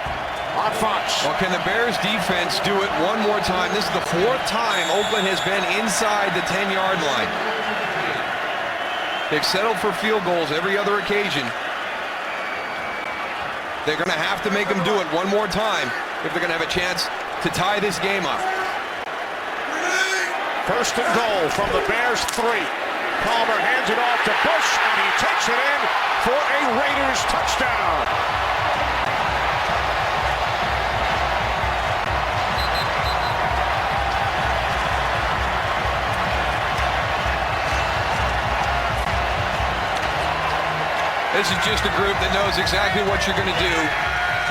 on Fox. Well, can the Bears defense do it one more time? This is the 4th time Oakland has been inside the 10-yard line. They've settled for field goals every other occasion. They're going to have to make them do it one more time if they're going to have a chance to tie this game up. 1st and goal from the Bears 3. Palmer hands it off to Bush, and he takes it in for a Raiders touchdown. This is just a group that knows exactly what you're going to do.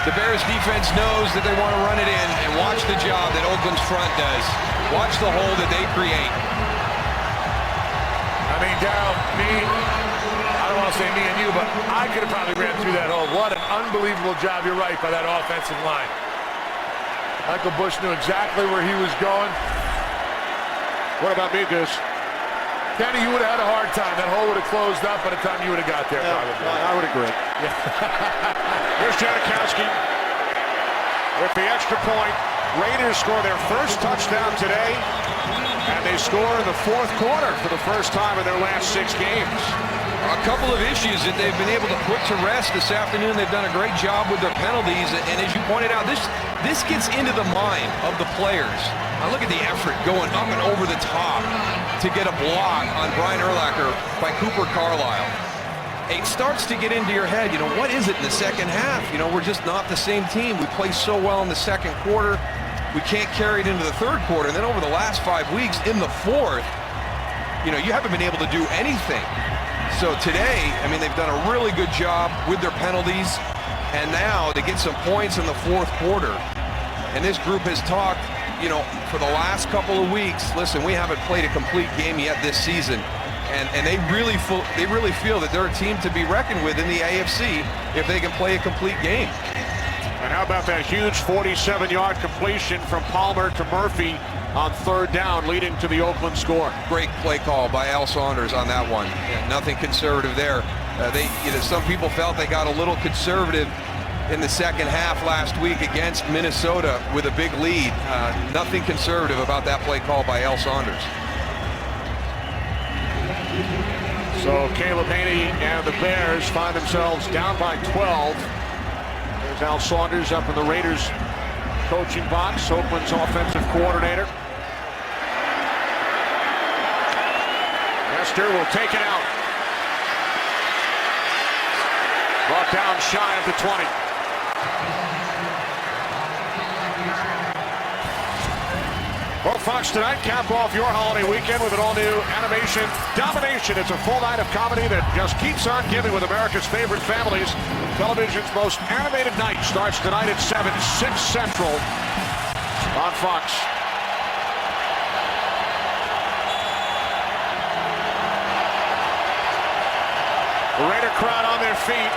The Bears defense knows that they want to run it in, and watch the job that Oakland's front does. Watch the hole that they create. I mean, Darryl, I don't want to say me and you, but I could have probably ran through that hole. What an unbelievable job, you're right, by that offensive line. Michael Bush knew exactly where he was going. What about me, Goose? Kenny, you would have had a hard time. That hole would have closed up by the time you would have got there, probably. I would agree. Yeah. Here's Janikowsi with the extra point. Raiders score their first touchdown today, and they score in the 4th quarter for the first time in their last 6 games. A couple of issues that they've been able to put to rest this afternoon. They've done a great job with their penalties, and as you pointed out, this gets into the mind of the players. Now look at the effort going up and over the top to get a block on Brian Urlacher by Cooper Carlisle. It starts to get into your head, what is it in the second half? We're just not the same team. We play so well in the 2nd quarter. We can't carry it into the 3rd quarter. And then over the last 5 weeks in the 4th, you haven't been able to do anything. So today, they've done a really good job with their penalties. And now they get some points in the 4th quarter. And this group has talked, for the last couple of weeks, listen, we haven't played a complete game yet this season. And they really feel that they're a team to be reckoned with in the AFC if they can play a complete game. And how about that huge 47-yard completion from Palmer to Murphy on 3rd down, leading to the Oakland score. Great play call by Al Saunders on that one. Nothing conservative there. Some people felt they got a little conservative in the 2nd half last week against Minnesota with a big lead. Nothing conservative about that play call by Al Saunders. So Caleb Haney and the Bears find themselves down by 12. There's Al Saunders up in the Raiders coaching box, Oakland's offensive coordinator. Hester will take it out. Brought down shy of the 20. Well, Fox tonight, cap off your holiday weekend with an all-new animation domination. It's a full night of comedy that just keeps on giving with America's favorite families. Television's most animated night starts tonight at 7, 6 Central on Fox. The Raider crowd on their feet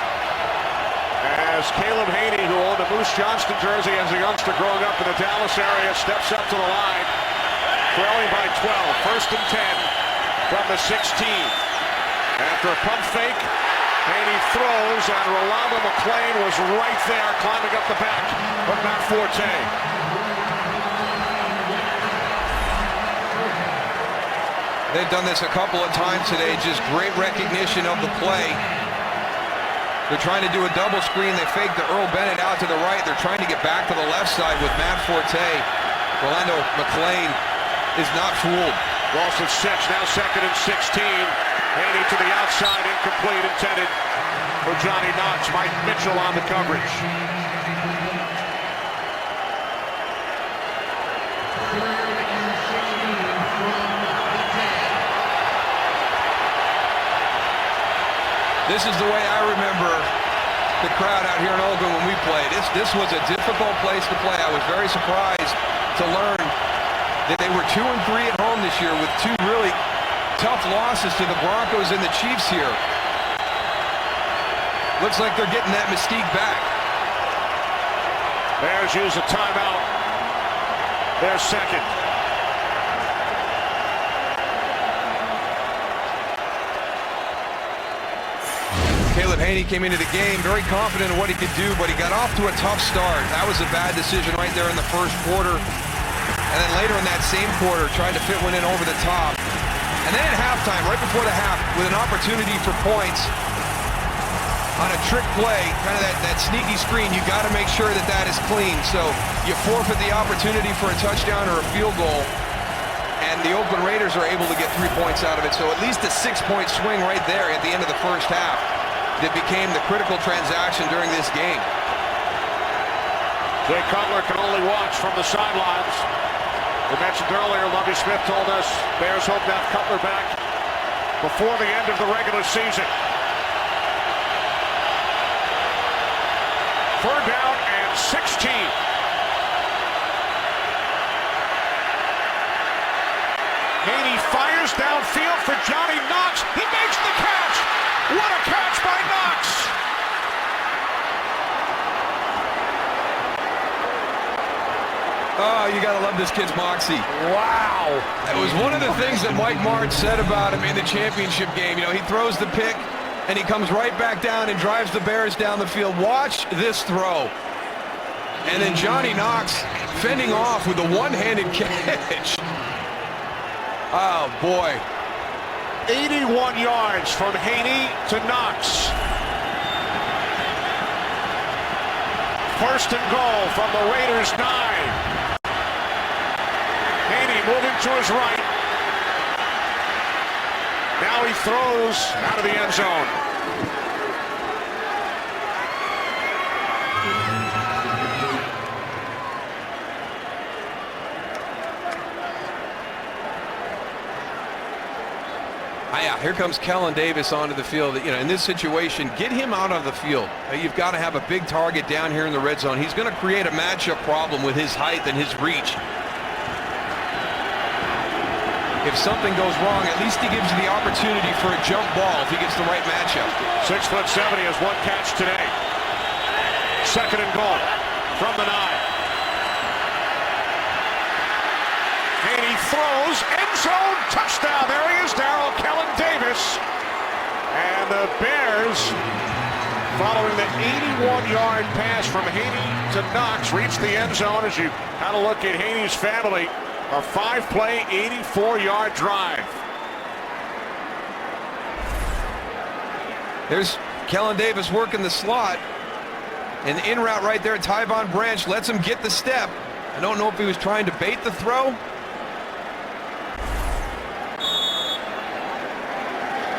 as Caleb Haney, who owned a Moose Johnston jersey as a youngster growing up in the Dallas area, steps up to the line, trailing by 12, first and 10 from the 16. After a pump fake, Haney throws, and Rolando McClain was right there climbing up the back of Matt Forte. They've done this a couple of times today, just great recognition of the play. They're trying to do a double screen. They fake the Earl Bennett out to the right. They're trying to get back to the left side with Matt Forte. Rolando McClain is not fooled. Ralston sets, now second and 16. Haney to the outside, incomplete, intended for Johnny Knox. Mike Mitchell on the coverage. This is the way I remember the crowd out here in Oakland when we played. This was a difficult place to play. I was very surprised to learn that they were 2-3 at home this year with two really tough losses to the Broncos and the Chiefs here. Looks like they're getting that mystique back. Bears use a timeout. Their second. Caleb Haney came into the game very confident in what he could do, but he got off to a tough start. That was a bad decision right there in the first quarter. And then later in that same quarter, tried to fit one in over the top. And then at halftime, right before the half, with an opportunity for points on a trick play, kind of that sneaky screen, you got to make sure that that is clean. So you forfeit the opportunity for a touchdown or a field goal. And the Oakland Raiders are able to get 3 points out of it. So at least a 6-point swing right there at the end of the first half. That became the critical transaction during this game. Jay Cutler can only watch from the sidelines. We mentioned earlier, Lovie Smith told us Bears hope to have Cutler back before the end of the regular season. Third down and 16. Haney fires downfield for Johnny Knox. He makes the catch. What a catch by Knox! Oh, you gotta love this kid's moxie. Wow! It was one of the things that Mike Martz said about him in the championship game. You know, he throws the pick, and he comes right back down and drives the Bears down the field. Watch this throw. And then Johnny Knox fending off with a one-handed catch. Oh, boy. 81 yards from Haney to Knox. First and goal from the Raiders' 9. Haney moving to his right. Now he throws out of the end zone. Here comes Kellen Davis onto the field. You know, in this situation, get him out of the field. You've got to have a big target down here in the red zone. He's going to create a matchup problem with his height and his reach. If something goes wrong, at least he gives you the opportunity for a jump ball if he gets the right matchup. 6'7" has one catch today. Second and goal from the 9. Haney throws, end zone, touchdown. There he is, Darrell Kellen Davis. And the Bears, following the 81-yard pass from Haney to Knox, reach the end zone. As you kind of look at Haney's family, a 5-play, 84-yard drive. There's Kellen Davis working the slot. And the in route right there, Tyvon Branch lets him get the step. I don't know if he was trying to bait the throw.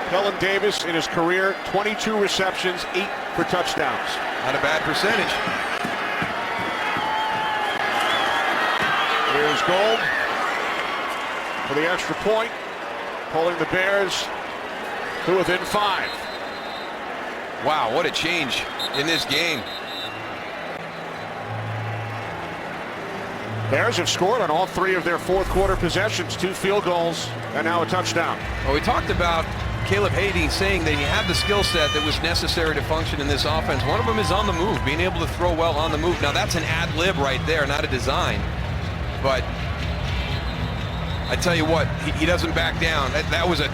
Kellen Davis in his career, 22 receptions, 8 for touchdowns. Not a bad percentage. Here's Gold. for the extra point, pulling the Bears to within 5. Wow, what a change in this game. Bears have scored on all 3 of their fourth quarter possessions, 2 field goals, and now a touchdown. Well, we talked about Caleb Hading saying that he had the skill set that was necessary to function in this offense. One of them is on the move, being able to throw well on the move. Now, that's an ad lib right there, not a design. But I tell you what, he doesn't back down. That was as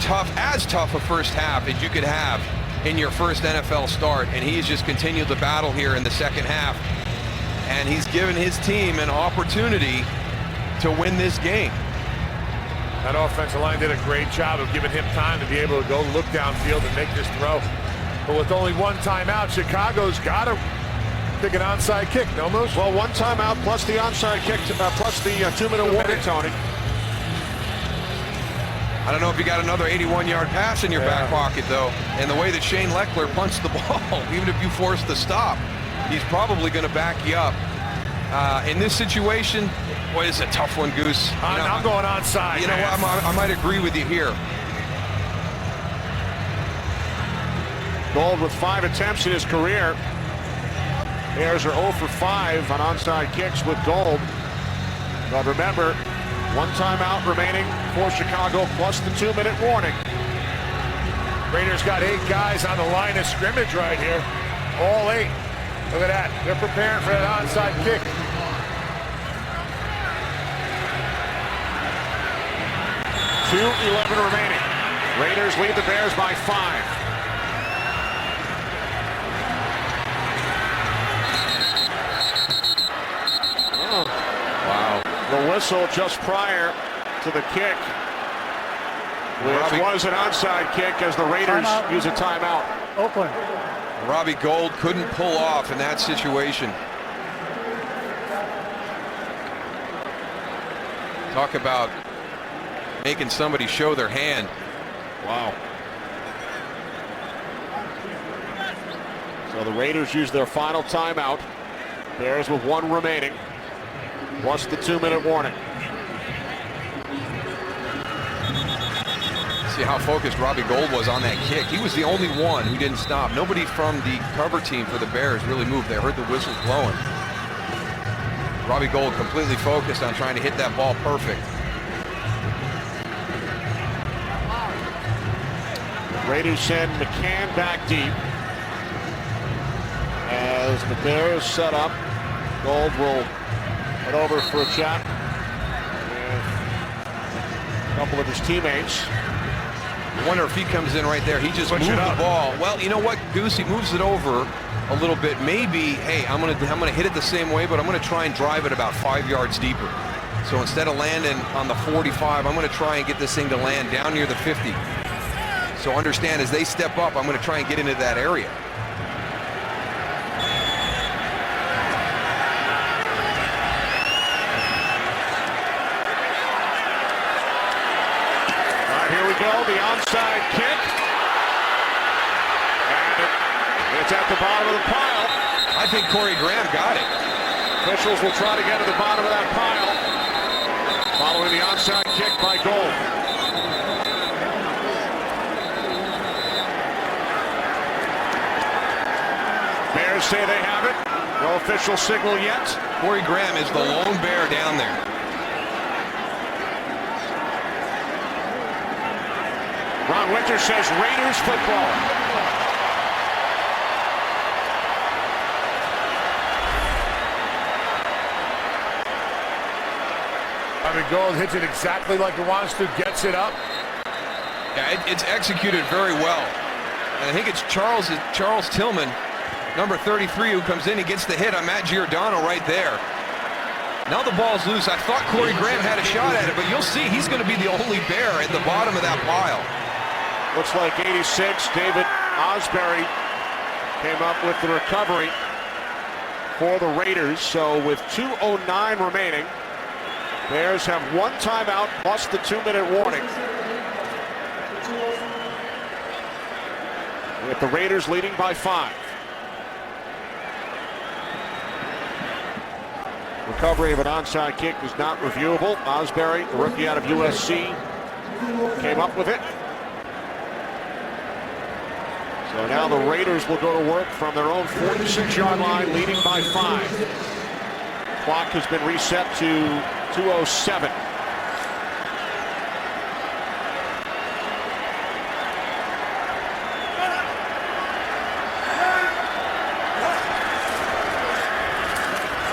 tough a first half as you could have in your first NFL start, and he's just continued the battle here in the second half. And he's given his team an opportunity to win this game. That offensive line did a great job of giving him time to be able to go look downfield and make this throw. But with only 1 timeout, Chicago's got to pick an onside kick, no, Moose? Well, 1 timeout plus the onside kick, plus the 2-minute warning, Tony. I don't know if you got another 81-yard pass in your back pocket, though. And the way that Shane Leckler punched the ball, even if you force the stop, he's probably going to back you up. In this situation, boy, it's a tough one, Goose. I'm going onside. You know what? I might agree with you here. Gold with 5 attempts in his career. Bears are 0 for 5 on onside kicks with Gold. But remember, 1 timeout remaining for Chicago plus the 2-minute warning. Raiders got 8 guys on the line of scrimmage right here. All 8. Look at that. They're preparing for that onside kick. .2:11 remaining. Raiders lead the Bears by 5. Oh. Wow. The whistle just prior to the kick, which was an onside kick as the Raiders use a timeout. Oakland. Robbie Gould couldn't pull off in that situation. Talk about making somebody show their hand. Wow. So the Raiders use their final timeout. Bears with 1 remaining, plus the 2-minute warning. See how focused Robbie Gould was on that kick. He was the only one who didn't stop. Nobody from the cover team for the Bears really moved. They heard the whistles blowing. Robbie Gould completely focused on trying to hit that ball perfect. Raiders send McCann back deep. As the Bears set up, Gould will head over for a chat with a couple of his teammates. I wonder if he comes in right there. He just moved the ball. Well, you know what, Goose? He moves it over a little bit. Maybe, hey, I'm gonna hit it the same way, but I'm gonna try and drive it about 5 yards deeper. So instead of landing on the 45, I'm gonna try and get this thing to land down near the 50. So understand, as they step up, I'm gonna try and get into that area. Go, the onside kick. And it's at the bottom of the pile. I think Corey Graham got it. Officials will try to get to the bottom of that pile. Following the onside kick by Gould. Bears say they have it. No official signal yet. Corey Graham is the lone bear down there. Ron Winter says Raiders football. Gould hits it exactly like he wants to, gets it up. Yeah, it's executed very well. And I think it's Charles Tillman, number 33, who comes in. He gets the hit on Matt Giordano right there. Now the ball's loose. I thought Corey Graham had a shot at it, but you'll see he's going to be the only bear at the bottom of that pile. Looks like 86, David Osbury came up with the recovery for the Raiders. So with 2:09 remaining, Bears have 1 timeout plus the 2-minute warning. With the Raiders leading by 5. Recovery of an onside kick is not reviewable. Osbury, the rookie out of USC, came up with it. So now the Raiders will go to work from their own 46-yard line, leading by 5. Clock has been reset to 2:07.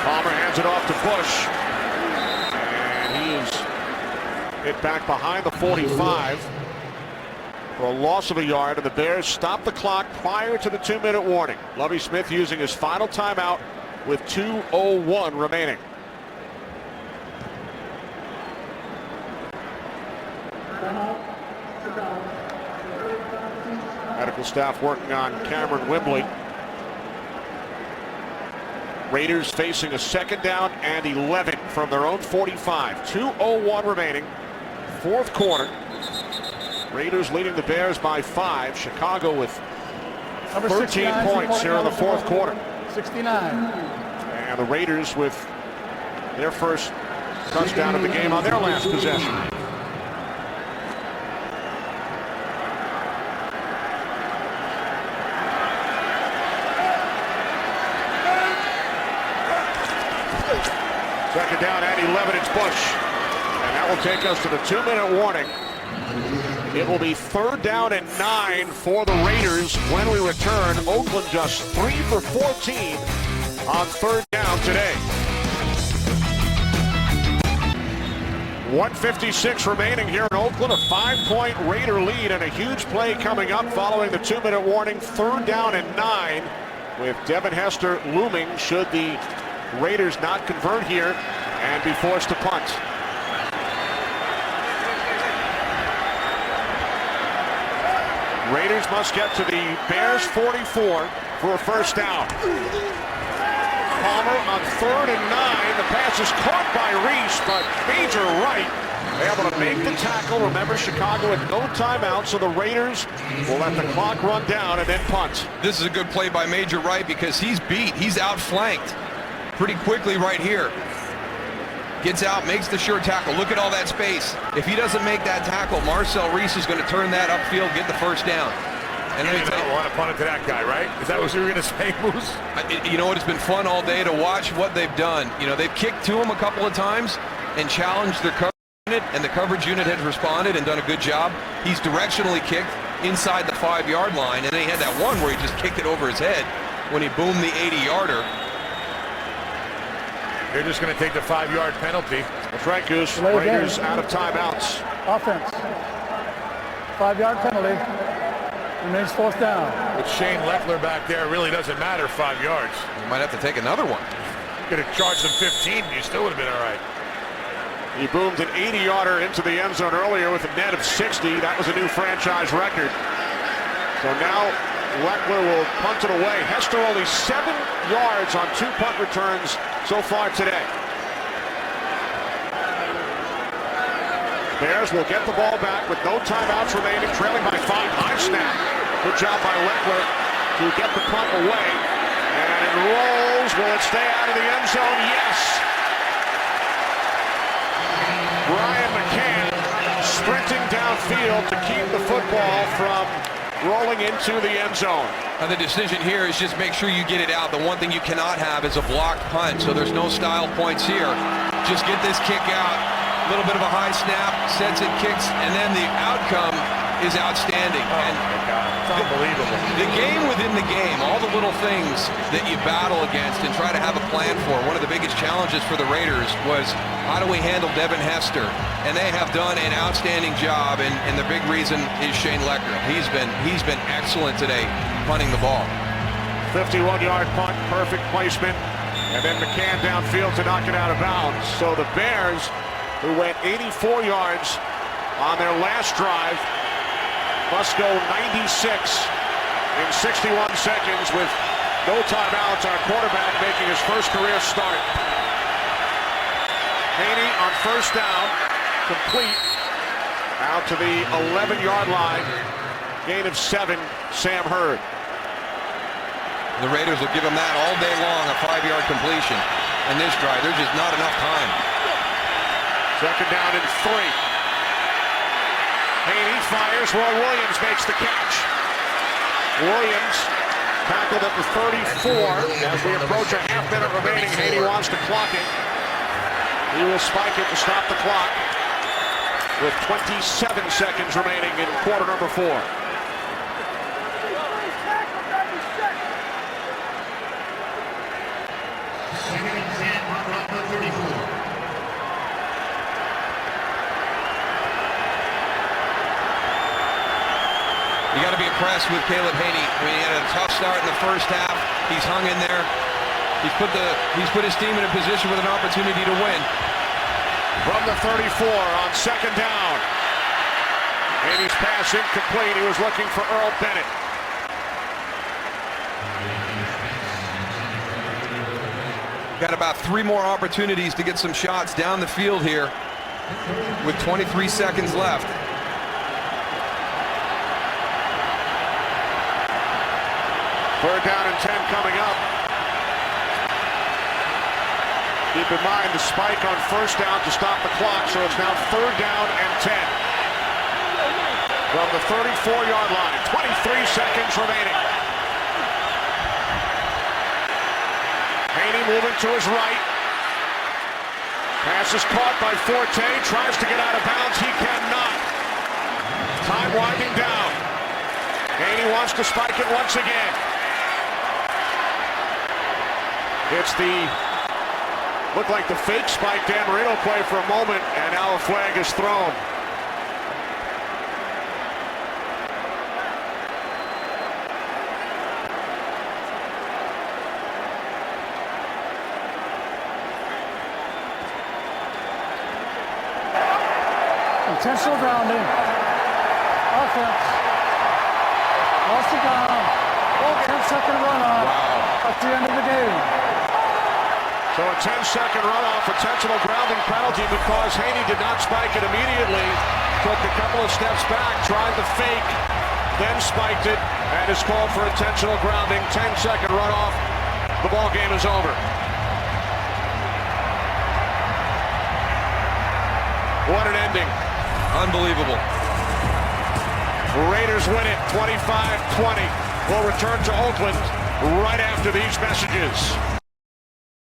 Palmer hands it off to Bush. And he is hit back behind the 45 for a loss of a yard, and the Bears stop the clock prior to the 2-minute warning. Lovie Smith using his final timeout with 2:01 remaining. Medical staff working on Cameron Wimbley. Raiders facing a 2nd down and 11 from their own 45. 2:01 remaining. 4th quarter. Raiders leading the Bears by 5. Chicago with 13 points here in the 4th quarter. 69. And the Raiders with their first touchdown of the game on their last possession. Second down and 11, it's Bush. And that will take us to the 2-minute warning. It will be 3rd down and 9 for the Raiders when we return. Oakland just 3 for 14 on 3rd down today. 1:56 remaining here in Oakland. A 5-point Raider lead and a huge play coming up following the 2-minute warning. 3rd down and 9 with Devin Hester looming should the Raiders not convert here and be forced to punt. Raiders must get to the Bears 44 for a 1st down. Palmer on 3rd and 9. The pass is caught by Reese, but Major Wright able to make the tackle. Remember, Chicago had no timeout, so the Raiders will let the clock run down and then punt. This is a good play by Major Wright because he's beat. He's outflanked pretty quickly right here. Gets out, makes the sure tackle. Look at all that space. If he doesn't make that tackle, Marcel Reese is going to turn that upfield, get the 1st down. And you don't want to punt it to that guy, right? Is that what you were going to say, Moose? You know what? It's been fun all day to watch what they've done. You know, they've kicked to him a couple of times and challenged their coverage unit, and the coverage unit has responded and done a good job. He's directionally kicked inside the 5-yard line, and then he had that one where he just kicked it over his head when he boomed the 80-yarder. They're just going to take the 5-yard penalty. That's right, Goose. Raiders out of timeouts. Offense. 5-yard penalty. Remains 4th down. With Shane Leckler back there, it really doesn't matter 5 yards. You might have to take another one. Could have charged him 15, you still would have been all right. He boomed an 80-yarder into the end zone earlier with a net of 60. That was a new franchise record. So now Leckler will punt it away. Hester only 7 yards on 2 punt returns so far today. Bears will get the ball back with no timeouts remaining, trailing by 5. High snap. Good job by Leckler to get the punt away. And it rolls. Will it stay out of the end zone? Yes. Brian McCann sprinting downfield to keep the football from rolling into the end zone. And the decision here is just make sure you get it out. The one thing you cannot have is a blocked punt, so there's no style points here. Just get this kick out. A little bit of a high snap, sets it, kicks, and then the outcome is outstanding. Oh, my God. It's unbelievable. The game within the game, all the little things that you battle against and try to have a plan for. One of the biggest challenges for the Raiders was how do we handle Devin Hester? And they have done an outstanding job, and the big reason is Shane Leckler. He's been excellent today punting the ball. 51-yard punt, perfect placement, and then McCann downfield to knock it out of bounds. So the Bears, who went 84 yards on their last drive, must go 96 in 61 seconds with no timeouts. Our quarterback making his first career start. Haney on 1st down, complete out to the 11-yard line. Gain of 7, Sam Hurd. The Raiders will give him that all day long, a 5-yard completion. in this drive. There's just not enough time. Second down and 3. Haney fires. Roy Williams makes the catch. Williams tackled at the 34. As we approach a half minute remaining, Haney wants to clock it. He will spike it to stop the clock with 27 seconds remaining in quarter number 4. You got to be impressed with Caleb Haney. I mean, he had a tough start in the first half. He's hung in there. He's put his team in a position with an opportunity to win. From the 34 on second down. Haney's pass incomplete. He was looking for Earl Bennett. Got about 3 more opportunities to get some shots down the field here with 23 seconds left. Third down and 10 coming up. Keep in mind the spike on first down to stop the clock, so it's now third down and 10. From the 34-yard line, 23 seconds remaining. Haney moving to his right. Pass is caught by Forte, tries to get out of bounds, he cannot. Time winding down. Haney wants to spike it once again. It's looked like the fake spike Dan Marino play for a moment, and now a flag is thrown. Intentional grounding. Offense. Lost it down. 10-second runoff at the end of the game. So a 10-second runoff, intentional grounding penalty because Haney did not spike it immediately. Took a couple of steps back, tried the fake, then spiked it, and is called for intentional grounding. 10-second runoff. The ball game is over. What an ending. Unbelievable. Raiders win it 25-20. We'll return to Oakland right after these messages.